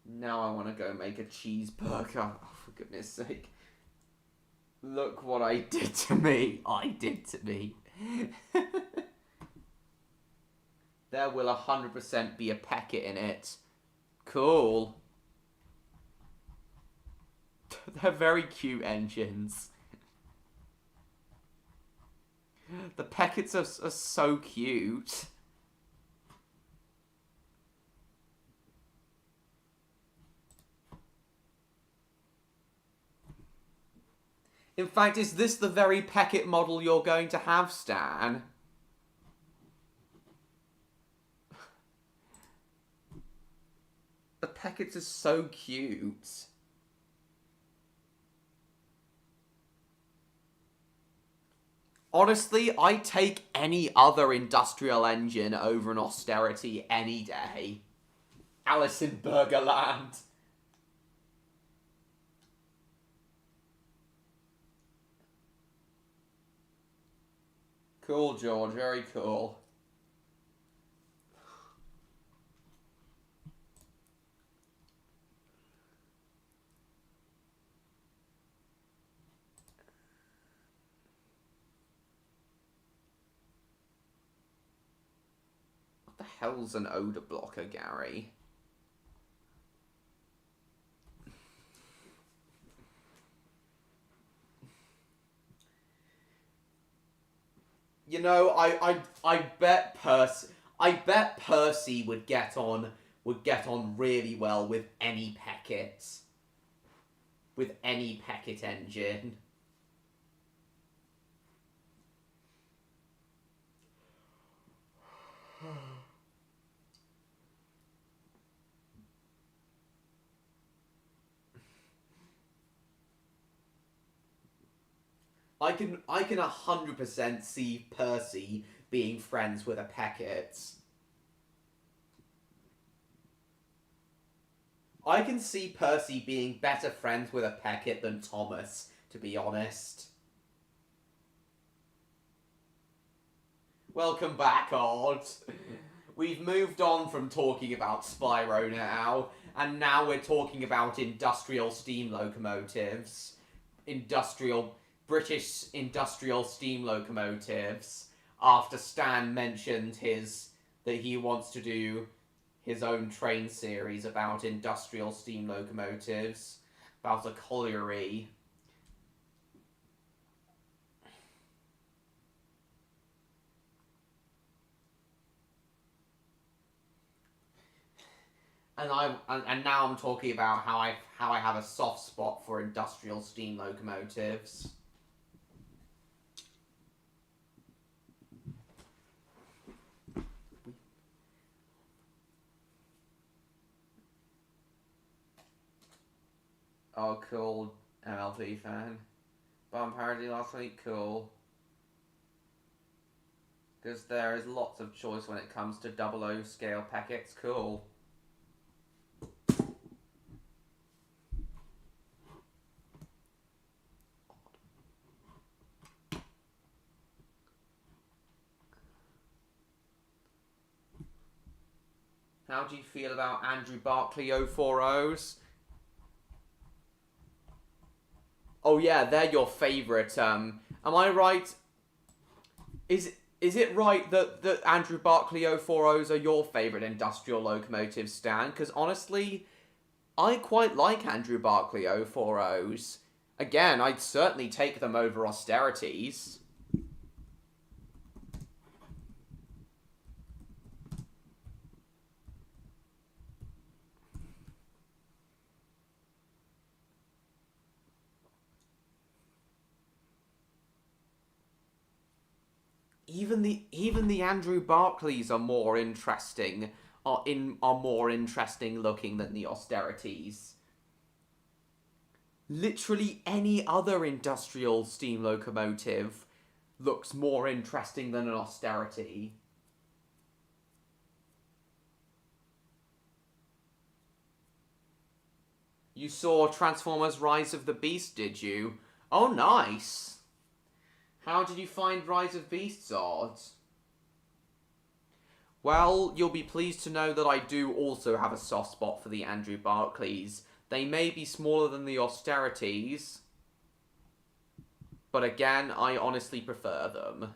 Now I want to go make a cheeseburger. Oh, for goodness sake. Look what I did to me. There will 100% be a Peckett in it. Cool. They're very cute engines. The Pecketts are so cute. In fact, is this the very Peckett model you're going to have, Stan? The Pecketts are so cute. Honestly, I'd take any other industrial engine over an austerity any day. Alice in Burgerland. Cool, George. Very cool. What the hell's an odor blocker, Gary? You know, I bet Percy would get on really well with any Peckett. with any Peckett engine. I can 100% see Percy being friends with a Peckett. I can see Percy being better friends with a Peckett than Thomas, to be honest. Welcome back, Odd. We've moved on from talking about Spyro now, and now we're talking about industrial steam locomotives. British industrial steam locomotives, after Stan mentioned that he wants to do his own train series about industrial steam locomotives, about a colliery. And now I'm talking about how I have a soft spot for industrial steam locomotives. Oh, cool, MLP fan. Bomb parody last week, cool. Because there is lots of choice when it comes to 00 scale packets, cool. How do you feel about Andrew Barclay 040s? Oh yeah, they're your favourite. Am I right? Is it right that Andrew Barclay 040s are your favourite industrial locomotives, Stan? Because honestly, I quite like Andrew Barclay 040s. Again, I'd certainly take them over austerities. Even the Andrew Barclays are more interesting, are more interesting looking than the austerities. Literally any other industrial steam locomotive looks more interesting than an austerity. You saw Transformers Rise of the Beast, did you? Oh, nice! How did you find Rise of Beasts, Odd? Well, you'll be pleased to know that I do also have a soft spot for the Andrew Barclays. They may be smaller than the austerities, but again, I honestly prefer them.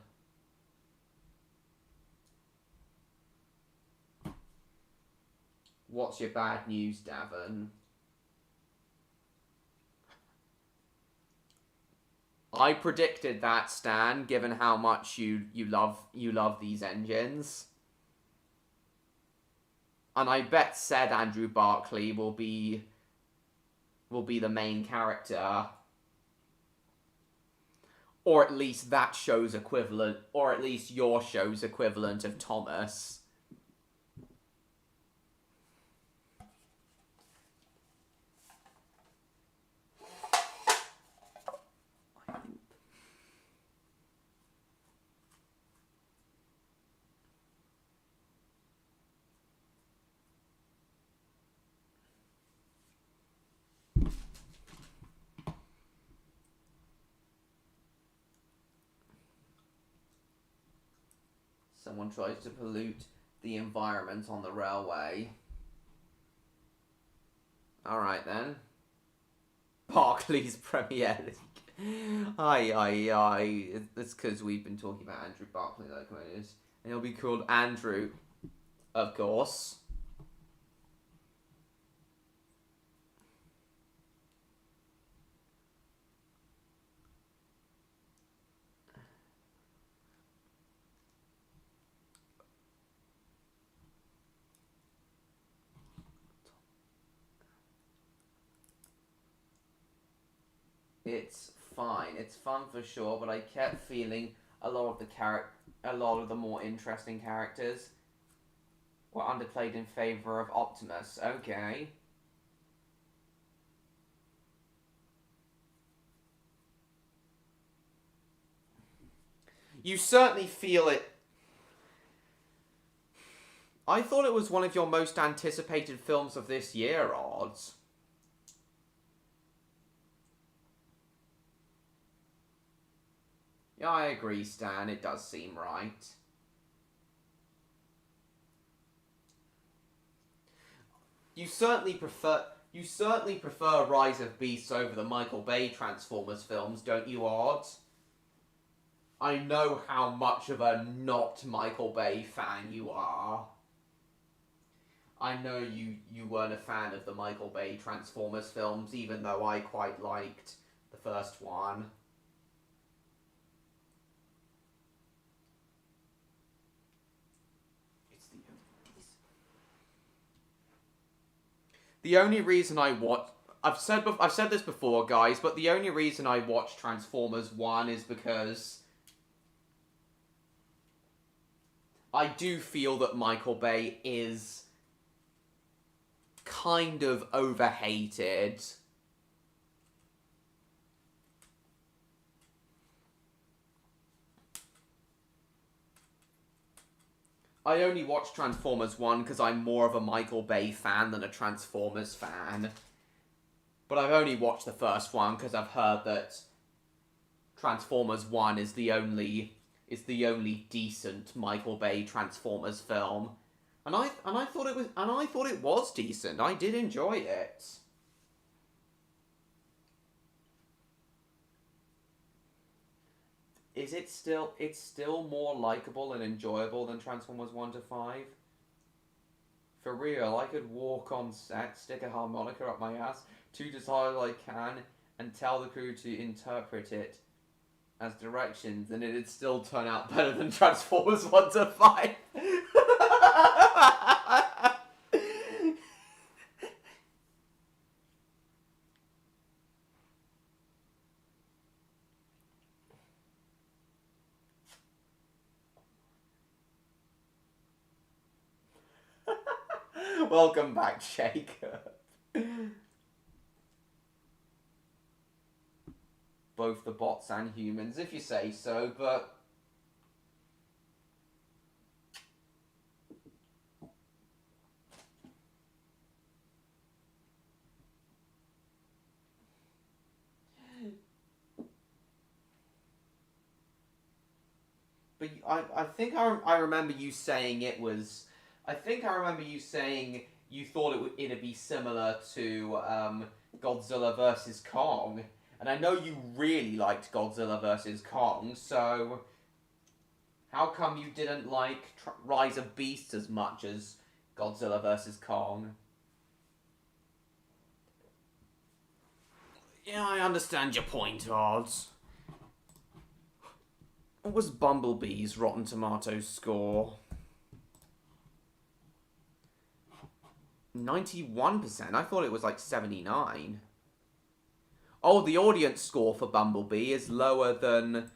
What's your bad news, Davin? I predicted that, Stan, given how much you love these engines. And I bet said Andrew Barclay will be the main character. Or at least that show's equivalent, or at least your show's equivalent of Thomas. Someone tries to pollute the environment on the railway. Alright then. Barclays Premier League. Aye. It's because we've been talking about Andrew Barclay locomotives. And he'll be called Andrew, of course. It's fine. It's fun for sure, but I kept feeling a lot of the more interesting characters were underplayed in favor of Optimus. Okay. You certainly feel it. I thought it was one of your most anticipated films of this year, Odds. Yeah, I agree, Stan. It does seem right. You certainly prefer Rise of Beasts over the Michael Bay Transformers films, don't you, Odds? I know how much of a not Michael Bay fan you are. I know you weren't a fan of the Michael Bay Transformers films, even though I quite liked the first one. The only reason I watch... I've said this before, guys, but the only reason I watched Transformers 1 is because I do feel that Michael Bay is kind of overhated. I only watched Transformers 1 because I'm more of a Michael Bay fan than a Transformers fan. But I've only watched the first one because I've heard that Transformers 1 is the only decent Michael Bay Transformers film. And I thought it was decent. I did enjoy it. It's still more likable and enjoyable than Transformers 1 to 5? For real, I could walk on set, stick a harmonica up my ass, toot as hard as I can, and tell the crew to interpret it as directions, and it'd still turn out better than Transformers 1 to 5. Welcome back, Jacob. Both the bots and humans, if you say so, but... But I think I remember you saying it was... I think I remember you saying you thought it'd be similar to Godzilla vs. Kong. And I know you really liked Godzilla vs. Kong, so... How come you didn't like Rise of Beasts as much as Godzilla vs. Kong? Yeah, I understand your point, Odds. What was Bumblebee's Rotten Tomatoes score? 91%? I thought it was like 79. Oh, the audience score for Bumblebee is lower than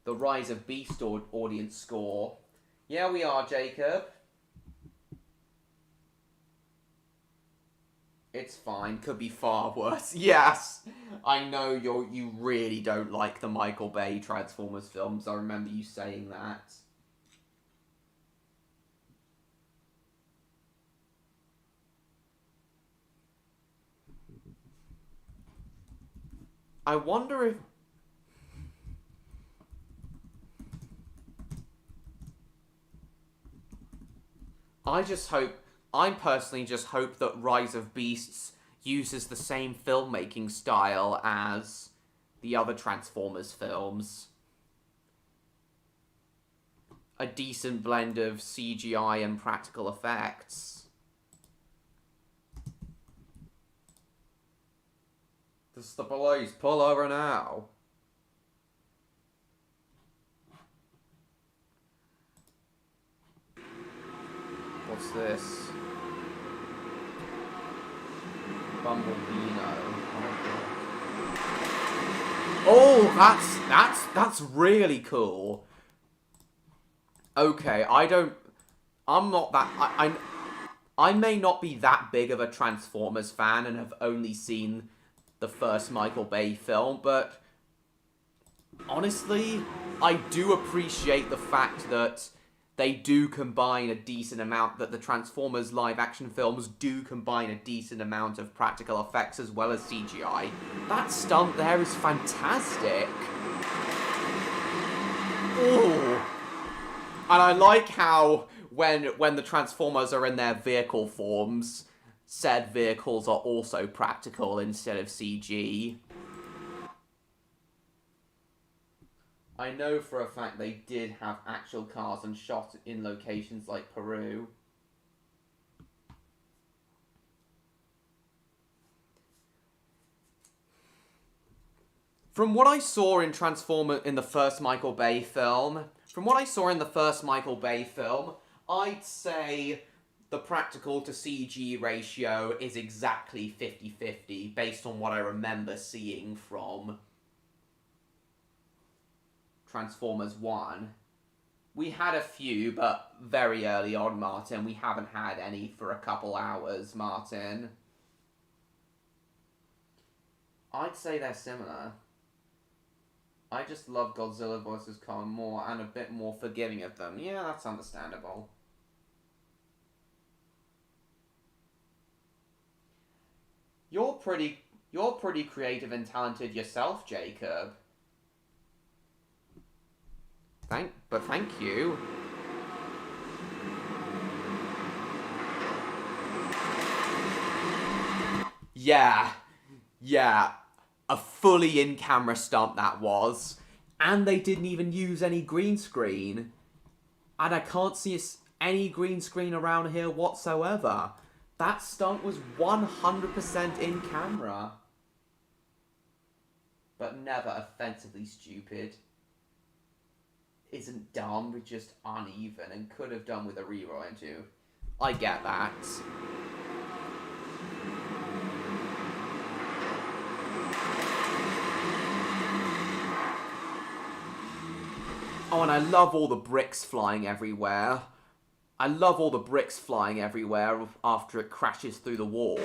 the Rise of Beast audience score. Yeah, we are, Jacob. It's fine. Could be far worse. Yes! I know you really don't like the Michael Bay Transformers films. I remember you saying that. I wonder if... I personally just hope that Rise of Beasts uses the same filmmaking style as the other Transformers films. A decent blend of CGI and practical effects. This is the police. Pull over now. What's this? Bumblebino. Oh, Oh, that's really cool. Okay, I'm not that... I may not be that big of a Transformers fan and have only seen the first Michael Bay film, but honestly, I do appreciate the fact that they do combine a decent amount, that the Transformers live-action films do combine a decent amount of practical effects as well as CGI. That stunt there is fantastic. Ooh. And I like how when the Transformers are in their vehicle forms, said vehicles are also practical instead of CG. I know for a fact they did have actual cars and shot in locations like Peru. From what I saw in the first Michael Bay film, I'd say the practical to CG ratio is exactly 50-50 based on what I remember seeing from Transformers 1. We had a few, but very early on, Martin. We haven't had any for a couple hours, Martin. I'd say they're similar. I just love Godzilla vs. Kong more and a bit more forgiving of them. Yeah, that's understandable. You're pretty creative and talented yourself, Jacob. Thank you. Yeah. A fully in-camera stunt that was. And they didn't even use any green screen. And I can't see any green screen around here whatsoever. That stunt was 100% in camera. But never offensively stupid. Isn't dumb, but just uneven and could have done with a rewind too. I get that. Oh, and I love all the bricks flying everywhere. After it crashes through the wall.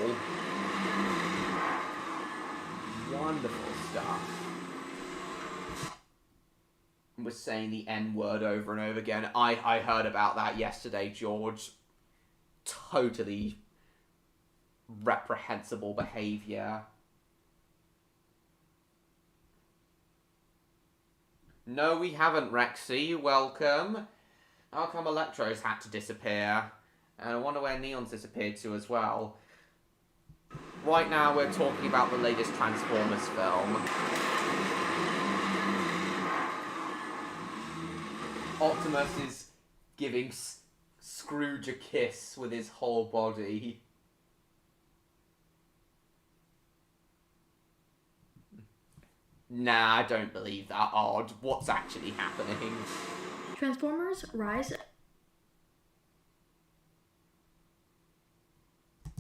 Wonderful stuff. We're saying the N-word over and over again. I heard about that yesterday, George. Totally reprehensible behaviour. No, we haven't, Rexy. Welcome. How come Electro's had to disappear? And I wonder where Neon's disappeared to as well. Right now we're talking about the latest Transformers film. Optimus is giving Scrooge a kiss with his whole body. Nah, I don't believe that, Odd. What's actually happening? Transformers Rise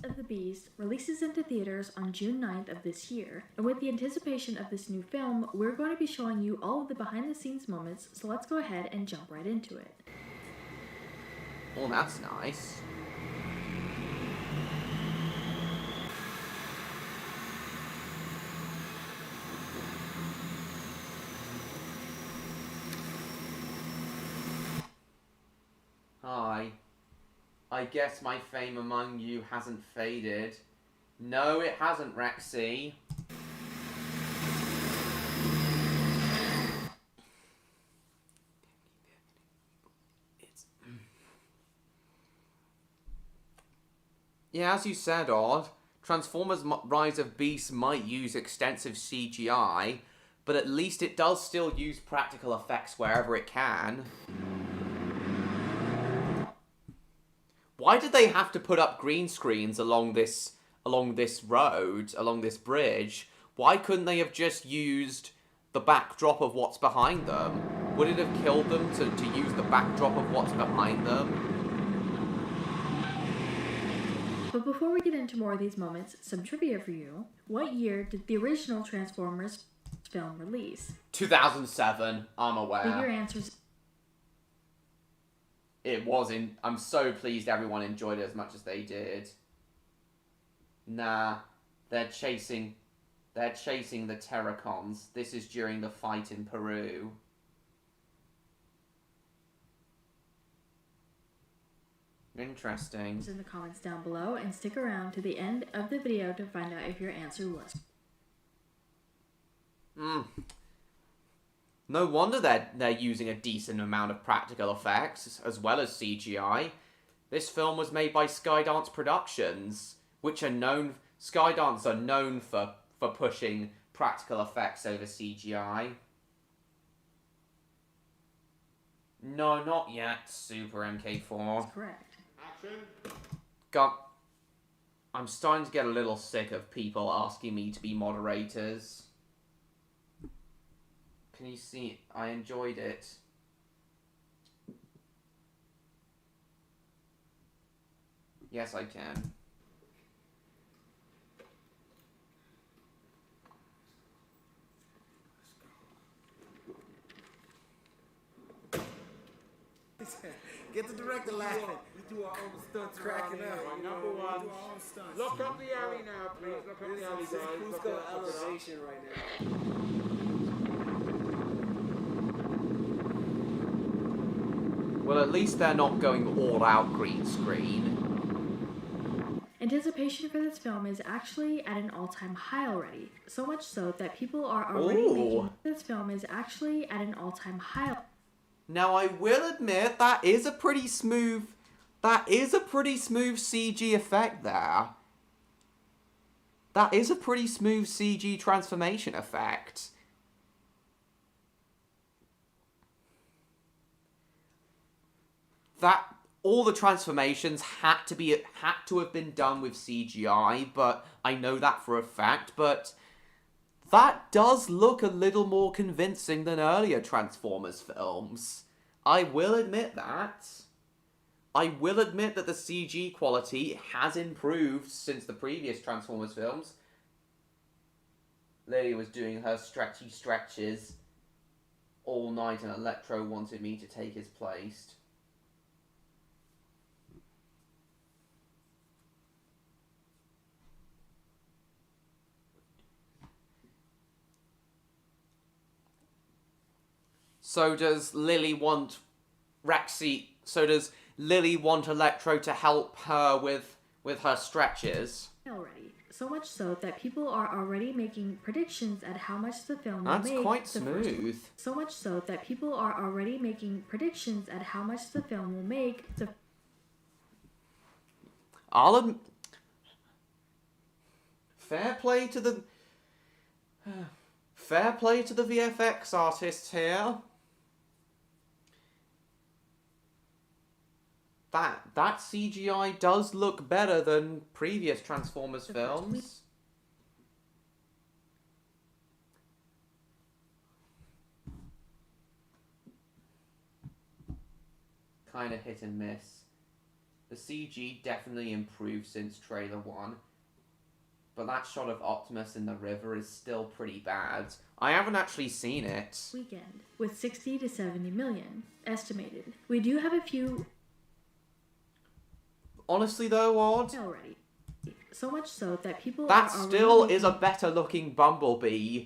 of the Beast releases into theaters on June 9th of this year, and with the anticipation of this new film, we're going to be showing you all of the behind-the-scenes moments, so let's go ahead and jump right into it. Well, that's nice. Hi. I guess my fame among you hasn't faded. No, it hasn't, Rexy. Yeah, as you said, Odd, Transformers Rise of Beasts might use extensive CGI, but at least it does still use practical effects wherever it can. Why did they have to put up green screens along this road, along this bridge? Why couldn't they have just used the backdrop of what's behind them? Would it have killed them to use the backdrop of what's behind them? But before we get into more of these moments, some trivia for you. What year did the original Transformers film release? 2007, I'm Leave your aware. answers. It was in... I'm so pleased everyone enjoyed it as much as they did. Nah, they're chasing the Terracons. This is during the fight in Peru. Interesting. In the comments down below and stick around to the end of the video to find out if your answer was. No wonder they're using a decent amount of practical effects as well as CGI. This film was made by Skydance Productions, which are known... Skydance are known for pushing practical effects over CGI. No, not yet, Super MK4. That's correct. I'm starting to get a little sick of people asking me to be moderators. Can you see? I enjoyed it. Yes, I can. Get the director laughing. We do our own stunts. Cracking up. Right, number one. Look up the alley now, please. Look up the alley, guys. Look up elevation right now. Well, at least they're not going all out green screen. Anticipation for this film is actually at an all-time high already. So much so that people are already Ooh. making this film is actually at an all-time high. Now, I will admit that is a pretty smooth CG effect there. That is a pretty smooth CG transformation effect. That all the transformations had to have been done with CGI, but I know that for a fact, but that does look a little more convincing than earlier Transformers films. I will admit that. I will admit that the CG quality has improved since the previous Transformers films. Lily was doing her stretchy stretches all night and Electro wanted me to take his place. So does Lily want Electro to help her with her stretches? Already. So much so that people are already making predictions at how much the film will make. That's quite smooth. So much so that people are already making predictions at how much the film will make. Fair play to the VFX artists here. That CGI does look better than previous Transformers films. Kind of hit and miss. The CG definitely improved since trailer 1. But that shot of Optimus in the river is still pretty bad. I haven't actually seen it. Weekend with 60 to 70 million estimated. We do have a few. Honestly though, Odd, Already. So much so that people that are still already is a better looking Bumblebee.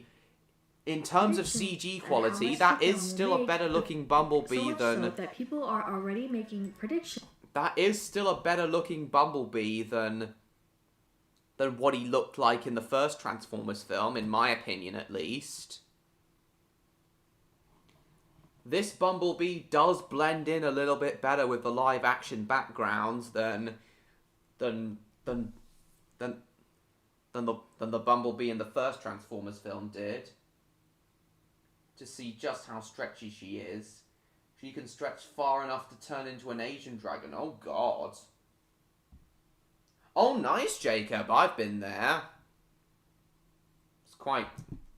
In terms of CG quality, that is still a better looking Bumblebee so much than... so that people are already making predictions. That is still a better looking Bumblebee than what he looked like in the first Transformers film, in my opinion at least. This Bumblebee does blend in a little bit better with the live action backgrounds than the Bumblebee in the first Transformers film did. To see just how stretchy she is. She can stretch far enough to turn into an Asian dragon. Oh god. Oh nice, Jacob, I've been there. It's quite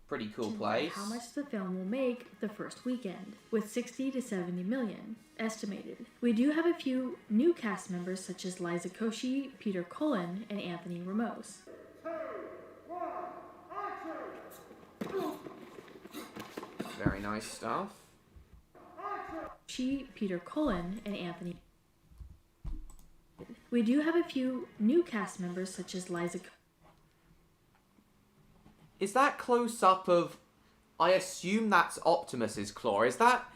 pretty cool place. How much the film will make the first weekend, with 60 to 70 million estimated. We do have a few new cast members such as Liza Koshy, Peter Cullen, and Anthony Ramos. Very nice stuff. Peter Cullen, and Anthony. We do have a few new cast members such as Liza. Is that close-up of... I assume that's Optimus's claw. Is that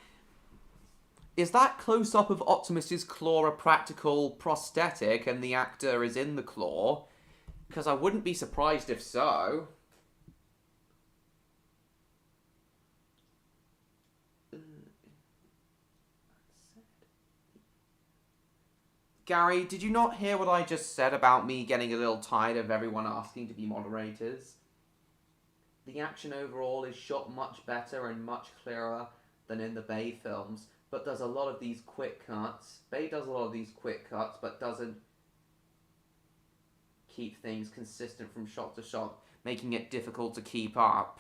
close-up of Optimus's claw a practical prosthetic and the actor is in the claw? Because I wouldn't be surprised if so. Gary, did you not hear what I just said about me getting a little tired of everyone asking to be moderators? The action overall is shot much better and much clearer than in the Bay films, but does a lot of these quick cuts. Bay does a lot of these quick cuts, but doesn't keep things consistent from shot to shot, making it difficult to keep up.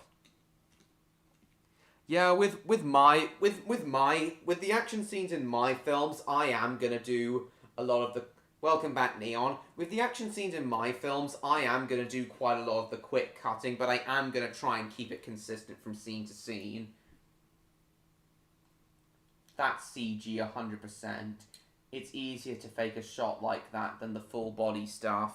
Yeah, with the action scenes in my films, I am gonna do a lot of the... Welcome back, Neon. With the action scenes in my films, I am going to do quite a lot of the quick cutting, but I am going to try and keep it consistent from scene to scene. That's CG 100%. It's easier to fake a shot like that than the full body stuff.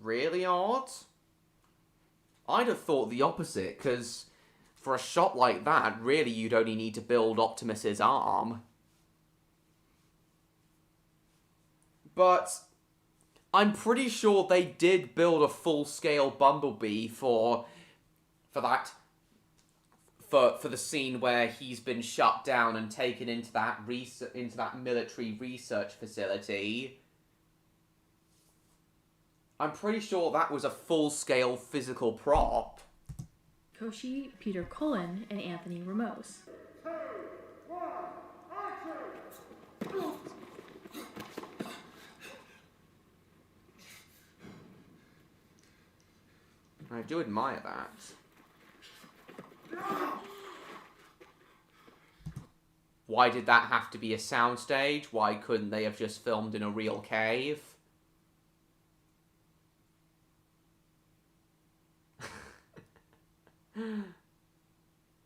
Really odd? I'd have thought the opposite, because... for a shot like that, really you'd only need to build Optimus's arm. But I'm pretty sure they did build a full-scale Bumblebee for the scene where he's been shut down and taken into that military research facility. I'm pretty sure that was a full-scale physical prop. Koshi, Peter Cullen, and Anthony Ramos. I do admire that. Why did that have to be a soundstage? Why couldn't they have just filmed in a real cave?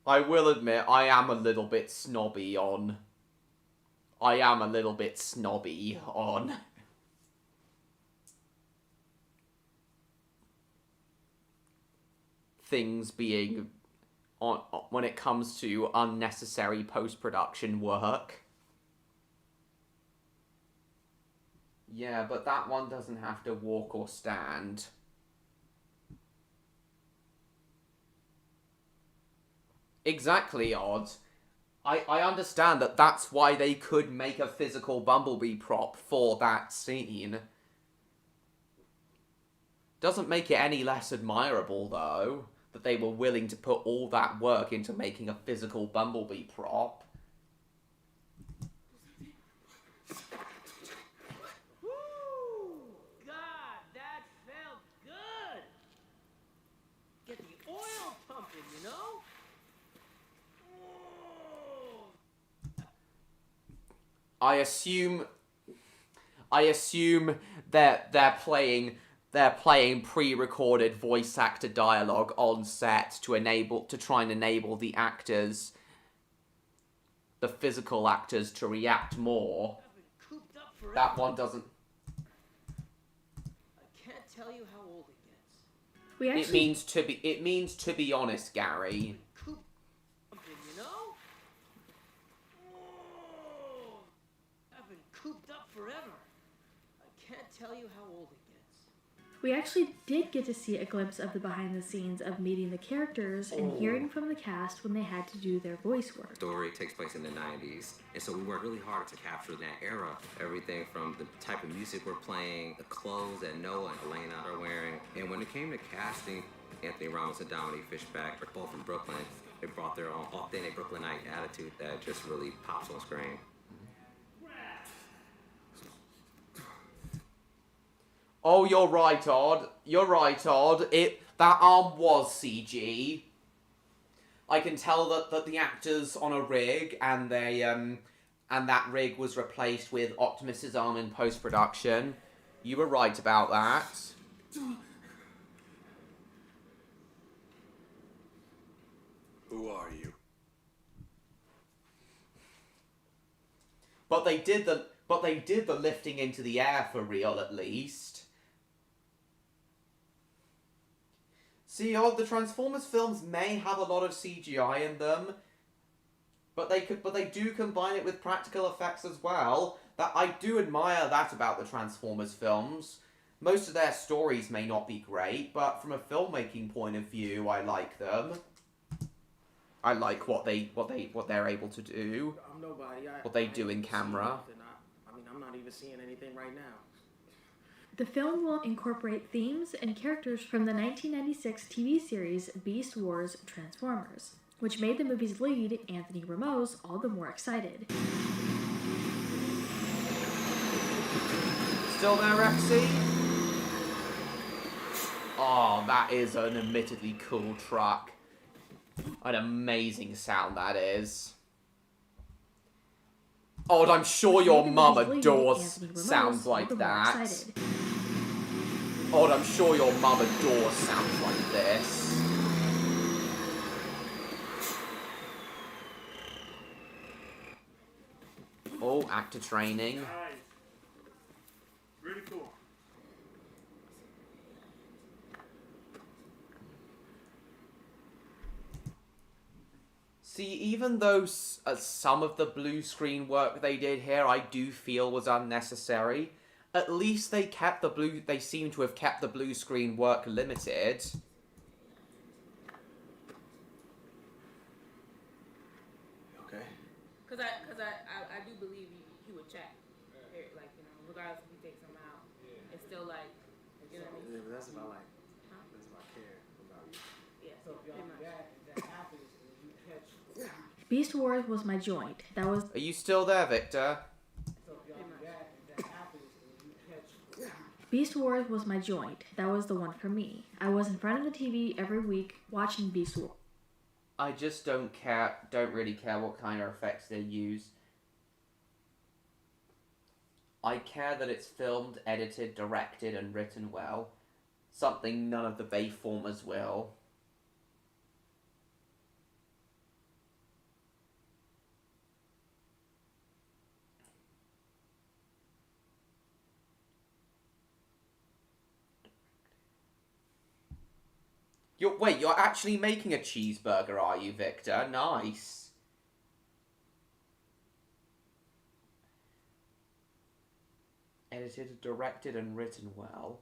I will admit, I am a little bit snobby on things being on when it comes to unnecessary post-production work. Yeah, but that one doesn't have to walk or stand. Exactly, Odd. I understand that that's why they could make a physical Bumblebee prop for that scene. Doesn't make it any less admirable, though, that they were willing to put all that work into making a physical Bumblebee prop. Woo! God, that felt good! Get the oil pumping, you know? I assume that they're playing pre-recorded voice actor dialogue on set to try and enable the physical actors to react more. That one doesn't. I can't tell you how old it gets. It means to be honest, Gary. You know? I've been cooped up forever. I can't tell you how old it gets. We actually did get to see a glimpse of the behind the scenes of meeting the characters and hearing from the cast when they had to do their voice work. The story takes place in the 90s, and so we worked really hard to capture that era. Everything from the type of music we're playing, the clothes that Noah and Elena are wearing. And when it came to casting, Anthony Ramos and Dominique Fishback are both from Brooklyn. They brought their own authentic Brooklynite attitude that just really pops on screen. Oh, you're right, Odd. You're right, Odd. That arm was CG. I can tell that the actor's on a rig, and that rig was replaced with Optimus's arm in post-production. You were right about that. Who are you? But they did the lifting into the air for real, at least. See, the Transformers films may have a lot of CGI in them, but they do combine it with practical effects as well. That I do admire that about the Transformers films. Most of their stories may not be great, but from a filmmaking point of view, I like them. I like what they're able to do. I'm nobody. What they do in camera. I mean, I'm not even seeing anything right now. The film will incorporate themes and characters from the 1996 TV series Beast Wars Transformers, which made the movie's lead, Anthony Ramos, all the more excited. Still there, Rexy? Oh, that is an admittedly cool truck. An amazing sound that is. Oh, and I'm sure your mum adores sounds like that. Oh, and I'm sure your mum adores sounds like this. Oh, actor training. Nice. Really cool. See, even though some of the blue screen work they did here I do feel was unnecessary, at least they seem to have kept the blue screen work limited. Okay. Cause I do believe he would check, like, you know, regardless if he takes them out, it's still like, you know what I mean? Yeah, but that's about like, that's about care about you. Yeah. So if that happens, you catch. Beast Wars was my joint. That was. Are you still there, Victor? Beast Wars was my joint. That was the one for me. I was in front of the TV every week watching Beast Wars. I just don't really care what kind of effects they use. I care that it's filmed, edited, directed, and written well. Something none of the Bayformers will. Wait, you're actually making a cheeseburger, are you, Victor? Nice. Edited, directed, and written well.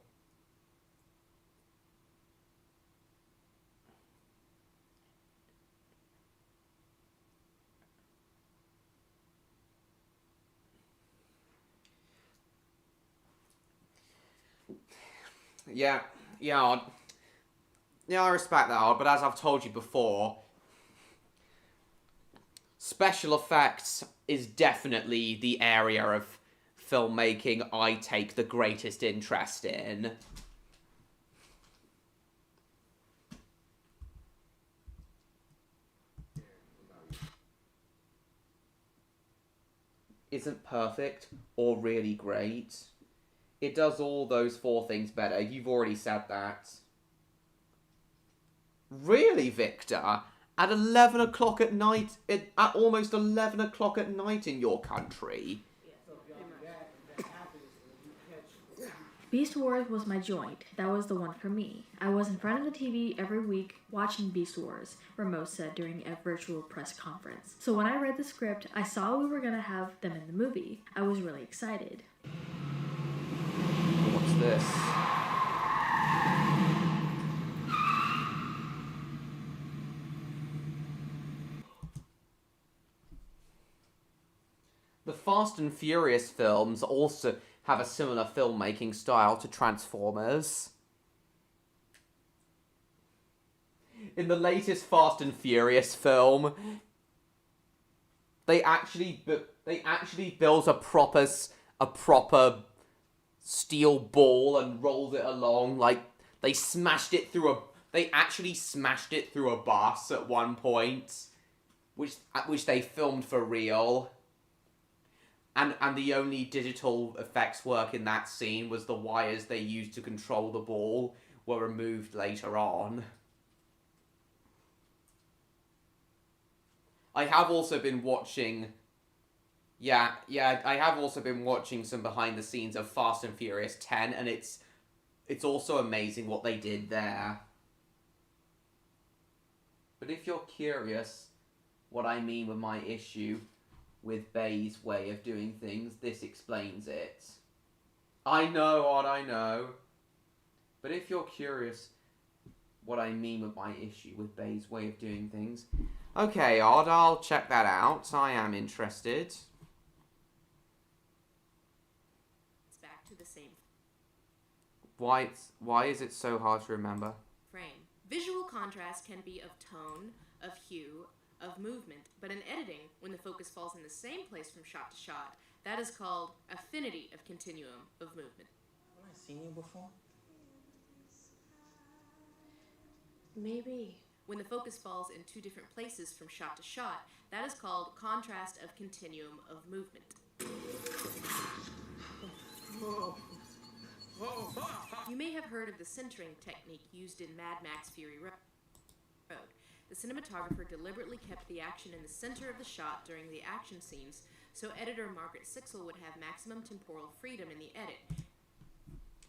Yeah, I respect that, but as I've told you before, special effects is definitely the area of filmmaking I take the greatest interest in. Isn't perfect or really great. It does all those 4 things better. You've already said that. Really, Victor? At 11 o'clock at night? At almost 11 o'clock at night in your country? Beast Wars was my joint. That was the one for me. I was in front of the TV every week watching Beast Wars, Ramos said during a virtual press conference. So when I read the script, I saw we were going to have them in the movie. I was really excited. What's this? The Fast and Furious films also have a similar filmmaking style to Transformers. In the latest Fast and Furious film, they actually built a proper steel ball and rolled it along. Like they actually smashed it through a bus at one point, which they filmed for real. And the only digital effects work in that scene was the wires they used to control the ball were removed later on. I have also been watching... I have also been watching some behind the scenes of Fast and Furious 10, and it's also amazing what they did there. But if you're curious what I mean with my issue with Bay's way of doing things, this explains it. I know, Odd, I know. But if you're curious what I mean with my issue with Bay's way of doing things, okay, Odd, I'll check that out. I am interested. It's back to the same Why is it so hard to remember? frame. Visual contrast can be of tone, of hue, of movement, but in editing, when the focus falls in the same place from shot to shot, that is called affinity of continuum of movement. Have I seen you before? Maybe. When the focus falls in two different places from shot to shot, that is called contrast of continuum of movement. You may have heard of the centering technique used in Mad Max Fury Road. The cinematographer deliberately kept the action in the center of the shot during the action scenes, so editor Margaret Sixel would have maximum temporal freedom in the edit.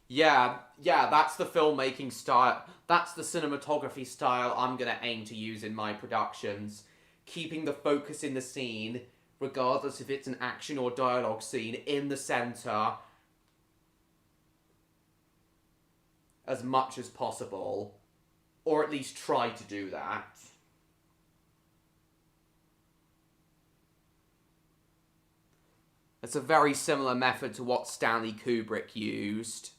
Yeah, that's the filmmaking style. That's the cinematography style I'm gonna aim to use in my productions. Keeping the focus in the scene, regardless if it's an action or dialogue scene, in the center as much as possible. Or at least try to do that. It's a very similar method to what Stanley Kubrick used.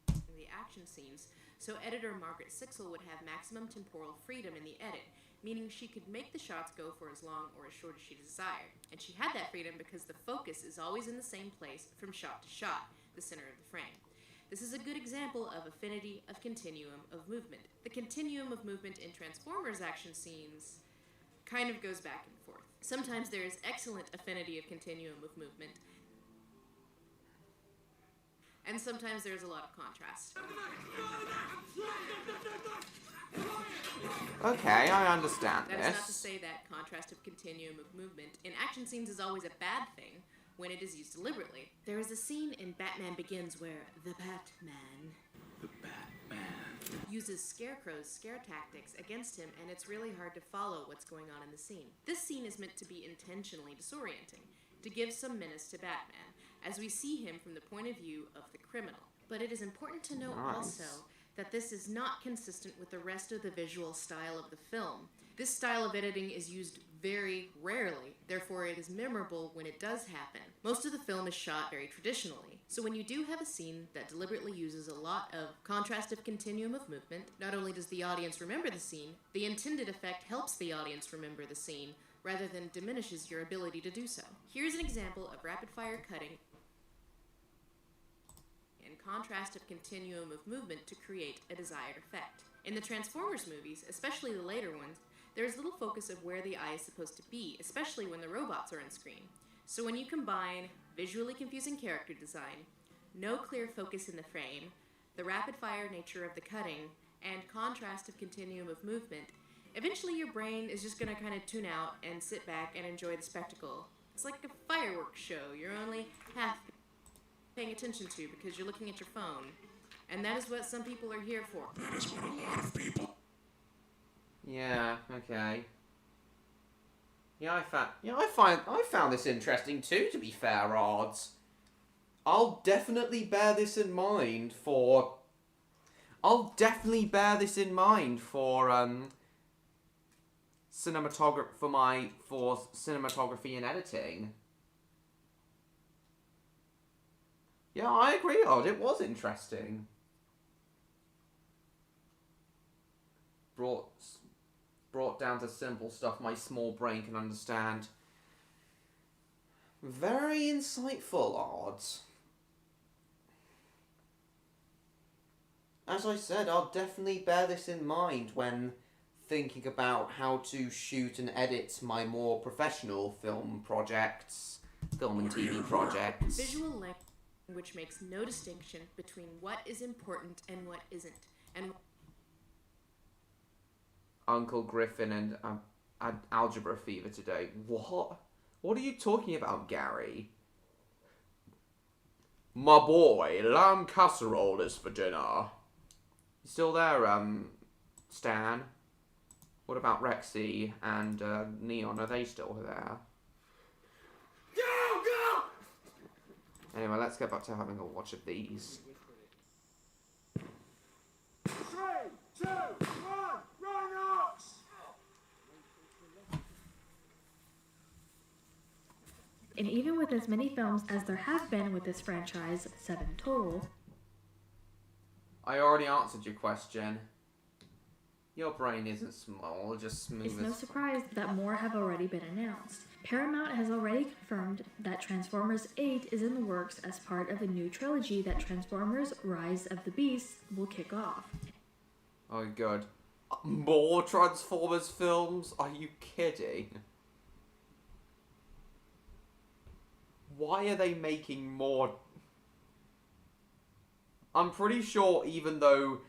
The action scenes, so editor Margaret Sixel would have maximum temporal freedom in the edit, meaning she could make the shots go for as long or as short as she desired. And she had that freedom because the focus is always in the same place from shot to shot, the center of the frame. This is a good example of affinity of continuum of movement. The continuum of movement in Transformers action scenes kind of goes back and forth. Sometimes there is excellent affinity of continuum of movement, and sometimes there is a lot of contrast. Okay, I understand That this. is not to say that contrast of continuum of movement in action scenes is always a bad thing when it is used deliberately. There is a scene in Batman Begins where the Batman uses Scarecrow's scare tactics against him, and it's really hard to follow what's going on in the scene. This scene is meant to be intentionally disorienting, to give some menace to Batman, as we see him from the point of view of the criminal. But it is important to note also that this is not consistent with the rest of the visual style of the film. This style of editing is used very rarely, therefore it is memorable when it does happen. Most of the film is shot very traditionally, so when you do have a scene that deliberately uses a lot of contrast of continuum of movement, not only does the audience remember the scene, the intended effect helps the audience remember the scene, rather than diminishes your ability to do so. Here's an example of rapid-fire cutting and contrast of continuum of movement to create a desired effect. In the Transformers movies, especially the later ones, there is little focus of where the eye is supposed to be, especially when the robots are on screen. So when you combine visually confusing character design, no clear focus in the frame, the rapid-fire nature of the cutting, and contrast of continuum of movement, eventually your brain is just going to kind of tune out and sit back and enjoy the spectacle. It's like a fireworks show. You're only half paying attention to because you're looking at your phone. And that is what some people are here for. That is what a lot of people... Yeah, okay. I found this interesting too, to be fair, Odds. I'll definitely bear this in mind for cinematography and editing. Yeah, I agree, Odd. It was interesting. Brought down to simple stuff my small brain can understand. Very insightful, Odds. As I said, I'll definitely bear this in mind when thinking about how to shoot and edit my more professional film projects film and TV projects. Visual language makes no distinction between what is important and what isn't. And Uncle Griffin and Algebra Fever today. What? What are you talking about, Gary? My boy, lamb casserole is for dinner. You still there, Stan? What about Rexy and Neon? Are they still there? Go! Anyway, let's get back to having a watch of these. 3, 2, 1, run Ox! And even with as many films as there have been with this franchise, 7 total, I already answered your question. Your brain isn't small, just smooth it's as... no surprise that more have already been announced. Paramount has already confirmed that Transformers 8 is in the works as part of a new trilogy that Transformers Rise of the Beasts will kick off. Oh god. More Transformers films? Are you kidding? Why are they making more? I'm pretty sure even though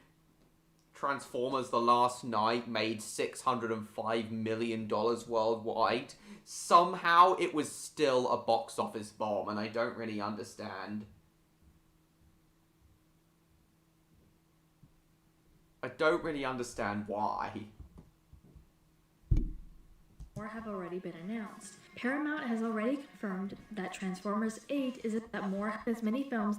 Transformers The Last Night made $605 million worldwide, somehow it was still a box office bomb, and I don't really understand. I don't really understand why. More have already been announced. Paramount has already confirmed that Transformers 8 is that more as many films.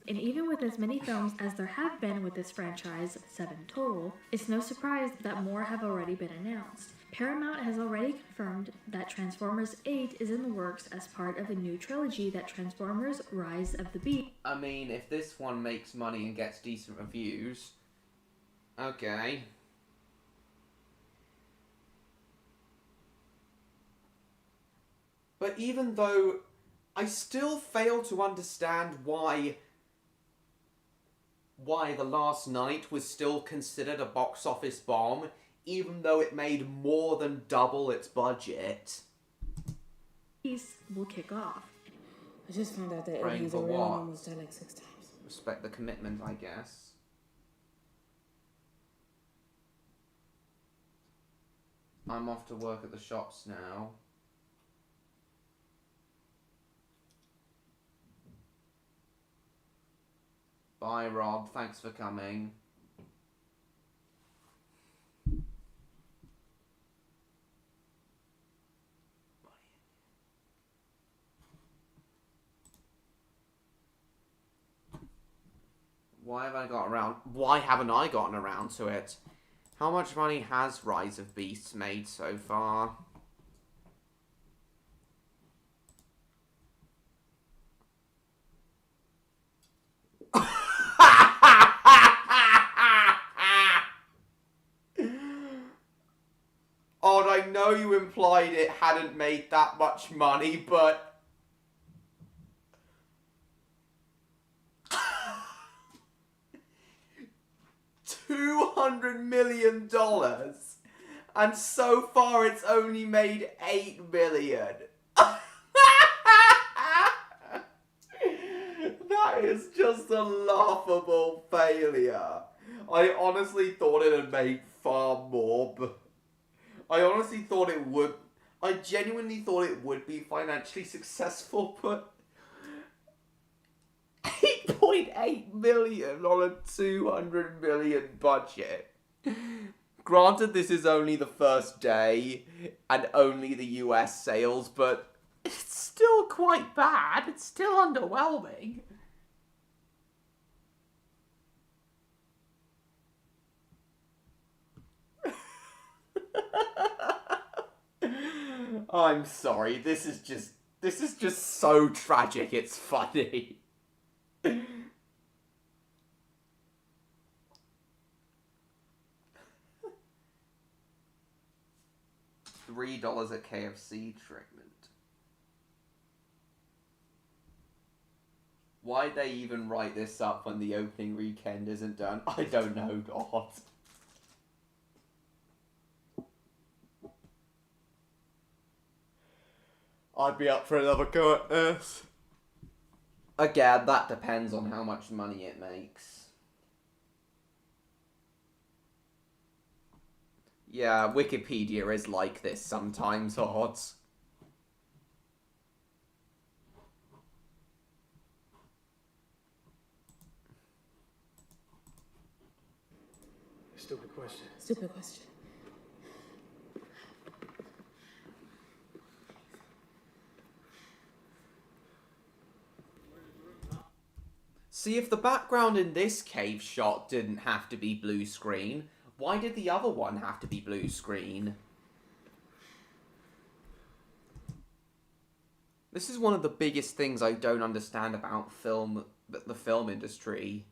And even with as many films as there have been with this franchise, 7 total, it's no surprise that more have already been announced. Paramount has already confirmed that Transformers 8 is in the works as part of a new trilogy that Transformers Rise of the Beasts. I mean, if this one makes money and gets decent reviews, okay. But even though I still fail to understand why The Last Night was still considered a box office bomb, even though it made more than double its budget. Will kick off. I just found out that Praying Eddie's for a real what? almost died like 6 times. Respect the commitment, I guess. I'm off to work at the shops now. Bye, Rob. Thanks for coming. Why haven't I gotten around to it? How much money has Rise of Beasts made so far? Odd, I know you implied it hadn't made that much money, but... $200 million, and so far it's only made $8 million. That is just a laughable failure. I honestly thought it would make far more, but I honestly thought it would. I genuinely thought it would be financially successful, but 8.8 million on a 200 million budget. Granted, this is only the first day and only the US sales, but it's still quite bad. It's still underwhelming. I'm sorry. This is just so tragic. It's funny. $3 at KFC treatment. Why'd they even write this up when the opening weekend isn't done? I don't know, God. I'd be up for another go at this. Again, that depends on how much money it makes. Yeah, Wikipedia is like this sometimes, odds. Stupid question. Stupid question. See, if the background in this cave shot didn't have to be blue screen, why did the other one have to be blue screen? This is one of the biggest things I don't understand about the film industry.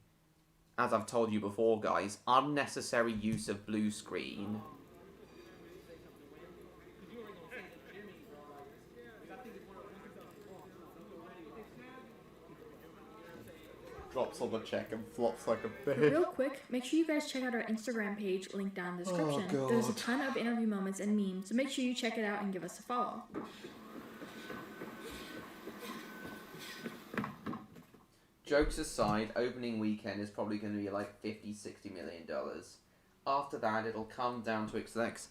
As I've told you before, guys, unnecessary use of blue screen. Drops on the check and flops like a But fish. real quick, make sure you guys check out our Instagram page, linked down in the description. Oh, God. There's a ton of interview moments and memes, so make sure you check it out and give us a follow. Jokes aside, opening weekend is probably going to be like $50-60 million. After that, it'll come down to XX.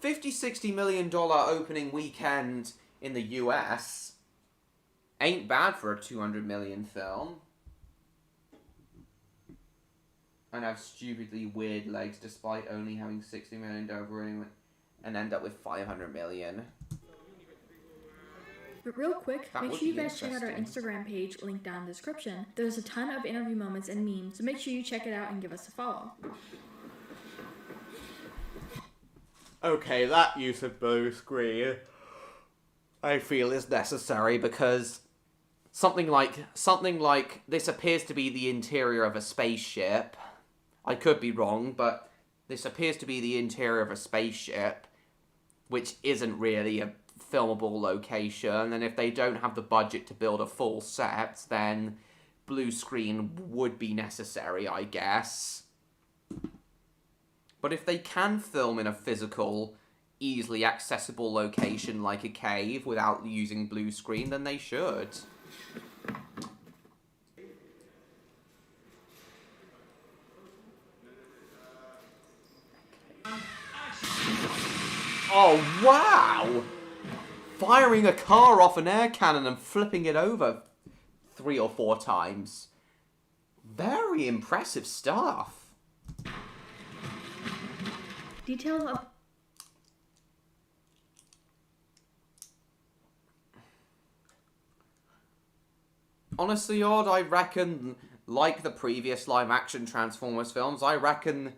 $50-60 million opening weekend in the US ain't bad for a 200 million film. And have stupidly weird legs despite only having 60 million over and end up with 500 million. But real quick, That make would sure you be guys check out our interesting. Instagram page, linked down in the description. There's a ton of interview moments and memes, so make sure you check it out and give us a follow. Okay, that use of blue screen I feel is necessary because something like this appears to be the interior of a spaceship. I could be wrong, but this appears to be the interior of a spaceship, which isn't really a filmable location, and if they don't have the budget to build a full set, then blue screen would be necessary, I guess. But if they can film in a physical, easily accessible location like a cave without using blue screen, then they should. Oh, wow! Firing a car off an air cannon and flipping it over 3 or 4 times. Very impressive stuff. Details of... Honestly, Odd, I reckon, like the previous live-action Transformers films, I reckon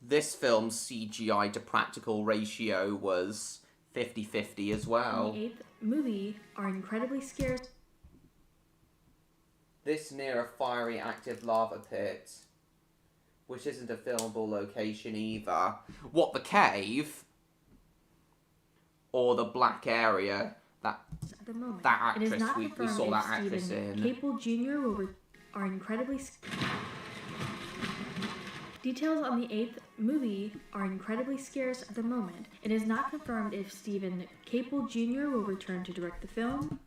this film's CGI to practical ratio was 50-50 as well. The 8th movie are incredibly scarce. This near a fiery active lava pit, which isn't a filmable location either. What, the cave? Or the black area? That actress, It is not we confirmed saw if that actress Stephen in. Capel Jr. are incredibly... Details on the 8th movie are incredibly scarce at the moment. It is not confirmed if Stephen Capel Jr. will return to direct the film.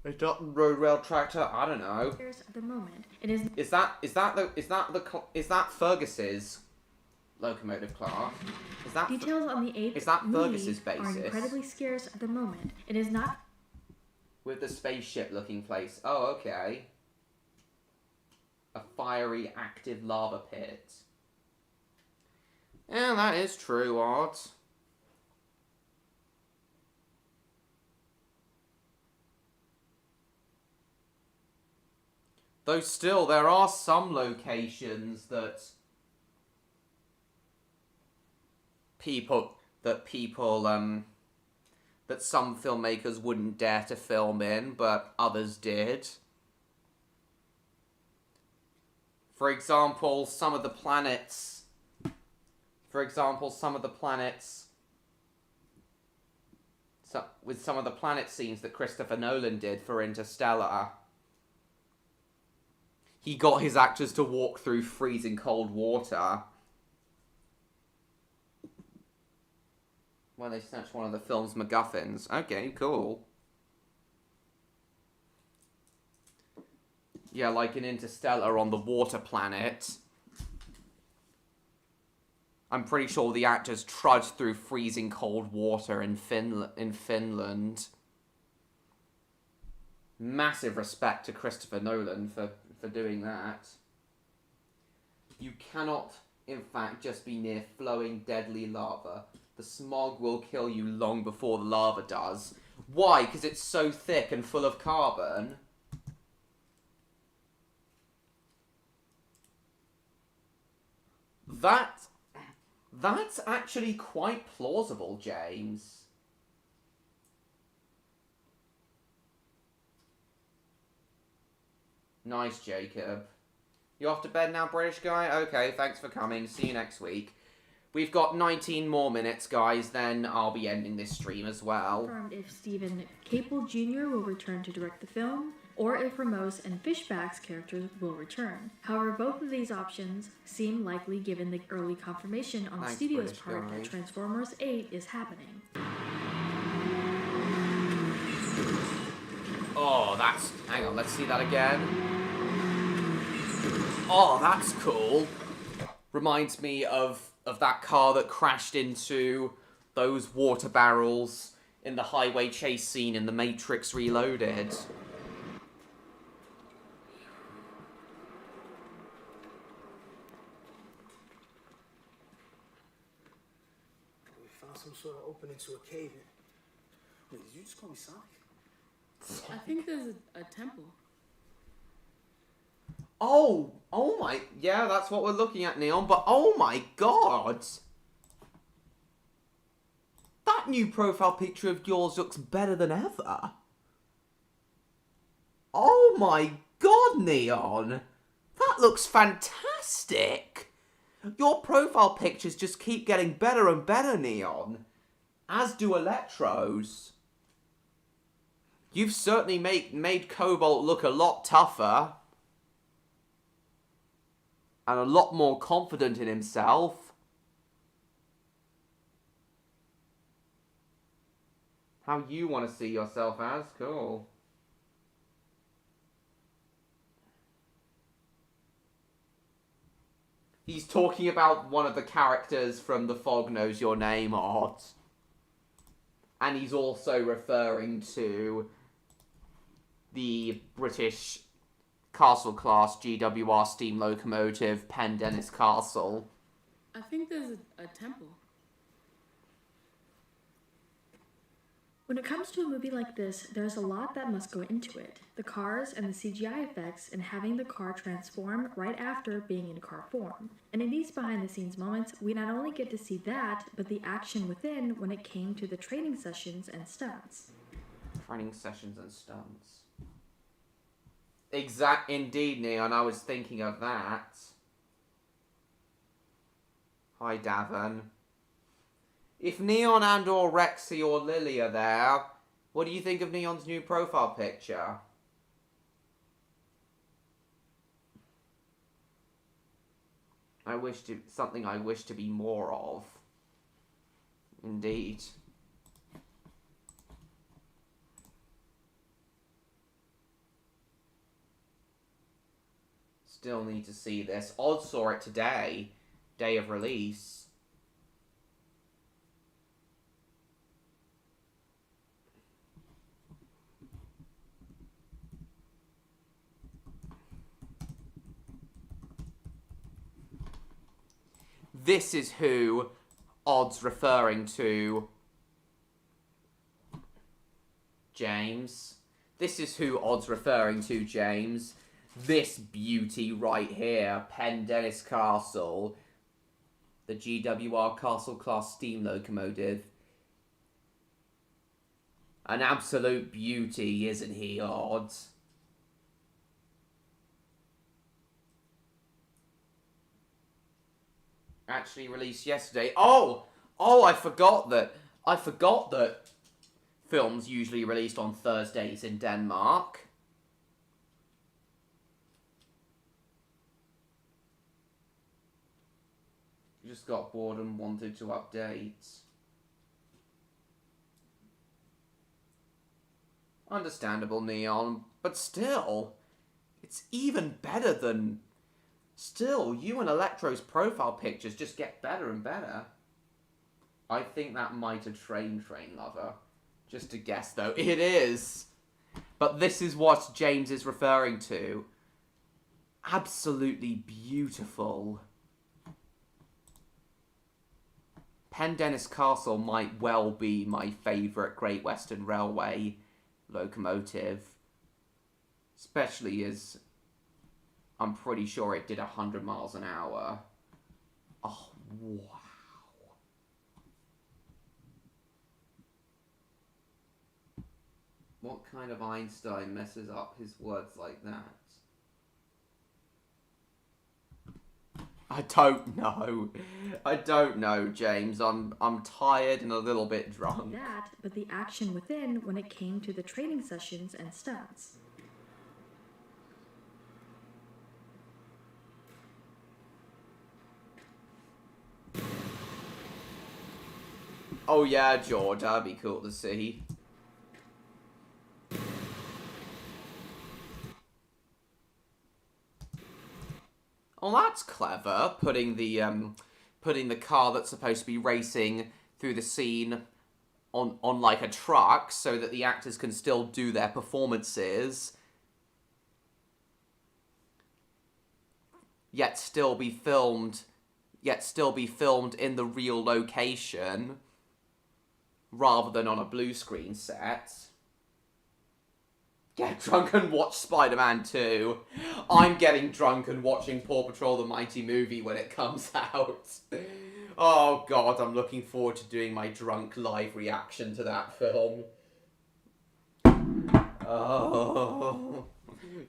A Dutton Road Rail Tractor? I don't know. Scarce at the moment. It is... Is that Fergus's locomotive class? Is that Details on the 8th is that movie Fergus's are basis? incredibly scarce at the moment. It is not... With the spaceship looking place. Oh, okay. A fiery active lava pit. Yeah, that is true, Odd. Though still, there are some locations that that some filmmakers wouldn't dare to film in, but others did. For example, some of the planets with some of the planet scenes that Christopher Nolan did for Interstellar. He got his actors to walk through freezing cold water. When they snatch one of the film's MacGuffins. Okay, cool. Yeah, like in Interstellar on the water planet. I'm pretty sure the actors trudged through freezing cold water in Finland. Massive respect to Christopher Nolan for doing that. You cannot, in fact, just be near flowing deadly lava. The smog will kill you long before the lava does. Why? Because it's so thick and full of carbon. That's actually quite plausible, James. Nice, Jacob. You off to bed now, British guy? Okay, thanks for coming. See you next week. We've got 19 more minutes, guys, then I'll be ending this stream as well. Confirmed if Stephen Capel Jr. will return to direct the film, or if Ramos and Fishback's characters will return. However, both of these options seem likely given the early confirmation on the studio's part that Transformers 8 is happening. Oh, that's... Hang on, let's see that again. Oh, that's cool. Reminds me of that car that crashed into those water barrels in the highway chase scene in The Matrix Reloaded. We found some sort of opening to a cave. Wait, did you just call me Sonic? I think there's a temple. Oh my, yeah, that's what we're looking at, Neon, but oh my god! That new profile picture of yours looks better than ever. Oh my god, Neon! That looks fantastic! Your profile pictures just keep getting better and better, Neon. As do Electro's. You've certainly made Cobalt look a lot tougher. And a lot more confident in himself. How you want to see yourself as? Cool. He's talking about one of the characters from The Fog Knows Your Name, Odd. And he's also referring to the British Castle class GWR steam locomotive Pendennis Castle. I think there's a temple. When it comes to a movie like this, there's a lot that must go into it. The cars and the CGI effects and having the car transform right after being in car form. And in these behind the scenes moments, we not only get to see that, but the action within when it came to the training sessions and stunts. Training sessions and stunts. Indeed, Neon, I was thinking of that. Hi, Davin. If Neon and or Rexy or Lily are there, what do you think of Neon's new profile picture? Something I wish to be more of. Indeed. Still need to see this. Odd saw it today, day of release. This is who Odd's referring to, James. This is who Odd's referring to, James. This beauty right here, Pendennis Castle, the GWR Castle class steam locomotive. An absolute beauty, isn't he, Odd? Actually released yesterday. Oh, I forgot that films usually released on Thursdays in Denmark. Just got bored and wanted to update. Understandable, Neon, but still, it's even better than... Still, you and Electro's profile pictures just get better and better. I think that might have Train Lover. Just a guess, though. It is! But this is what James is referring to. Absolutely beautiful. Pendennis Castle might well be my favourite Great Western Railway locomotive. Especially as I'm pretty sure it did 100 miles an hour. Oh, wow. What kind of Einstein messes up his words like that? I don't know. I don't know, James. I'm tired and a little bit drunk. That, but the action within when it came to the training sessions and stunts. Oh yeah, George, that'd be cool to see. Oh, that's clever. Putting the car that's supposed to be racing through the scene on like a truck so that the actors can still do their performances, yet still be filmed in the real location rather than on a blue screen set. Get drunk and watch Spider-Man 2. I'm getting drunk and watching Paw Patrol the Mighty Movie when it comes out. Oh god, I'm looking forward to doing my drunk live reaction to that film. Oh,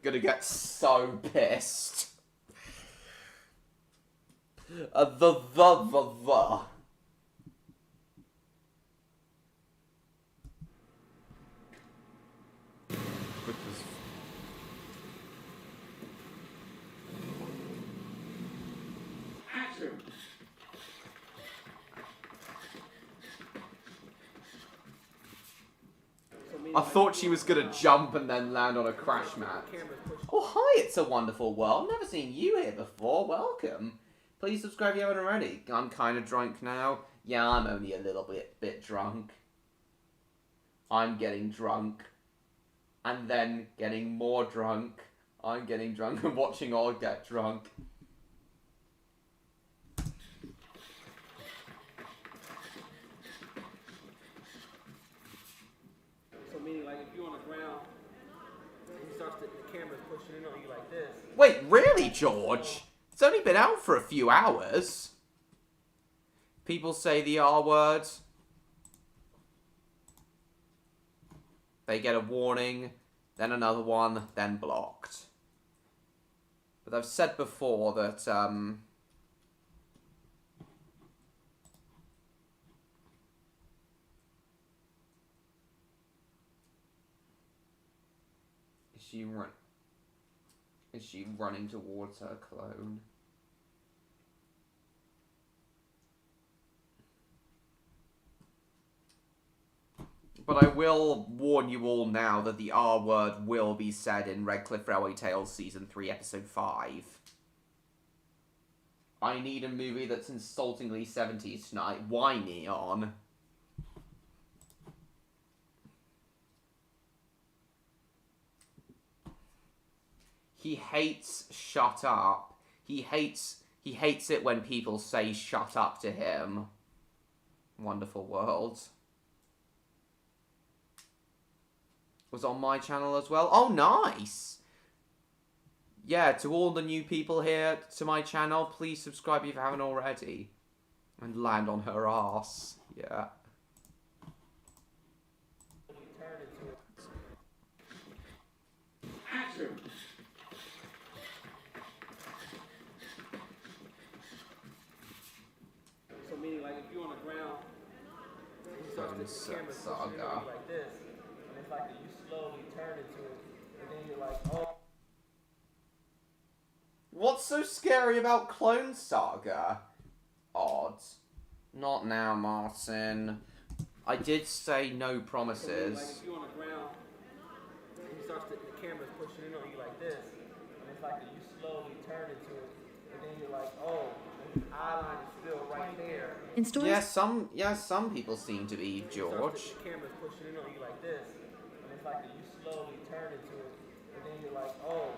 gonna get so pissed. I thought she was gonna jump and then land on a crash mat. Oh, hi, It's a Wonderful World. Never seen you here before. Welcome. Please subscribe if you haven't already. I'm kind of drunk now. Yeah, I'm only a little bit drunk. I'm getting drunk. And then getting more drunk. I'm getting drunk and watching all get drunk. Meaning, like, if you're on the ground, and he starts the camera's pushing in on you like this. Wait, really, George? It's only been out for a few hours. People say the R word. They get a warning, then another one, then blocked. But I've said before that, Is she running towards her clone? But I will warn you all now that the R word will be said in Redcliff Railway Tales Season 3, Episode 5. I need a movie that's insultingly 70s tonight. Why, Neon? He hates shut up. He hates it when people say shut up to him. Wonderful World. Was on my channel as well. Oh, nice! Yeah, to all the new people here to my channel, please subscribe if you haven't already. And land on her ass. Yeah. Action! So meaning, like, if you're on the ground, and he starts the camera's pushing in on you like this, and it's like you slowly turn into it, and then you're like, oh. What's so scary about Clone Saga? Odd. Not now, Martin. I did say no promises. So, like, if you're on the ground, starts to, the camera's pushing in on you like this, and it's like you slowly turn into it, and then you're like, oh, the eye line is still right there. In stories, some people seem to be George. The camera's pushing in on you like this, and it's like you slowly turn into it, and then you're like, oh,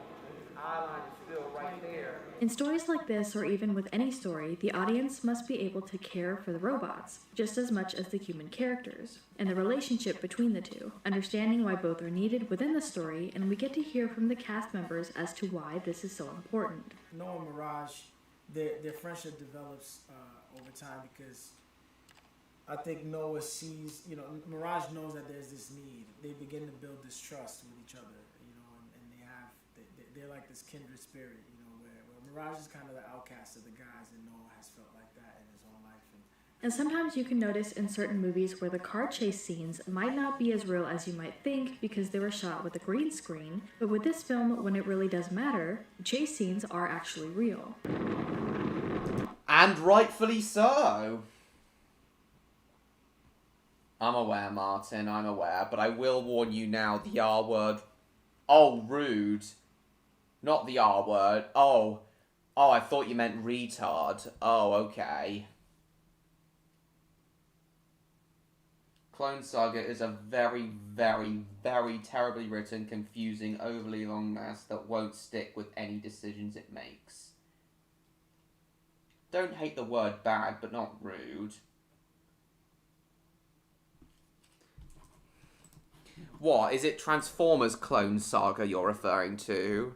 the eye line is still right there. In stories like this, or even with any story, the audience must be able to care for the robots just as much as the human characters, and the relationship between the two, understanding why both are needed within the story, and we get to hear from the cast members as to why this is so important. Noah and Mirage, their friendship develops over time because I think Noah sees, Mirage knows that there's this need. They begin to build this trust with each other, and they're like this kindred spirit, where Mirage is kind of the outcast of the guys, and Noah has felt like that in his own life. And sometimes you can notice in certain movies where the car chase scenes might not be as real as you might think because they were shot with a green screen, but with this film, when it really does matter, the chase scenes are actually real. And rightfully so. I'm aware, Martin, I'm aware, but I will warn you now, the R word. Oh, rude. Not the R word. Oh, I thought you meant retard. Oh, okay. Clone Saga is a very, very, very terribly written, confusing, overly long mess that won't stick with any decisions it makes. Don't hate the word bad, but not rude. What? Is it Transformers Clone Saga you're referring to?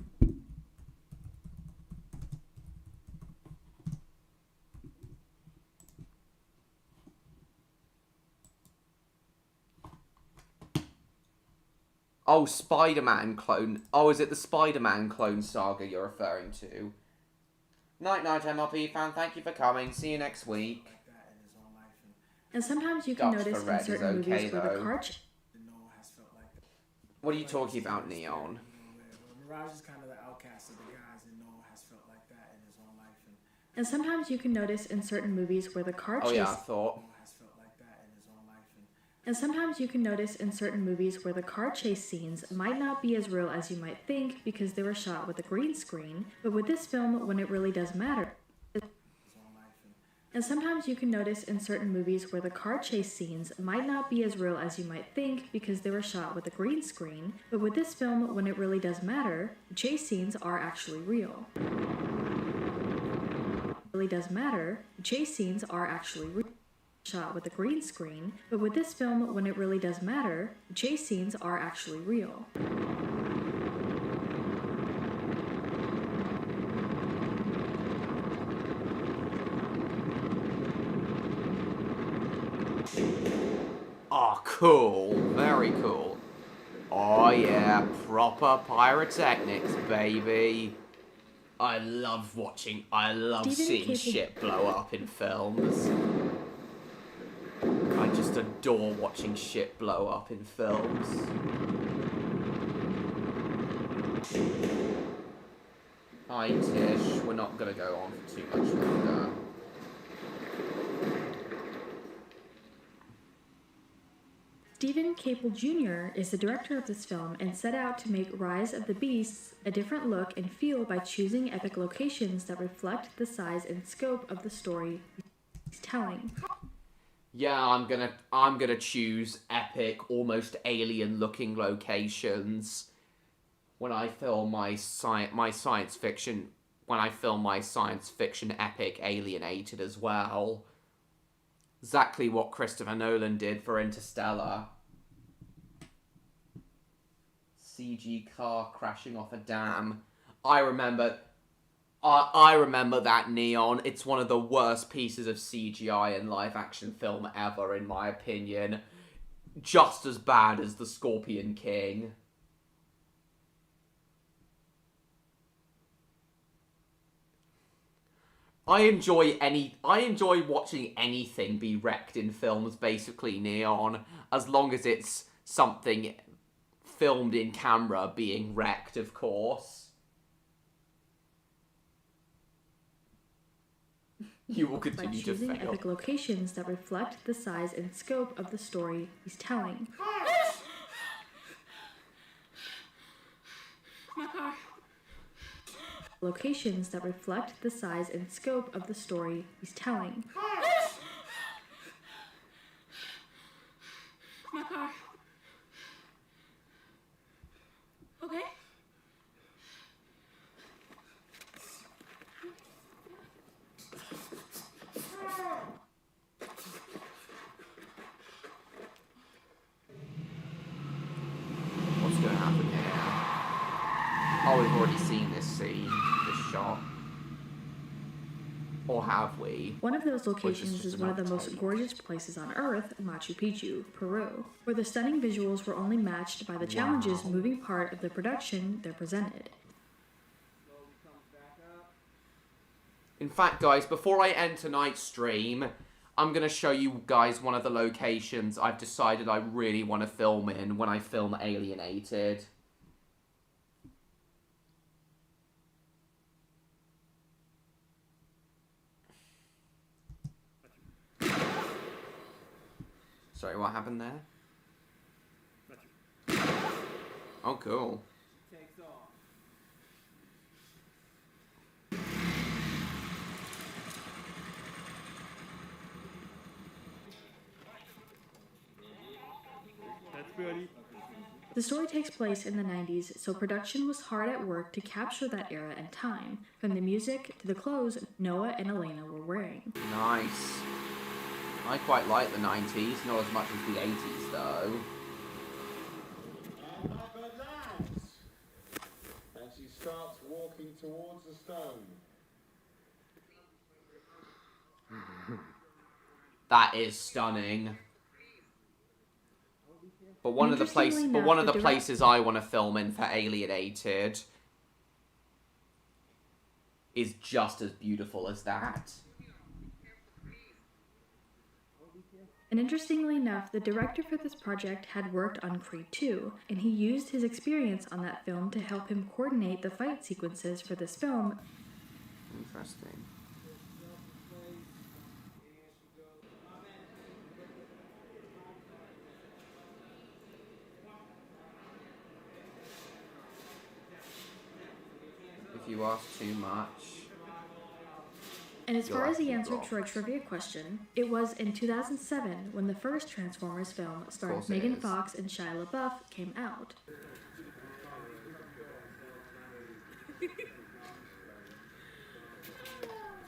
Oh, Spider-Man clone. Oh, is it the Spider-Man Clone Saga you're referring to? Night, MLP fan. Thank you for coming. See you next week. And sometimes you can notice in certain movies where the car chase... What are you talking about, Neon? Mirage is kind of the outcast of the guys, and Noah has felt like that in his own life. And sometimes you can notice in certain movies where the car chase... Oh yeah, I thought. And sometimes you can notice in certain movies where the car chase scenes might not be as real as you might think because they were shot with a green screen, but with this film, when it really does matter... And sometimes you can notice in certain movies where the car chase scenes might not be as real as you might think because they were shot with a green screen, but with this film, when it really does matter, the chase scenes are actually real. Really does matter, the chase scenes are actually real. Shot with a green screen, but with this film, when it really does matter, the chase scenes are actually real. Oh, cool. Very cool. Oh, yeah. Proper pyrotechnics, baby. I love seeing shit blow up in films. I just adore watching shit blow up in films. Hi, Tish. We're not going to go on for too much longer. Stephen Caple Jr. is the director of this film and set out to make Rise of the Beasts a different look and feel by choosing epic locations that reflect the size and scope of the story he's telling. Yeah, I'm gonna choose epic, almost alien-looking locations when I film my science fiction. When I film my science fiction epic, Alienated as well. Exactly what Christopher Nolan did for Interstellar. CG car crashing off a dam. I remember that, Neon. It's one of the worst pieces of CGI in live-action film ever, in my opinion. Just as bad as The Scorpion King. I enjoy watching anything be wrecked in films, basically, Neon, as long as it's something filmed in camera being wrecked, of course. You will continue to fail. By choosing epic locations that reflect the size and scope of the story he's telling. locations that reflect the size and scope of the story he's telling. My car. Okay. What's going to happen here? Oh, we've already seen this scene, this shot. Or have we? One of those Or locations just is one of the enough most tape? gorgeous places on Earth, Machu Picchu, Peru, where the stunning visuals were only matched by the challenges moving part of the production they're presented. In fact, guys, before I end tonight's stream, I'm going to show you guys one of the locations I've decided I really want to film in when I film Alienated. Sorry, what happened there? Oh, cool. The story takes place in the 90s, so production was hard at work to capture that era and time, from the music to the clothes Noah and Elena were wearing. Nice. I quite like the 90s, not as much as the 80s, though. And she starts walking towards the stone. That is stunning. But one of the places I want to film in for Alienated is just as beautiful as that. And interestingly enough, the director for this project had worked on Creed 2, and he used his experience on that film to help him coordinate the fight sequences for this film. Interesting. If you ask too much. And as You'll far as the actually answer drop. to our trivia question, it was in 2007 when the first Transformers film starring course it Megan is. Fox and Shia LaBeouf came out.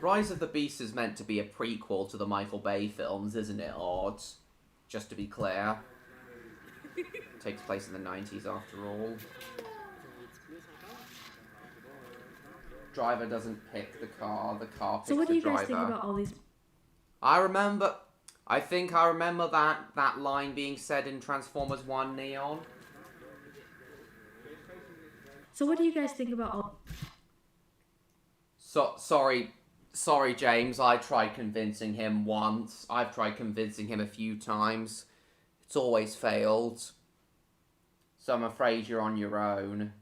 Rise of the Beast is meant to be a prequel to the Michael Bay films, isn't it, Odd? Just to be clear. Takes place in the 90s after all. Driver doesn't pick the car picks the driver. So what do you guys think about all these? I think I remember that line being said in Transformers 1 Neon. So what do you guys think about all? Sorry, James. I tried convincing him once. I've tried convincing him a few times. It's always failed. So I'm afraid you're on your own.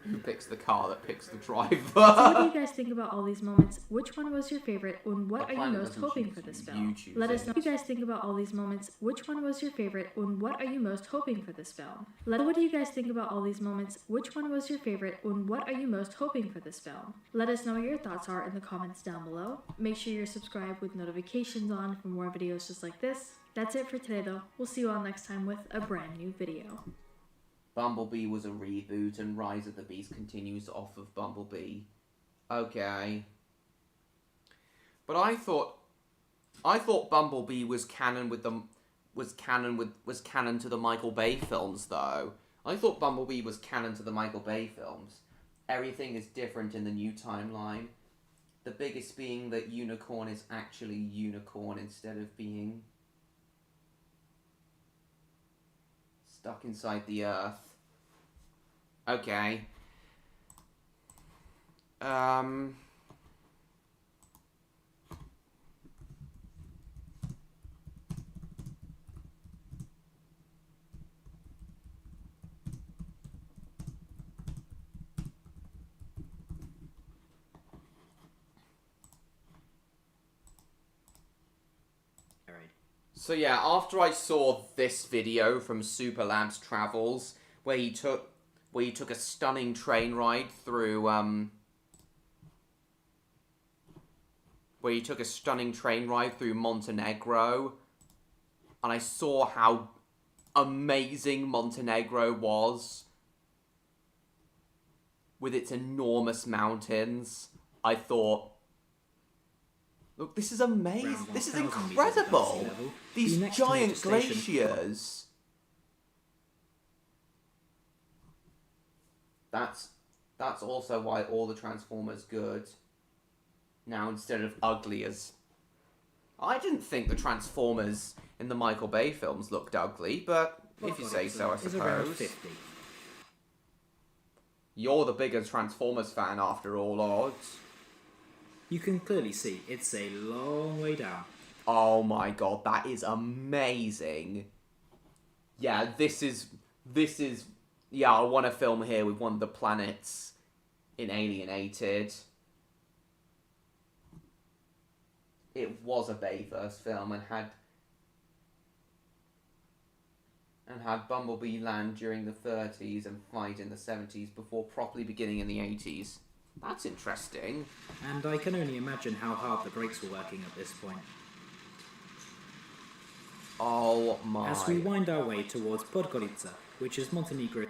Who picks the car that picks the driver? So what do you guys think about all these moments? Which one was your favorite, and what are you most hoping for this film? Let us know what you guys think about all these moments. Which one was your favorite, and what are you most hoping for this film? What do you guys think about all these moments? Which one was your favorite, and what are you most hoping for this film? Let us know what your thoughts are in the comments down below. Make sure you're subscribed with notifications on for more videos just like this. That's it for today though. We'll see you all next time with a brand new video. Bumblebee was a reboot and Rise of the Beast continues off of Bumblebee. Okay. But I thought Bumblebee was canon to the Michael Bay films though. I thought Bumblebee was canon to the Michael Bay films. Everything is different in the new timeline. The biggest being that Unicorn is actually Unicorn instead of being stuck inside the earth. Okay. So yeah, after I saw this video from Super Labs Travels, where he took where you took a stunning train ride through Montenegro, and I saw how amazing Montenegro was with its enormous mountains. I thought, look, this is amazing. This is incredible. These giant glaciers. That's also why all the Transformers good now instead of ugly as... I didn't think the Transformers in the Michael Bay films looked ugly, but if you say so, I suppose. You're the bigger Transformers fan after all odds. You can clearly see it's a long way down. Oh my god, that is amazing. Yeah, this is... Yeah, I want to film here with one of the planets in Alienated. It was a Bayverse film and had Bumblebee land during the 30s and fight in the 70s before properly beginning in the 80s. That's interesting. And I can only imagine how hard the brakes were working at this point. Oh my... As we wind our way towards Podgorica, which is Montenegro's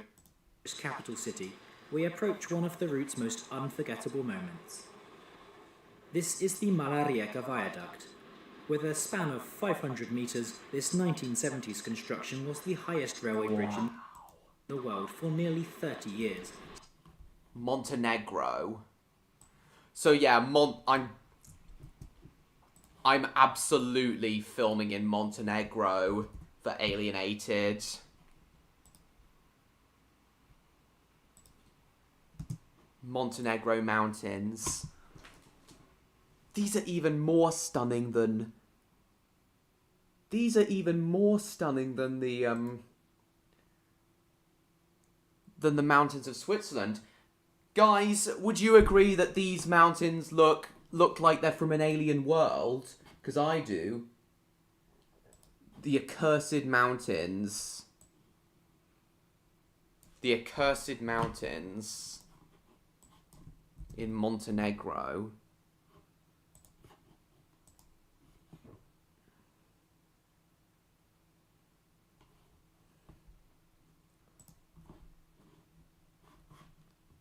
capital city, we approach one of the route's most unforgettable moments. This is the Mala Rijeka Viaduct. With a span of 500 metres, this 1970s construction was the highest railway bridge in the world for nearly 30 years. Montenegro. So yeah, I'm absolutely filming in Montenegro for Alienated. Montenegro mountains. These are even more stunning than... These are even more stunning than the mountains of Switzerland. Guys, would you agree that these mountains look like they're from an alien world? Because I do. The accursed mountains. The accursed mountains in Montenegro.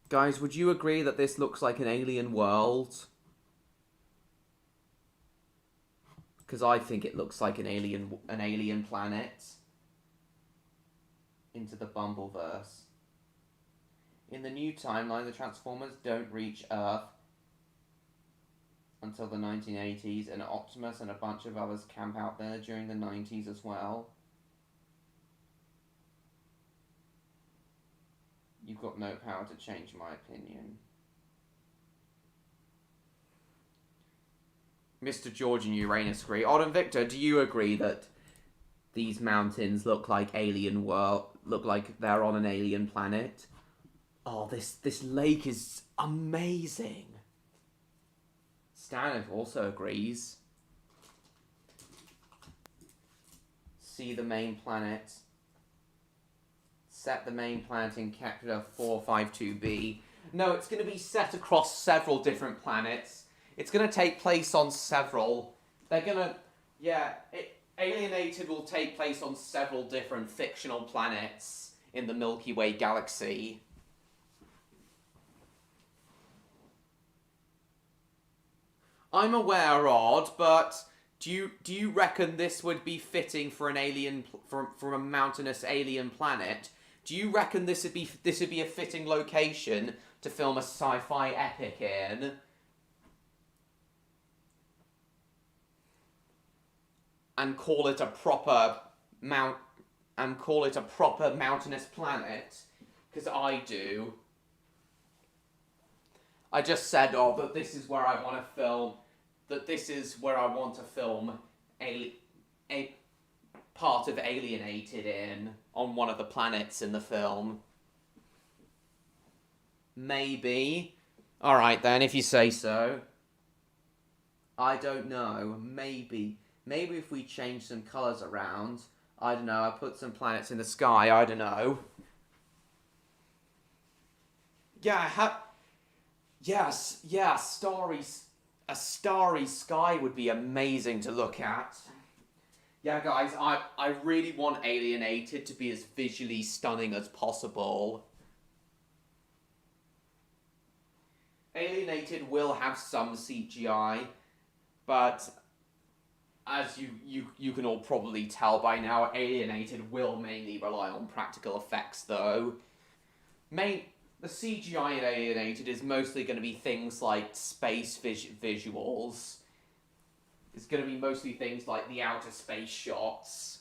Guys, would you agree that this looks like an alien world? Because I think it looks like an alien planet. Into the Bumbleverse. In the new timeline, the Transformers don't reach Earth until the 1980s, and Optimus and a bunch of others camp out there during the 90s as well. You've got no power to change my opinion. Mr. George and Uranus agree. Odd and Victor, do you agree that these mountains look like look like they're on an alien planet? Oh, this lake is amazing. Stan also agrees. See the main planet. Set the main planet in Kepler 452b. No, it's going to be set across several different planets. It's going to take place on several... They're going to... Yeah, Alienated will take place on several different fictional planets in the Milky Way galaxy. I'm aware, Odd, but do you reckon this would be fitting for an alien... for a mountainous alien planet? Do you reckon this would be a fitting location to film a sci-fi epic in? And call it a proper mountainous planet? Because I do. I just said, that this is where I want to film. That this is where I want to film a part of Alienated in, on one of the planets in the film. Maybe. Alright then, if you say so. I don't know. Maybe if we change some colours around, I don't know, I put some planets in the sky, I don't know. Yeah, yes, a starry sky would be amazing to look at. Yeah, guys, I really want Alienated to be as visually stunning as possible. Alienated will have some CGI, but as you can all probably tell by now, Alienated will mainly rely on practical effects, though. The CGI in Alienated is mostly going to be things like space visuals. It's going to be mostly things like the outer space shots.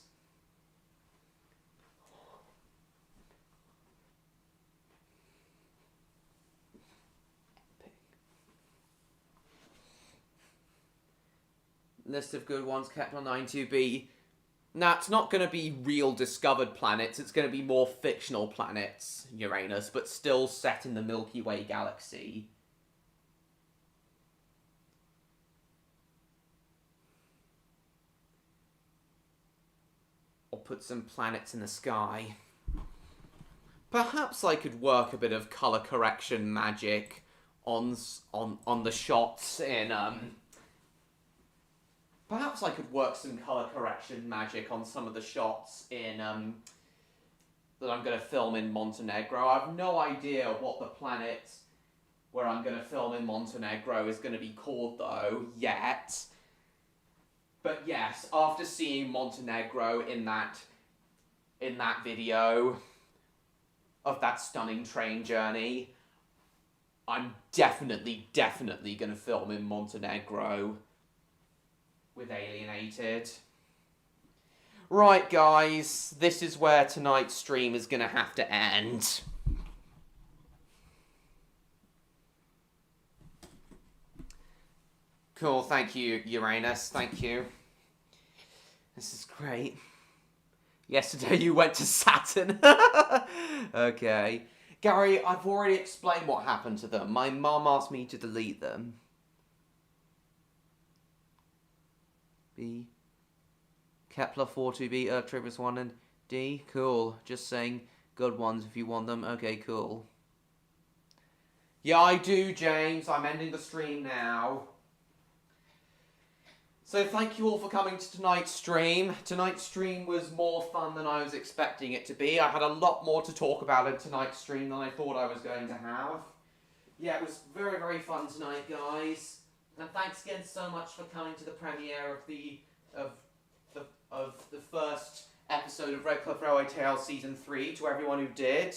List of good ones kept on 92B. Now, it's not going to be real discovered planets, it's going to be more fictional planets, Uranus, but still set in the Milky Way galaxy. Or put some planets in the sky. Perhaps I could work a bit of colour correction magic on the shots in, Perhaps I could work some colour correction magic on some of the shots in, that I'm going to film in Montenegro. I have no idea what the planet where I'm going to film in Montenegro is going to be called, though, yet. But yes, after seeing Montenegro in that video of that stunning train journey, I'm definitely going to film in Montenegro with Alienated. Right, guys, this is where tonight's stream is going to have to end. Cool, thank you, Uranus, thank you. This is great. Yesterday you went to Saturn. Okay. Gary, I've already explained what happened to them. My mum asked me to delete them. B. Kepler 42b, Earth Triggers 1 and D. Cool. Just saying good ones if you want them. Okay, cool. Yeah, I do, James. I'm ending the stream now. So thank you all for coming to tonight's stream. Tonight's stream was more fun than I was expecting it to be. I had a lot more to talk about in tonight's stream than I thought I was going to have. Yeah, it was very, very fun tonight, guys. And thanks again so much for coming to the premiere of the first episode of Redcliff Railway Tales Season 3, to everyone who did.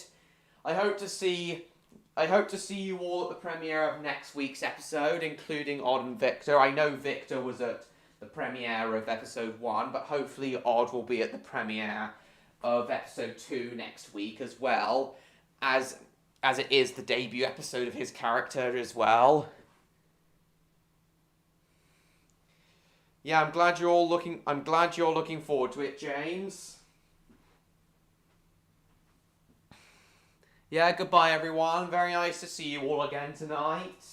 I hope to see you all at the premiere of next week's episode, including Odd and Victor. I know Victor was at the premiere of episode 1, but hopefully Odd will be at the premiere of episode 2 next week as well, as it is the debut episode of his character as well. Yeah, I'm glad you're looking forward to it, James. Yeah, goodbye everyone. Very nice to see you all again tonight.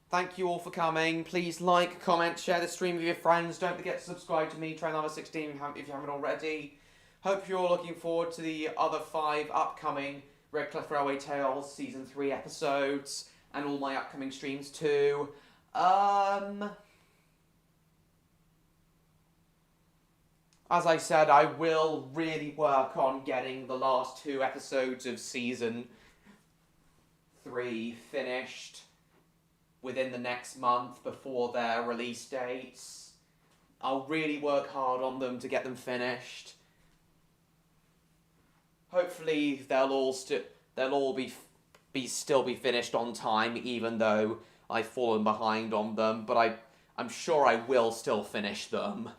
Thank you all for coming. Please like, comment, share the stream with your friends. Don't forget to subscribe to me, Train Number 16 if you haven't already. Hope you're all looking forward to the other 5 upcoming Redcliff Railway Tales Season 3 episodes. And all my upcoming streams too. As I said, I will really work on getting the last 2 episodes of Season 3 finished within the next month before their release dates. I'll really work hard on them to get them finished. Hopefully they'll all still be finished on time, even though I've fallen behind on them, but I'm sure I will still finish them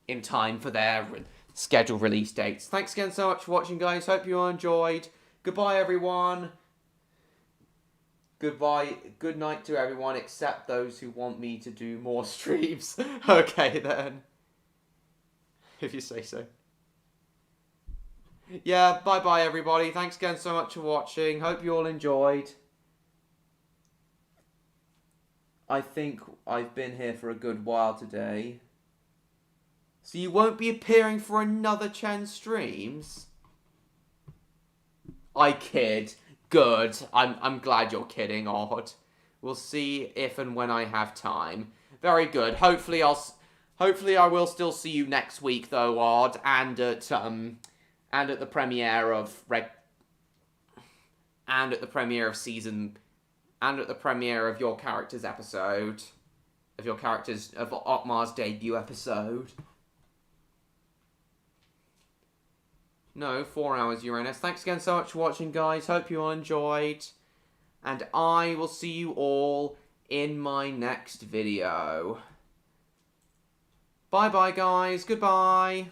in time for their scheduled release dates. Thanks again so much for watching, guys. Hope you all enjoyed. Goodbye, everyone. Goodbye. Good night to everyone, except those who want me to do more streams. Okay, then. If you say so. Yeah, bye-bye everybody. Thanks again so much for watching. Hope you all enjoyed. I think I've been here for a good while today. So you won't be appearing for another Chen streams? I kid. Good. I'm glad you're kidding, Odd. We'll see if and when I have time. Very good. Hopefully I will still see you next week though, Odd, and at the premiere of your character's episode. Of Otmar's debut episode. No, 4 hours, Uranus. Thanks again so much for watching, guys. Hope you all enjoyed. And I will see you all in my next video. Bye-bye, guys. Goodbye.